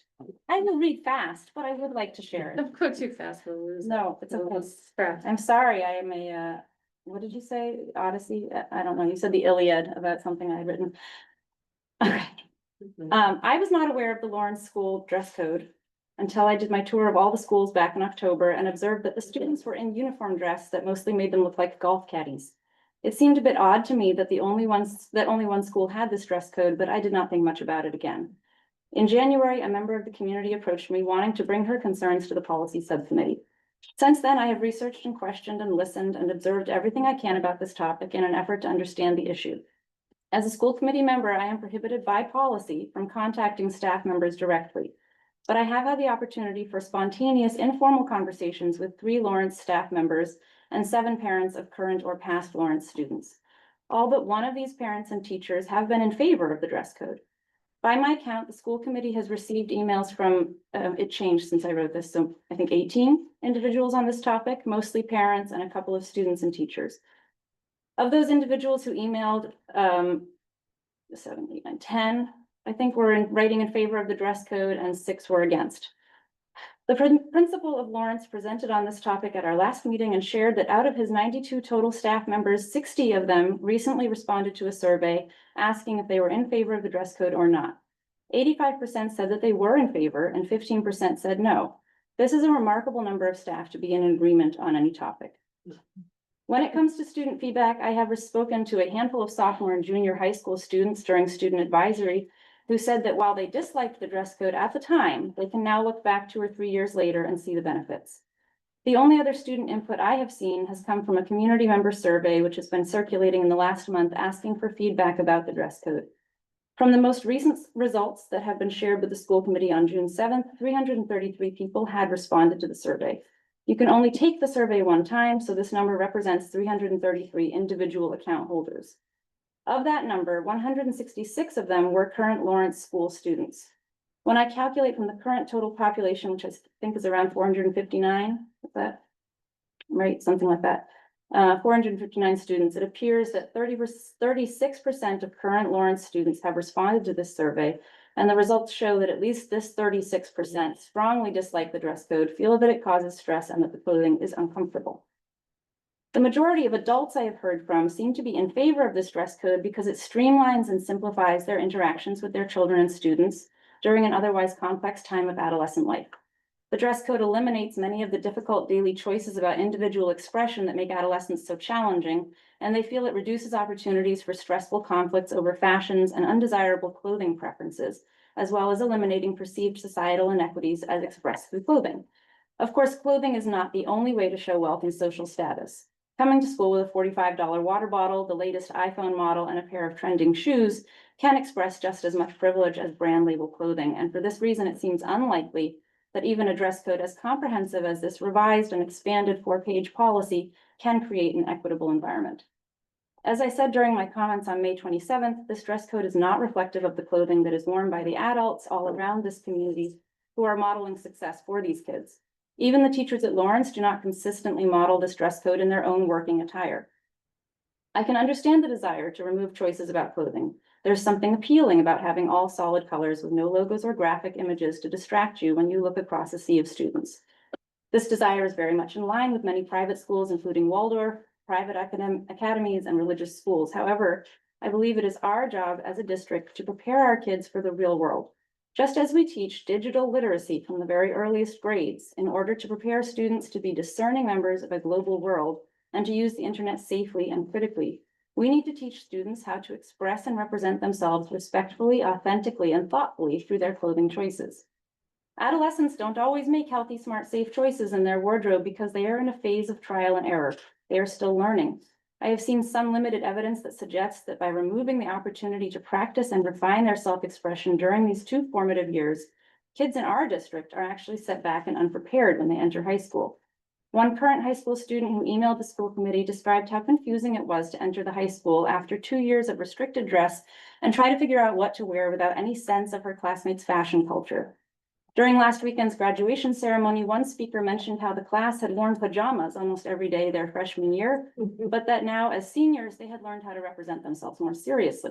I will read fast, but I would like to share it. Don't go too fast, we'll lose. No, it's We'll okay. lose breath. I'm sorry, I am what did you say? Odyssey? I don't know. You said the Iliad about something I had written. Okay. I was not aware of the Lawrence School dress code until I did my tour of all the schools back in October and observed that the students were in uniform dress that mostly made them look like golf caddies. It seemed a bit odd to me that only one school had this dress code, but I did not think much about it again. In January, a member of the community approached me wanting to bring her concerns to the policy subcommittee. Since then, I have researched and questioned and listened and observed everything I can about this topic in an effort to understand the issue. As a school committee member, I am prohibited by policy from contacting staff members directly, but I have had the opportunity for spontaneous informal conversations with 3 Lawrence staff members and 7 parents of current or past Lawrence students. All but one of these parents and teachers have been in favor of the dress code. By my count, the school committee has received emails from, it changed since I wrote this, so I think 18 individuals on this topic, mostly parents and a couple of students and teachers. Of those individuals who emailed, 7, 8, 9, 10, I think were writing in favor of the dress code and 6 were against. The principal of Lawrence presented on this topic at our last meeting and shared that out of his 92 total staff members, 60 of them recently responded to a survey asking if they were in favor of the dress code or not. 85% said that they were in favor and 15% said no. This is a remarkable number of staff to be in agreement on any topic. When it comes to student feedback, I have spoken to a handful of sophomore and junior high school students during student advisory who said that while they disliked the dress code at the time, they can now look back 2 or 3 years later and see the benefits. The only other student input I have seen has come from a community member survey, which has been circulating in the last month asking for feedback about the dress code. From the most recent results that have been shared with the school committee on June 7th, 333 people had responded to the survey. You can only take the survey one time, so this number represents 333 individual account holders. Of that number, 166 of them were current Lawrence school students. When I calculate from the current total population, which I think is around 459, is that right? Something like that. 459 students, it appears that 36% of current Lawrence students have responded to this survey, and the results show that at least this 36% strongly dislike the dress code, feel that it causes stress, and that the clothing is uncomfortable. The majority of adults I have heard from seem to be in favor of this dress code because it streamlines and simplifies their interactions with their children and students during an otherwise complex time of adolescent life. The dress code eliminates many of the difficult daily choices about individual expression that make adolescence so challenging, and they feel it reduces opportunities for stressful conflicts over fashions and undesirable clothing preferences, as well as eliminating perceived societal inequities as expressed through clothing. Of course, clothing is not the only way to show wealth and social status. Coming to school with a $45 water bottle, the latest iPhone model, and a pair of trending shoes can express just as much privilege as brand label clothing, and for this reason, it seems unlikely that even a dress code as comprehensive as this revised and expanded 4-page policy can create an equitable environment. As I said during my comments on May 27th, this dress code is not reflective of the clothing that is worn by the adults all around this community who are modeling success for these kids. Even the teachers at Lawrence do not consistently model this dress code in their own working attire. I can understand the desire to remove choices about clothing. There's something appealing about having all solid colors with no logos or graphic images to distract you when you look across a sea of students. This desire is very much in line with many private schools, including Waldorf, private academies, and religious schools. However, I believe it is our job as a district to prepare our kids for the real world. Just as we teach digital literacy from the very earliest grades in order to prepare students to be discerning members of a global world and to use the internet safely and critically, we need to teach students how to express and represent themselves respectfully, authentically, and thoughtfully through their clothing choices. Adolescents don't always make healthy, smart, safe choices in their wardrobe because they are in a phase of trial and error. They are still learning. I have seen some limited evidence that suggests that by removing the opportunity to practice and refine their self-expression during these 2 formative years, kids in our district are actually set back and unprepared when they enter high school. One current high school student who emailed the school committee described how confusing it was to enter the high school after 2 years of restricted dress and try to figure out what to wear without any sense of her classmates' fashion culture. During last weekend's graduation ceremony, one speaker mentioned how the class had worn pajamas almost every day their freshman year, but that now as seniors, they had learned how to represent themselves more seriously.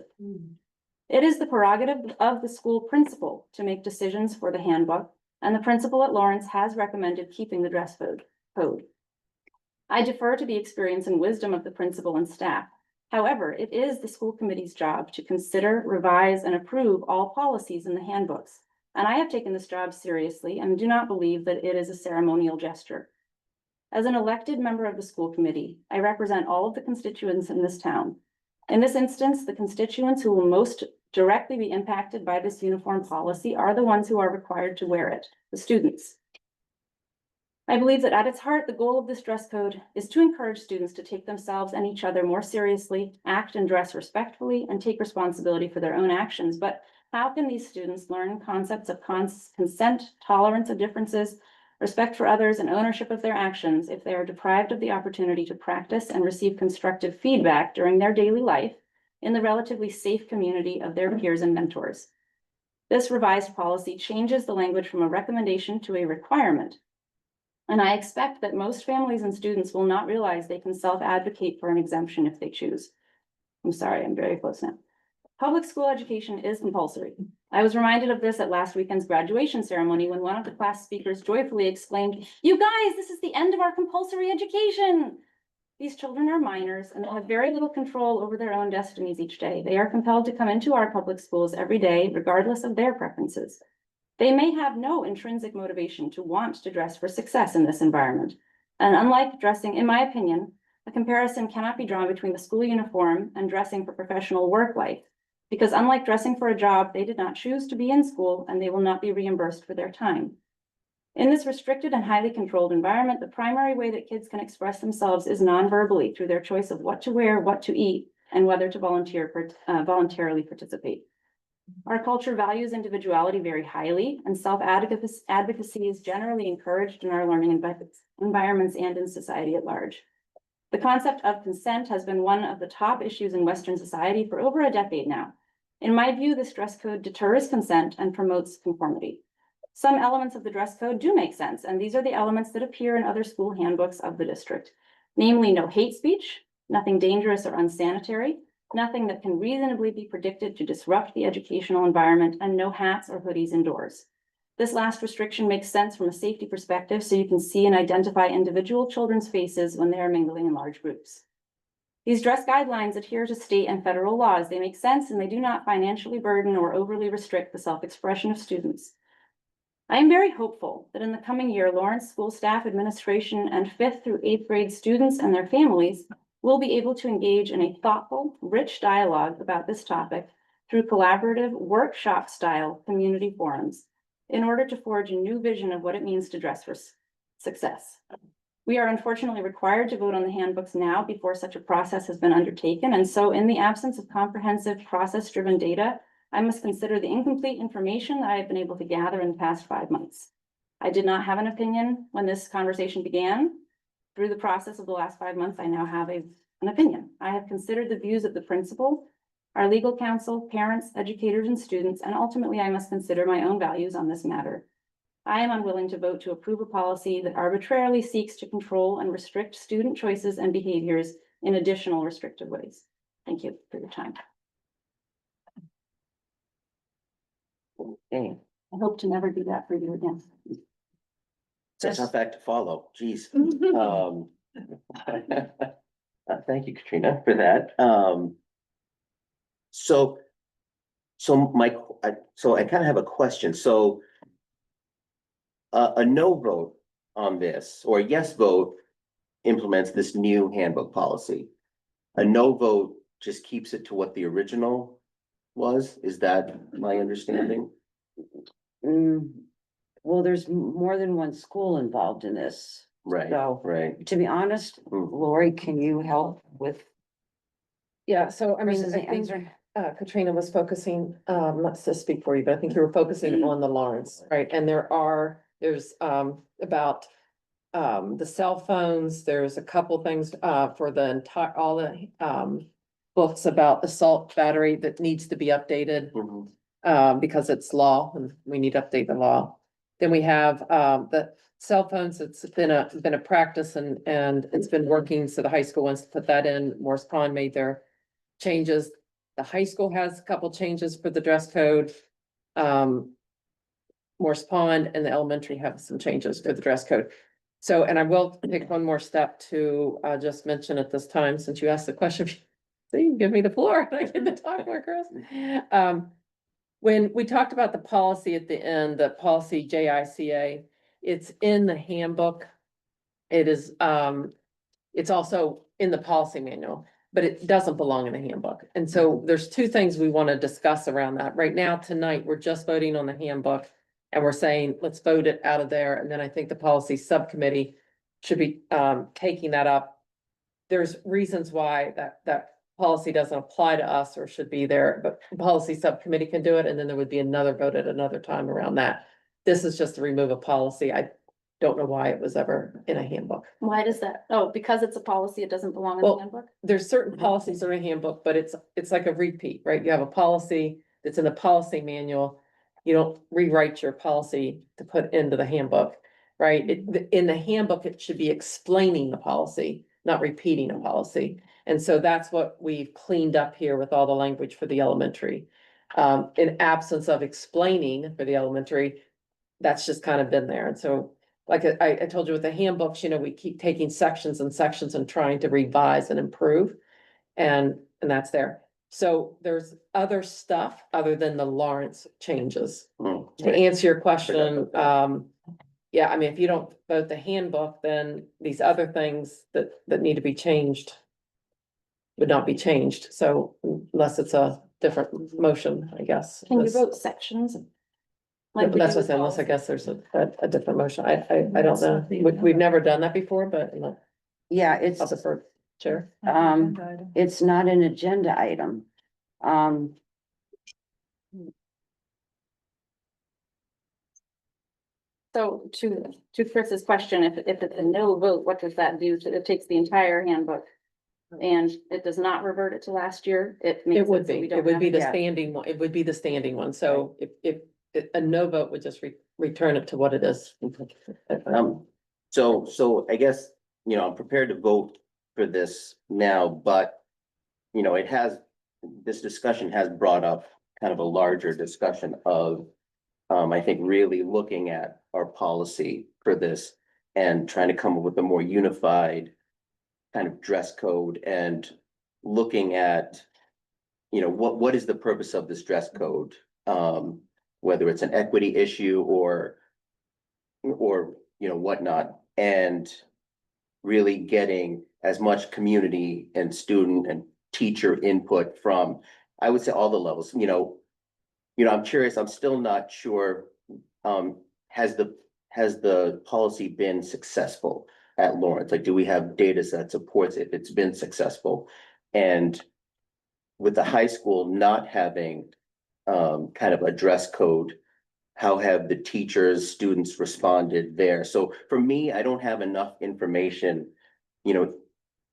It is the prerogative of the school principal to make decisions for the handbook, and the principal at Lawrence has recommended keeping the dress code. I defer to the experience and wisdom of the principal and staff. However, it is the school committee's job to consider, revise, and approve all policies in the handbooks. And I have taken this job seriously and do not believe that it is a ceremonial gesture. As an elected member of the school committee, I represent all of the constituents in this town. In this instance, the constituents who will most directly be impacted by this uniform policy are the ones who are required to wear it, the students. I believe that at its heart, the goal of this dress code is to encourage students to take themselves and each other more seriously, act and dress respectfully, and take responsibility for their own actions. But how can these students learn concepts of consent, tolerance of differences, respect for others, and ownership of their actions if they are deprived of the opportunity to practice and receive constructive feedback during their daily life in the relatively safe community of their peers and mentors? This revised policy changes the language from a recommendation to a requirement. And I expect that most families and students will not realize they can self-advocate for an exemption if they choose. I'm sorry, I'm very close now. Public school education is compulsory. I was reminded of this at last weekend's graduation ceremony when one of the class speakers joyfully exclaimed, "You guys, this is the end of our compulsory education." These children are minors and have very little control over their own destinies each day. They are compelled to come into our public schools every day, regardless of their preferences. They may have no intrinsic motivation to want to dress for success in this environment. And unlike dressing, in my opinion, a comparison cannot be drawn between the school uniform and dressing for professional work life. Because unlike dressing for a job, they did not choose to be in school and they will not be reimbursed for their time. In this restricted and highly controlled environment, the primary way that kids can express themselves is non-verbally through their choice of what to wear, what to eat, and whether to voluntarily participate. Our culture values individuality very highly, and self-advocacy is generally encouraged in our learning environments and in society at large. The concept of consent has been one of the top issues in Western society for over a decade now. In my view, this dress code deters consent and promotes conformity. Some elements of the dress code do make sense, and these are the elements that appear in other school handbooks of the district. Namely, no hate speech, nothing dangerous or unsanitary, nothing that can reasonably be predicted to disrupt the educational environment, and no hats or hoodies indoors. This last restriction makes sense from a safety perspective, so you can see and identify individual children's faces when they are mingling in large groups. These dress guidelines adhere to state and federal laws. They make sense and they do not financially burden or overly restrict the self-expression of students. I am very hopeful that in the coming year, Lawrence school staff, administration, and 5th through 8th grade students and their families will be able to engage in a thoughtful, rich dialogue about this topic through collaborative workshop-style community forums in order to forge a new vision of what it means to dress for success. We are unfortunately required to vote on the handbooks now before such a process has been undertaken, and so in the absence of comprehensive process-driven data, I must consider the incomplete information that I have been able to gather in the past 5 months. I did not have an opinion when this conversation began. Through the process of the last 5 months, I now have an opinion. I have considered the views of the principal, our legal counsel, parents, educators, and students, and ultimately I must consider my own values on this matter. I am unwilling to vote to approve a policy that arbitrarily seeks to control and restrict student choices and behaviors in additional restrictive ways. Thank you for your time. Okay. I hope to never do that for you again. That's not back to follow, geez. Thank you, Katrina, for that. So I kind of have a question. So a no vote on this or a yes vote implements this new handbook policy. A no vote just keeps it to what the original was. Is that my understanding? Well, there's more than one school involved in this. Right, So, right. to be honest, Lori, can you help with? Yeah, so I mean, Chris's I think answer? Katrina was focusing, not to speak for you, but I think you were focusing on the Lawrence, right? And there's about the cell phones, there's a couple things for the entire, all the books about assault battery that needs to be updated because it's law and we need to update the law. Then we have the cell phones. It's been a practice and it's been working. So the high school wants to put that in. Morse Pond made their changes. The high school has a couple changes for the dress code. Morse Pond and the elementary have some changes for the dress code. So, and I will take one more step to just mention at this time, since you asked the question. So you can give me the floor, I get to talk more, Chris. When we talked about the policy at the end, the policy JICA, it's in the handbook. It is, it's also in the policy manual, but it doesn't belong in the handbook. And so there's two things we want to discuss around that. Right now, tonight, we're just voting on the handbook. And we're saying, let's vote it out of there. And then I think the policy subcommittee should be taking that up. There's reasons why that policy doesn't apply to us or should be there, but the policy subcommittee can do it. And then there would be another vote at another time around that. This is just to remove a policy. I don't know why it was ever in a handbook. Why does that? Oh, because it's a policy, it doesn't belong in Well, the handbook? There's certain policies that are in a handbook, but it's like a repeat, right? You have a policy that's in the policy manual. You don't rewrite your policy to put into the handbook, right? In the handbook, it should be explaining the policy, not repeating a policy. And so that's what we've cleaned up here with all the language for the elementary. In absence of explaining for the elementary, that's just kind of been there. And so, like I told you with the handbooks, we keep taking sections and sections and trying to revise and improve. And that's there. So there's other stuff other than the Lawrence changes. To answer your question, yeah, I mean, if you don't vote the handbook, then these other things that need to be changed would not be changed. So unless it's a different motion, I guess. Can you vote sections? Like we That's do what I'm saying, unless I guess there's a different motion. I don't know. We've never done that before, but Yeah, I'll it's, defer, Chair. it's not an agenda item. So to Chris's question, if it's a no vote, what does that do? It takes the entire handbook. And it does not revert it to last year. It It would so we be, don't it would have be the yet. standing one, it would be the standing one, so if a no vote would just return it to what it is. So I guess, I'm prepared to vote for this now, but. This discussion has brought up kind of a larger discussion of. I think really looking at our policy for this and trying to come up with a more unified. Kind of dress code and looking at. What is the purpose of this dress code? Whether it's an equity issue or whatnot, and really getting as much community and student and teacher input from, I would say, all the levels. I'm curious, I'm still not sure, has the policy been successful at Lawrence? Like, do we have data that supports if it's been successful? And with the high school not having kind of a dress code, how have the teachers, students responded there? So for me, I don't have enough information,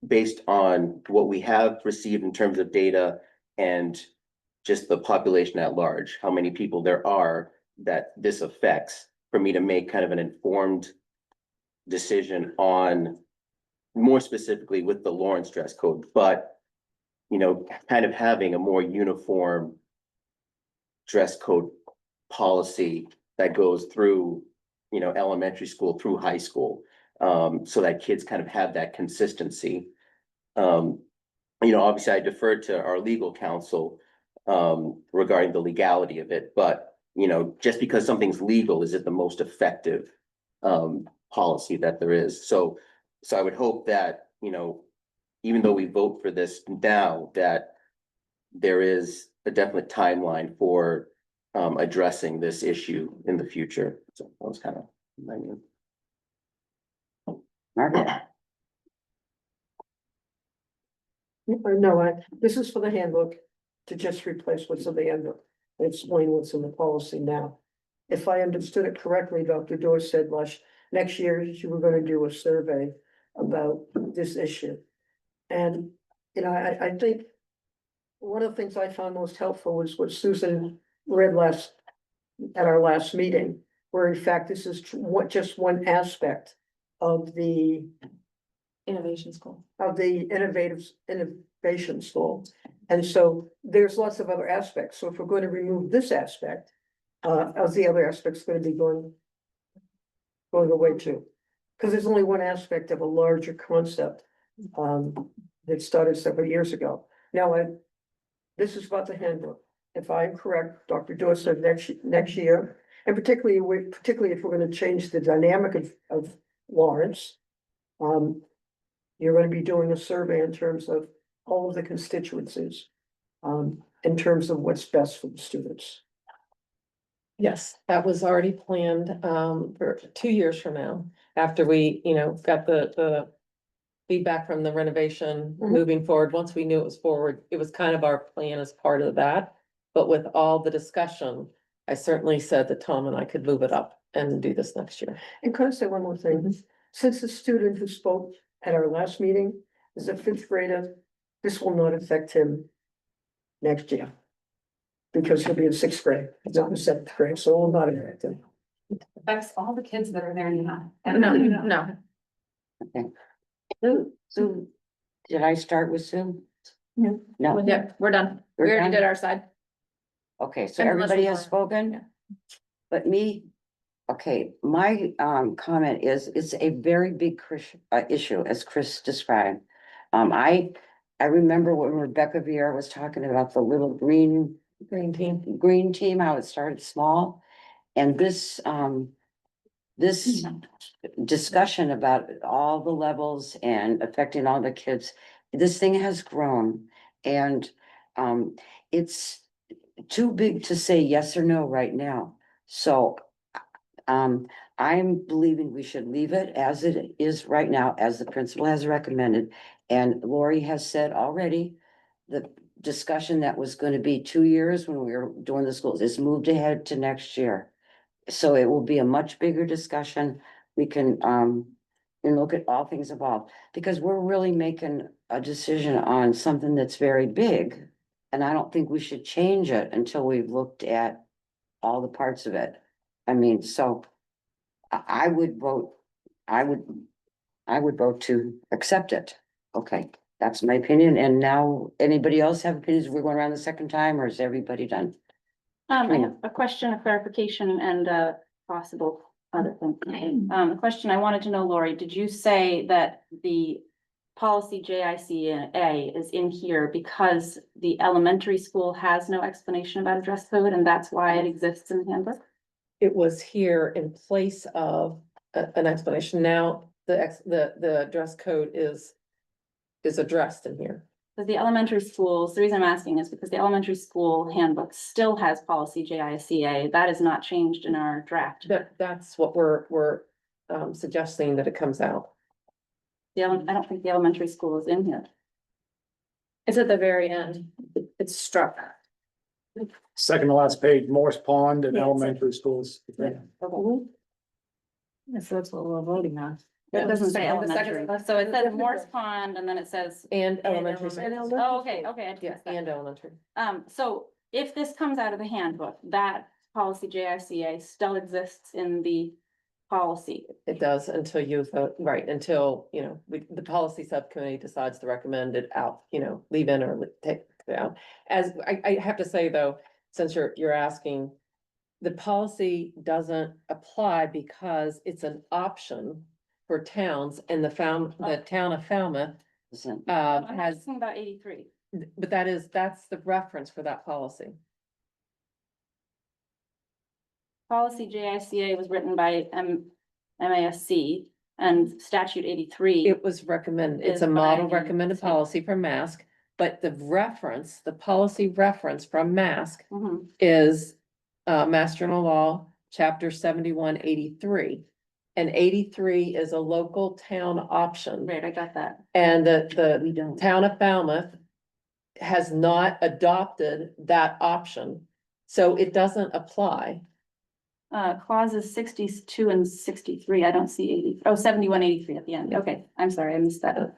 based on what we have received in terms of data and just the population at large, how many people there are that this affects, for me to make kind of an informed decision on more specifically with the Lawrence dress code, but kind of having a more uniform dress code policy that goes through, elementary school through high school, so that kids kind of have that consistency. Obviously I deferred to our legal counsel regarding the legality of it, but just because something's legal, is it the most effective policy that there is? So I would hope that, even though we vote for this now, that there is a definite timeline for addressing this issue in the future. So that was kind of my view. Margaret? No, this is for the handbook to just replace what's in the handbook and explain what's in the policy now. If I understood it correctly, Dr. Dorr said next year you were gonna do a survey about this issue. And, I think one of the things I found most helpful was what Susan read at our last meeting, where in fact, this is just one aspect of the Innovation School. of the innovation school. And so there's lots of other aspects. So if we're going to remove this aspect, of the other aspects going to be going away too. Because there's only one aspect of a larger concept, that started several years ago. Now, this is about the handbook. If I'm correct, Dr. Dawes said next year, and particularly if we're gonna change the dynamic of Lawrence. You're gonna be doing a survey in terms of all of the constituencies, in terms of what's best for the students. Yes, that was already planned, for 2 years from now, after we, got the feedback from the renovation moving forward. Once we knew it was forward, it was kind of our plan as part of that. But with all the discussion, I certainly said that Tom and I could move it up and do this next year. And can I say one more thing? Since the student who spoke at our last meeting is a fifth grader, this will not affect him next year. Because he'll be in sixth grade, not in seventh grade, so it will not affect him. Affects all the kids that are there now. No. Okay. Sue, did I start with Sue? No. No, Yeah, we're done. We're We already done? did our side. okay, so Unless everybody we has want- spoken? But me, okay, my comment is, it's a very big issue, as Chris described. I remember when Rebecca Vieira was talking about the little green team, how it started small. And this discussion about all the levels and affecting all the kids, this thing has grown. And it's too big to say yes or no right now. So I'm believing we should leave it as it is right now, as the principal has recommended. And Lori has said already, the discussion that was going to be 2 years when we were doing the schools is moved ahead to next year. So it will be a much bigger discussion. We can and look at all things involved, because we're really making a decision on something that's very big. And I don't think we should change it until we've looked at all the parts of it. I mean, so I would vote, I would vote to accept it. Okay, that's my opinion. And now, anybody else have opinions? We're going around the second time, or is everybody done? I have a question, a clarification, and a possible other thing. A question I wanted to know, Lori, did you say that the policy JICA is in here because the elementary school has no explanation about a dress code, and that's why it exists in the handbook? It was here in place of an explanation. Now, the dress code is addressed in here. Because the elementary schools, the reason I'm asking is because the elementary school handbook still has policy JICA. That is not changed in our draft. That's what we're suggesting, that it comes out. I don't think the elementary school is in here. It's at the very end. It's struck. Second to last page, Morse Pond and Yeah, elementary schools. So that's what we're voting on. It doesn't say And the second- elementary, so it says Morse Pond, and then it says. And elementary. Oh, okay, I Yeah, missed that. and elementary. So if this comes out of the handbook, that policy JICA still exists in the policy. It does until you vote, right, until, the policy subcommittee decides to recommend it out, leave in or take it out. As I have to say though, since you're asking, the policy doesn't apply because it's an option for towns, and the town of Falmouth I'm not has, talking about 83. but that's the reference for that policy. Policy JICA was written by MASC, and statute 83. It was recommended, it's Is a model binding, recommended so- policy from Mask, but the policy reference from Mask Mhm. is Mass General Law, chapter 7183. And 83 is a local town option. Right, I got that. And We the don't. town of Falmouth has not adopted that option, so it doesn't apply. Clauses 62 and 63, I don't see 80, oh, 71, 83 at the end. Okay, I'm sorry, I missed that.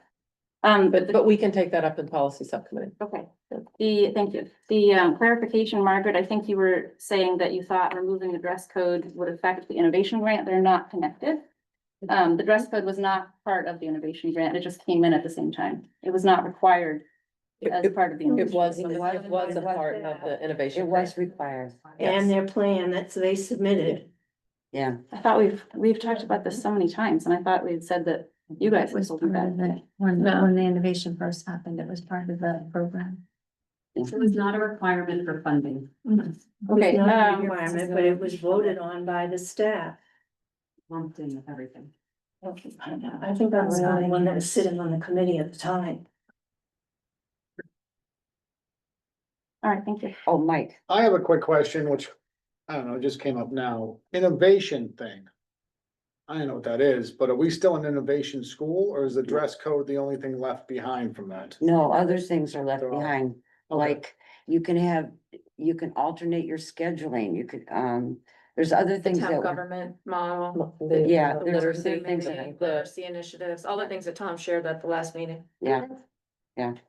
But we can take that up in policy subcommittee. Okay, thank you. The clarification, Margaret, I think you were saying that you thought removing the dress code would affect the innovation grant. They're not connected. The dress code was not part of the innovation grant. It just came in at the same time. It was not required as part of the. It innovation was, grant. it was a part of the innovation. It was required. Yes. their plan that they submitted. Yeah. I thought we've talked about this so many times, and I thought we had said that you guys were told that. When the innovation first happened, it was part of the program. It was not a requirement for funding. Okay, Requirement, but it was voted on by the staff. Lumped in with everything. I think I was the only one that was sitting on the committee at the time. all right, thank you. Oh, Mike, I have a quick question, which, I don't know, just came up now. Innovation thing. I don't know what that is, but are we still an innovation school, or is the dress code the only thing left behind from that? no, other things are left They're all- behind, Okay. like you can alternate your scheduling, you could, there's other The things town that. were- government model. Yeah, The there's literacy things that things, I- literacy initiatives, all the things that Tom shared at the last meeting. Yeah, And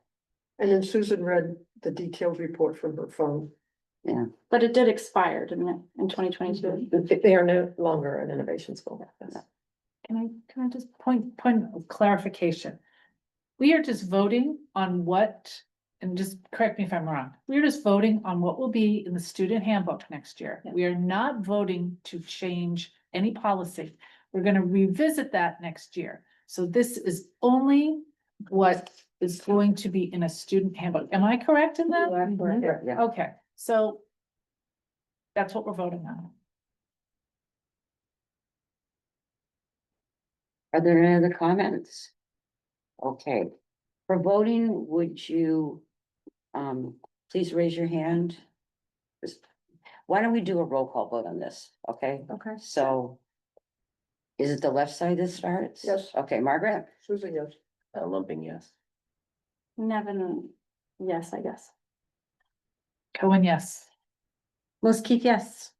then Susan read the detailed report from her phone. yeah. But it did expire, didn't it, in 2022? They are no longer an innovation school. Can I just point of clarification? We are just voting on what, and just correct me if I'm wrong, we are just voting on what will be in the student handbook next year. Yeah. We are not voting to change any policy. We're gonna revisit that next year. So this is only what is going to be in a student handbook. Am I correct in that? Yeah. Okay, so that's what we're voting on. Are there any other comments? Okay, for voting, would you, please raise your hand? Why don't we do a roll call vote on this, okay? Okay. So. Is it the left side that starts? Yes. Okay, Margaret? Susan, yes. Lumping, yes. Nevin, yes, I guess. Cohen, yes. Most Keith, yes.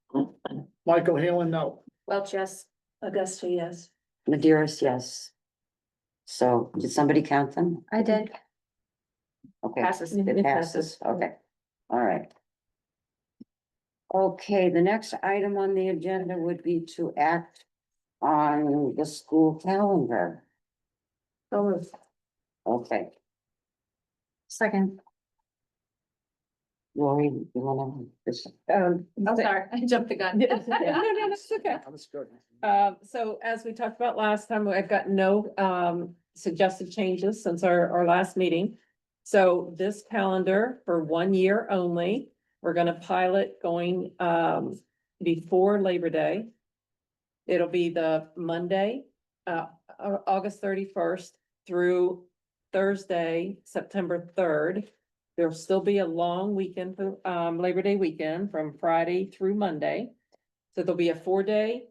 Michael Halen, no. Welch, yes. Augusta, yes. Madeira's, yes. So, did somebody count them? I did. Okay. Passes. It passes, okay, all right. Okay, the next item on the agenda would be to act on the school calendar. Okay, Second. Lori, you wanna, this, I'm sorry, I jumped the gun. No, that's okay. That was good. So as we talked about last time, I've got no suggested changes since our last meeting. So this calendar for 1 year only, we're gonna pilot going before Labor Day. It'll be the Monday, August 31st through Thursday, September 3rd. There'll still be a long weekend for Labor Day weekend from Friday through Monday. So there'll be a 4-day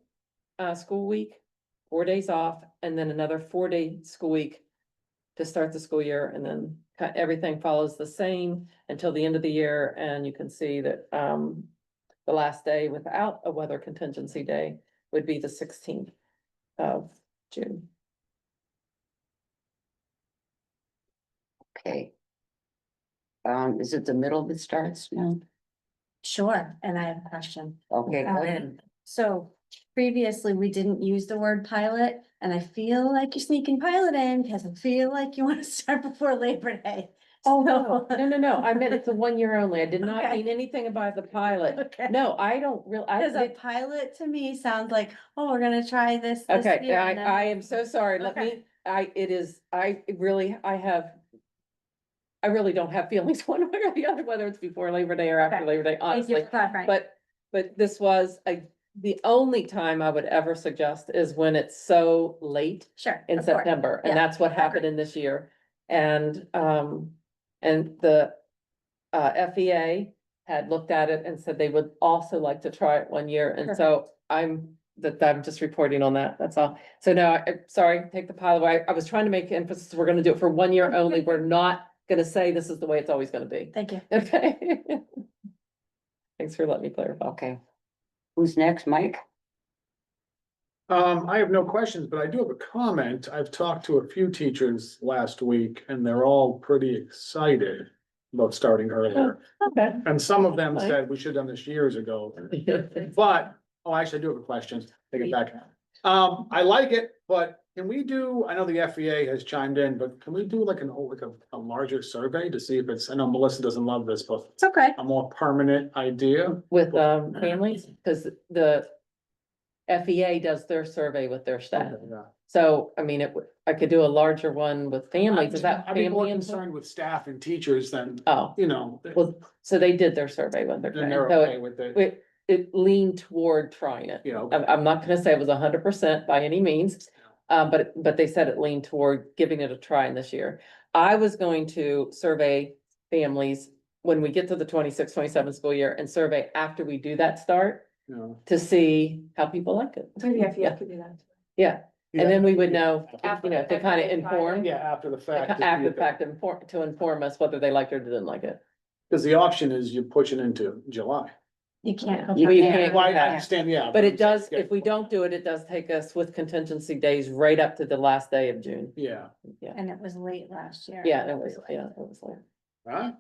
school week, 4 days off, and then another 4-day school week to start the school year, and then everything follows the same until the end of the year. And you can see that the last day without a weather contingency day would be the 16th of June. okay. Is it the middle that starts now? Sure, and I have a question. Okay, go ahead. So previously, we didn't use the word pilot, and I feel like you're sneaking pilot in because I feel like you want to start before Labor Day. Oh, no, I meant it's a 1 year only. I did not Okay. mean anything about the pilot. Okay. No, I don't really, Because a pilot to me sounds like, oh, we're gonna try this. okay, year, and then- I am so sorry. Let Okay. me, I really don't have feelings one way or the other, whether it's before Labor Day or after Okay. Labor Day, Thank you honestly. for clarifying. But this was the only time I would ever suggest is when it's so late Sure. in of course. September, and Yeah. that's what happened in this year. And the FEA had looked at it and said they would also like to try it 1 year, and so I'm just reporting on that, that's all. So no, I'm sorry, take the pile away. I was trying to make emphasis, we're gonna do it for 1 year only, we're not gonna say this is the way it's always gonna be. Thank you. Okay. Thanks for letting me clarify. Okay. Who's next, Mike? I have no questions, but I do have a comment. I've talked to a few teachers last week and they're all pretty excited about starting earlier. Okay. And some of them Fine. said we should have done this years ago, but, oh, actually I do have a question. Take it back. I like it, but can we do, I know the FEA has chimed in, but can we do like a larger survey to see if it's, I know Melissa doesn't love this, but It's okay. a more permanent idea? With families, because the FEA does their survey with their staff. Yeah. So, I mean, I could do a larger one with families. Is that I'd be more family input? concerned with staff and teachers than, Oh, you know, well, so they did their survey with their. then they're so okay with it. it leaned toward trying it. Yeah. I'm not gonna say it was 100% by any means. But they said it leaned toward giving it a try in this year. I was going to survey families when we get to the 26-27 school year and survey after we do that start Yeah. to see how people like it. Maybe Yeah. could do that. Yeah, Yeah. and then we would know, After you know, the to fact kind of they tried it. inform, Yeah, after the fact. after the fact, to inform us whether they liked it or didn't like it. Because the option is you push it into July. You can't. You can't. Well, I understand, yeah. But it does, if we don't do it, it does take us with contingency days right up to the last day of June. Yeah. Yeah, And it was late last year. yeah, it was like. Right?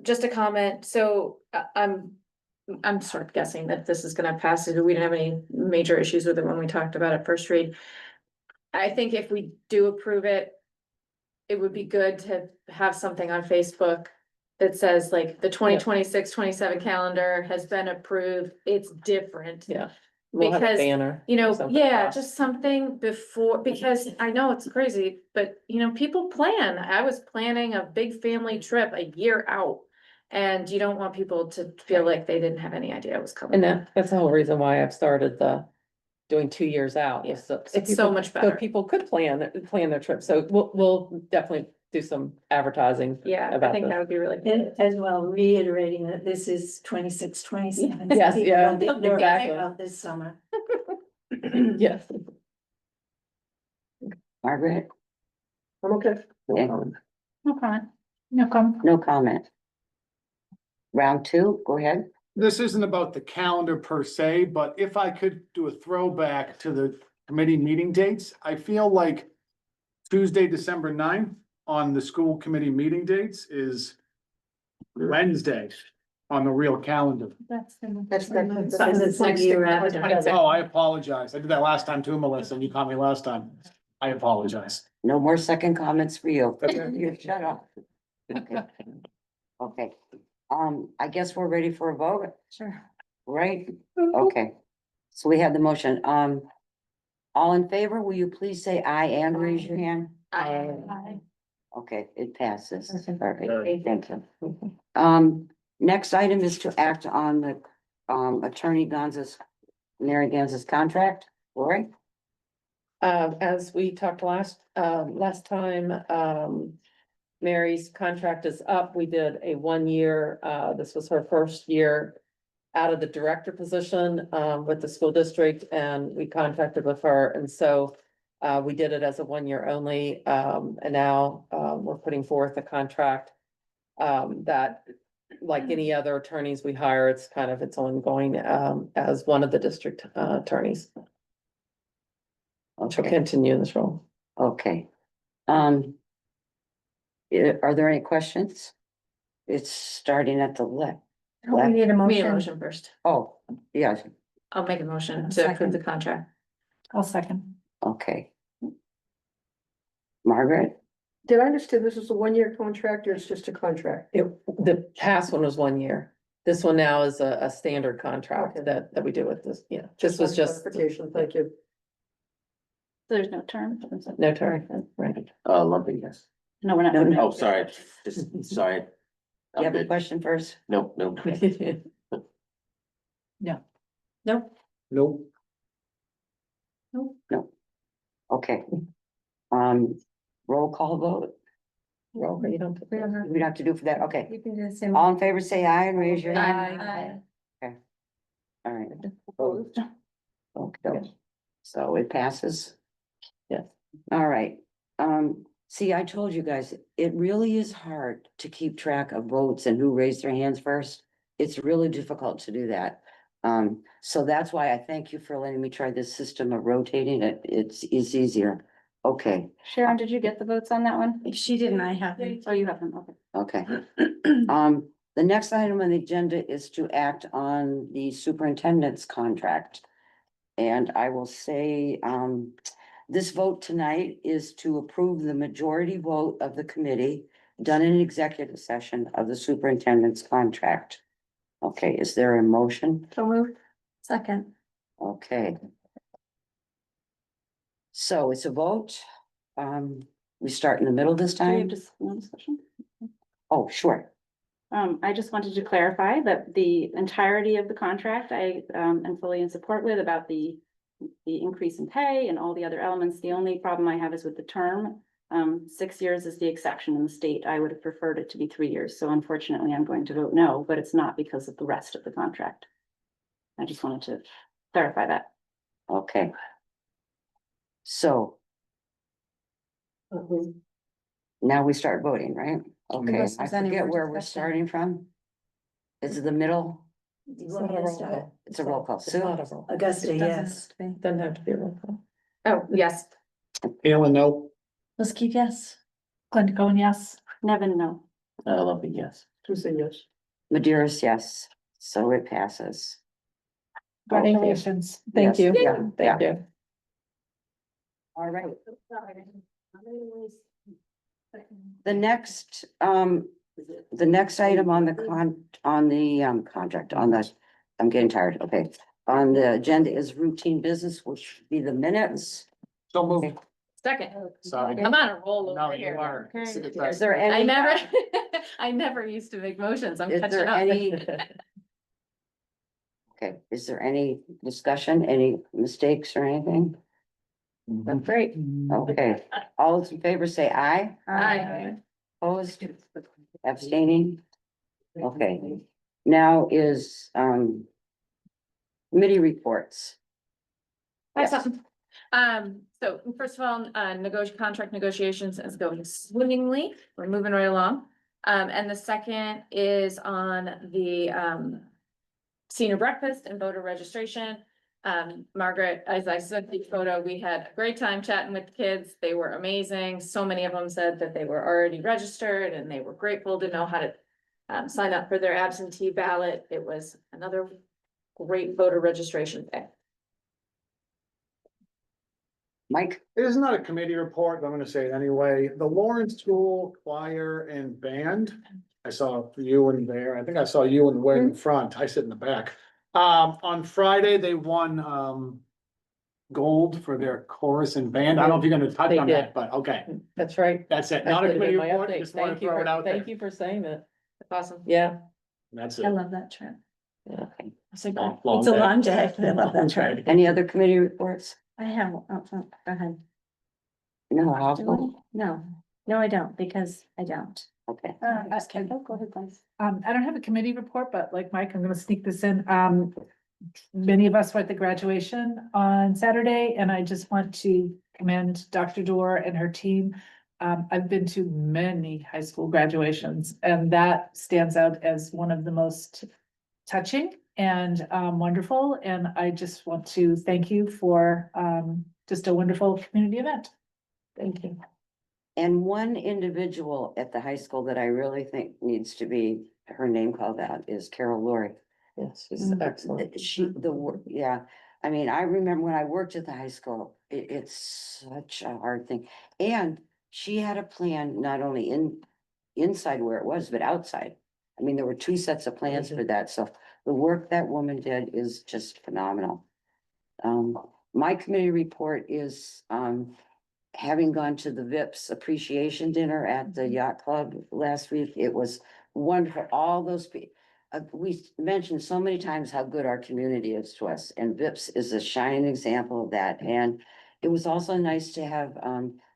Just a comment, so I'm sort of guessing that this is gonna pass, we didn't have any major issues with it when we talked about it first read. I think if we do approve it, it would be good to have something on Facebook that says like the 2026-27 calendar has been approved, it's different. Yeah. We'll have a Because, banner you know, or something yeah, across. just something before, because I know it's crazy, but you know, people plan. I was planning a big family trip a year out. And you don't want people to feel like they didn't have any idea it was coming. And that's the whole reason why I've started doing 2 years out. Yeah, so it's people- so much better. So people could plan their trip. So we'll definitely do some advertising. Yeah, I about think this. that would be really And good. as well, reiterating that this is 26-27. Yes, People yeah, don't think we're exactly. about this summer. Yes. Margaret? I'm okay. Yeah, No comment. No comment. no comment. Round two, go ahead. This isn't about the calendar per se, but if I could do a throwback to the committee meeting dates, I feel like Tuesday, December 9th on the school committee meeting dates is Wednesday on the real calendar. That's That's next year year. after. Oh, I apologize. I did that last time too, Melissa, and you caught me last time. I apologize. No more second comments for you. Okay. You shut up. Okay. Okay, I guess we're ready for a vote, Sure. right? Okay, so we have the motion. All in favor, will you please say aye and raise your hand? Aye. Okay, it passes. Perfect, thank you. Next item is to act on the, Attorney Mary Gans's contract. Lori? As we talked last time, Mary's contract is up. We did a 1 year, this was her first year out of the director position, with the school district, and we contracted with her, and so we did it as a 1 year only, and now, we're putting forth a contract that, like any other attorneys we hire, it's kind of, it's ongoing, as one of the district attorneys. She'll Okay, continue in this role. okay. Are there any questions? It's starting at the left. We need a We need a motion. motion first. Oh, yeah, I'll make a motion to approve the contract. I'll second. okay. Margaret? Did I understand this is a 1 year contract or it's just a contract? The past one was 1 year. This one now is a standard contract that we do with this, yeah. This was just Clarification, thank you. There's no term. no term, right? Lumping, yes. No, we're not. Oh, sorry, just, sorry. Do you have a question first? No. No. Nope. Nope. No. Okay. Roll call vote. Roll, you don't. We don't have to do for that, okay. You can do the same. All in favor, say aye and raise your hand. Aye. All right. Opposed? Okay, so it passes. Yes. All right, see, I told you guys, it really is hard to keep track of votes and who raised their hands first. It's really difficult to do that. So that's why I thank you for letting me try this system of rotating it. It's easier. Okay, Sharon, did you get the votes on that one? She didn't, I haven't. Oh, you have them, okay. okay. The next item on the agenda is to act on the superintendent's contract. And I will say, this vote tonight is to approve the majority vote of the committee done in executive session of the superintendent's contract. Okay, is there a motion? So moved. Second. Okay. So it's a vote. We start in the middle this Do we have time. just one discussion? Oh, sure. I just wanted to clarify that the entirety of the contract, I am fully in support with about the increase in pay and all the other elements. The only problem I have is with the term. 6 years is the exception in the state. I would have preferred it to be 3 years. So unfortunately, I'm going to vote no, but it's not because of the rest of the contract. I just wanted to clarify that. Okay. So now we start voting, right? Okay, Unless I there's any forget more where we're discussion. starting from. Is it the middle? It's not a roll call. It's a roll call. It's Sue? not a roll. Augusta, It yes. Doesn't have to be a roll call. Oh, yes. Halen, no. Let's keep yes. Glenda Cohen, yes. Nevin, no. Lumpy, yes. Tuesday, yes. Madeira's, yes. So it passes. Congratulations. Thank Yes, you. yeah, Thank you. All right. The next item on the contract, I'm getting tired, okay. On the agenda is routine business, which would be the minutes. So moved. Second. Sorry. I'm on a roll No, over you here. are. Is there any? I never, I never used to make motions. I'm Is catching there up. any? Okay, is there any discussion, any mistakes or anything? That's great. Okay, all those in favor say aye. Aye. Opposed, abstaining? Okay, now is, committee reports. Awesome. So first of all, contract negotiations is going swimmingly. We're moving right along. And the second is on the, senior breakfast and voter registration. Margaret, as I said, the photo, we had a great time chatting with the kids. They were amazing. So many of them said that they were already registered and they were grateful to know how to sign up for their absentee ballot. It was another great voter registration day. Mike? It is not a committee report, but I'm gonna say it anyway. The Lawrence School Choir and Band. I saw you in there. I think I saw you in way in the front. I sit in the back. On Friday, they won gold for their chorus and band. I don't know if you're gonna touch They on did. that, but okay, That's right. that's it. I Not a put it in committee my report. update. Just wanna Thank you throw it out Thank there. you for saying it. That's awesome. Yeah. That's I it. love that trip. Okay. It's a Long long day. day. I love that trip. Any other committee reports? I have, go ahead. No, Do I'll, I? No, I don't, because I don't. okay. Just kidding. Go ahead, please. I don't have a committee report, but like Mike, I'm gonna sneak this in. Many of us were at the graduation on Saturday, and I just want to commend Dr. Dorr and her team. I've been to many high school graduations, and that stands out as one of the most touching and wonderful. And I just want to thank you for just a wonderful community event. Thank you. And one individual at the high school that I really think needs to be, her name called out is Carol Lurie. Yes, she's excellent. Yeah, I mean, I remember when I worked at the high school, it's such a hard thing. And she had a plan, not only inside where it was, but outside. I mean, there were 2 sets of plans for that, so the work that woman did is just phenomenal. My committee report is, having gone to the VIPS appreciation dinner at the yacht club last week, it was wonderful. All those people, we mentioned so many times how good our community is to us, and VIPS is a shining example of that. And it was also nice to have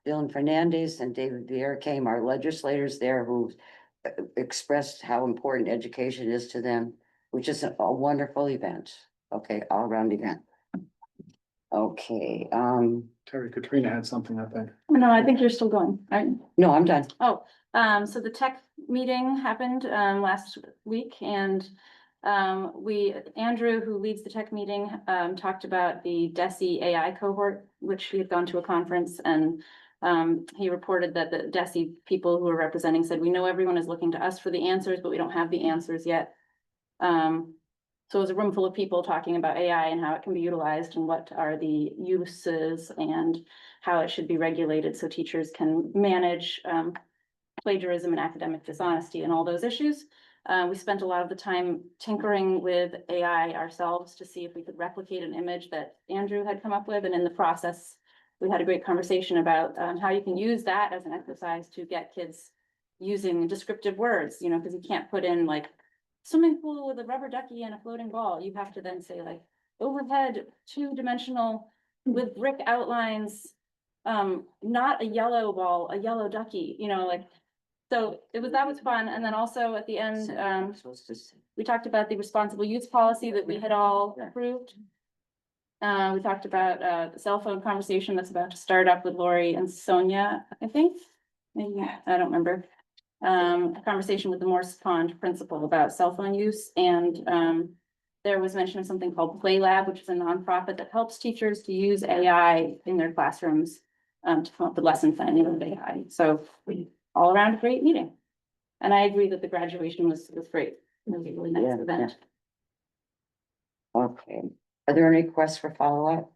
Dylan Fernandez and David Vieira came, our legislators there, who expressed how important education is to them, which is a wonderful event. Okay, all around event. Okay, Terry Katrina had something, I think. No, I think you're still going, right? no, I'm done. Oh, so the tech meeting happened, last week, and Andrew, who leads the tech meeting, talked about the DESI AI cohort, which he had gone to a conference, and he reported that the DESI people who were representing said, we know everyone is looking to us for the answers, but we don't have the answers yet. So it was a room full of people talking about AI and how it can be utilized and what are the uses and how it should be regulated so teachers can manage plagiarism and academic dishonesty and all those issues. We spent a lot of the time tinkering with AI ourselves to see if we could replicate an image that Andrew had come up with. And in the process, we had a great conversation about how you can use that as an exercise to get kids using descriptive words, you know, because you can't put in like swimming pool with a rubber ducky and a floating ball. You have to then say like overhead 2-dimensional with brick outlines, not a yellow ball, a yellow ducky, you know, like. So that was fun. And then also at the end, we talked about the responsible use policy that we had all approved. We talked about the cell phone conversation that's about to start up with Lori and Sonia, I think. Maybe, I don't remember. A conversation with the Morse Pond principal about cell phone use. And there was mention of something called Play Lab, which is a nonprofit that helps teachers to use AI in their classrooms to come up with lesson planning with AI. So all around a great meeting. And I agree that the graduation was great. It was a really nice event. Okay, are there any requests for follow-up?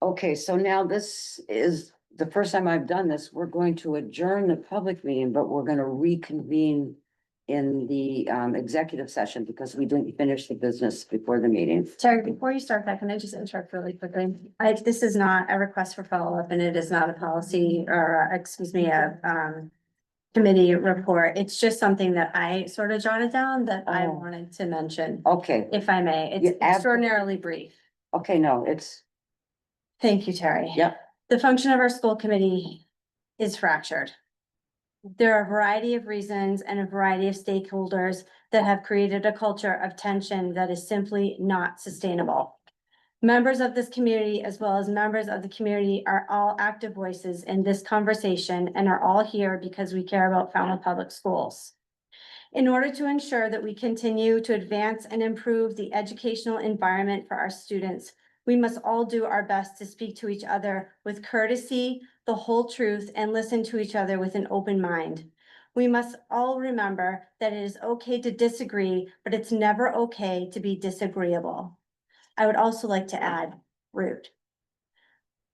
Okay, so now this is the first time I've done this. We're going to adjourn the public meeting, but we're gonna reconvene in the executive session because we didn't finish the business before the meeting. Terry, before you start that, can I just interrupt really quickly? This is not a request for follow-up and it is not a policy or, a committee report. It's just something that I sort of jotted down that I wanted to mention, Okay, if I may. It's extraordinarily brief. okay, no, it's, Thank you, Terry. yep, The function of our school committee is fractured. There are a variety of reasons and a variety of stakeholders that have created a culture of tension that is simply not sustainable. Members of this community, as well as members of the community, are all active voices in this conversation and are all here because we care about Falmouth Public Schools. In order to ensure that we continue to advance and improve the educational environment for our students, we must all do our best to speak to each other with courtesy, the whole truth, and listen to each other with an open mind. We must all remember that it is okay to disagree, but it's never okay to be disagreeable. I would also like to add, rude.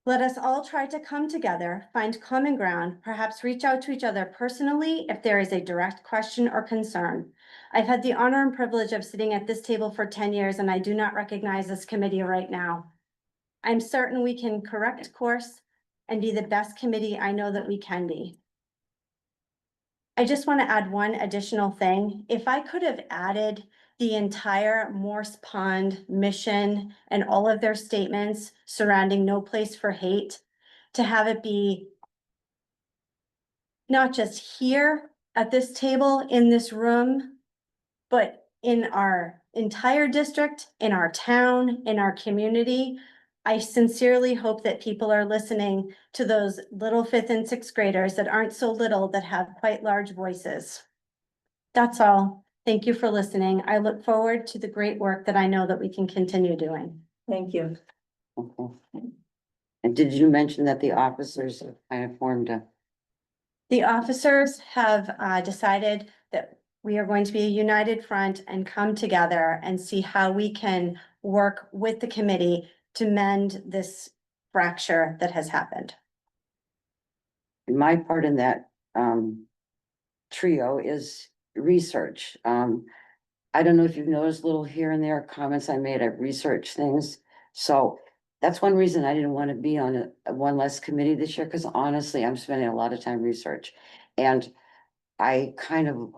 Let us all try to come together, find common ground, perhaps reach out to each other personally if there is a direct question or concern. I've had the honor and privilege of sitting at this table for 10 years, and I do not recognize this committee right now. I'm certain we can correct course and be the best committee I know that we can be. I just want to add one additional thing. If I could have added the entire Morse Pond mission and all of their statements surrounding no place for hate, to have it be not just here at this table in this room, but in our entire district, in our town, in our community. I sincerely hope that people are listening to those little 5th and 6th graders that aren't so little that have quite large voices. That's all. Thank you for listening. I look forward to the great work that I know that we can continue doing. Thank you. okay. And did you mention that the officers have kind of formed a, The officers have decided that we are going to be a united front and come together and see how we can work with the committee to mend this fracture that has happened. my part in that trio is research. I don't know if you've noticed little here and there comments I made, I've researched things. So that's one reason I didn't want to be on a one less committee this year, because honestly, I'm spending a lot of time research. And I kind of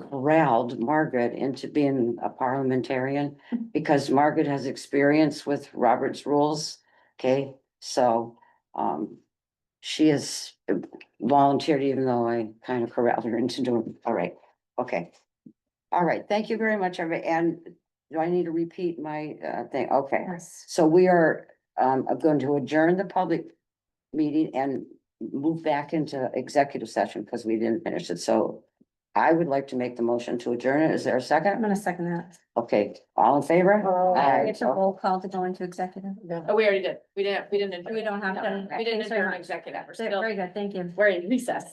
corralled Margaret into being a parliamentarian because Margaret has experience with Robert's rules. Okay, so she has volunteered, even though I kind of corralled her into doing, all right, okay. All right, thank you very much, everybody. And do I need to repeat my thing? Okay, so we are going to adjourn the public meeting and move back into executive session because we didn't finish it. So I would like to make the motion to adjourn it. Is there a second? I'm gonna second that. Okay, all in favor? It's a roll call to go into executive. Oh, we already did. We didn't. We don't have to. We didn't Thanks very adjourn much. executive. We're still, Very good, thank you. we're in recess.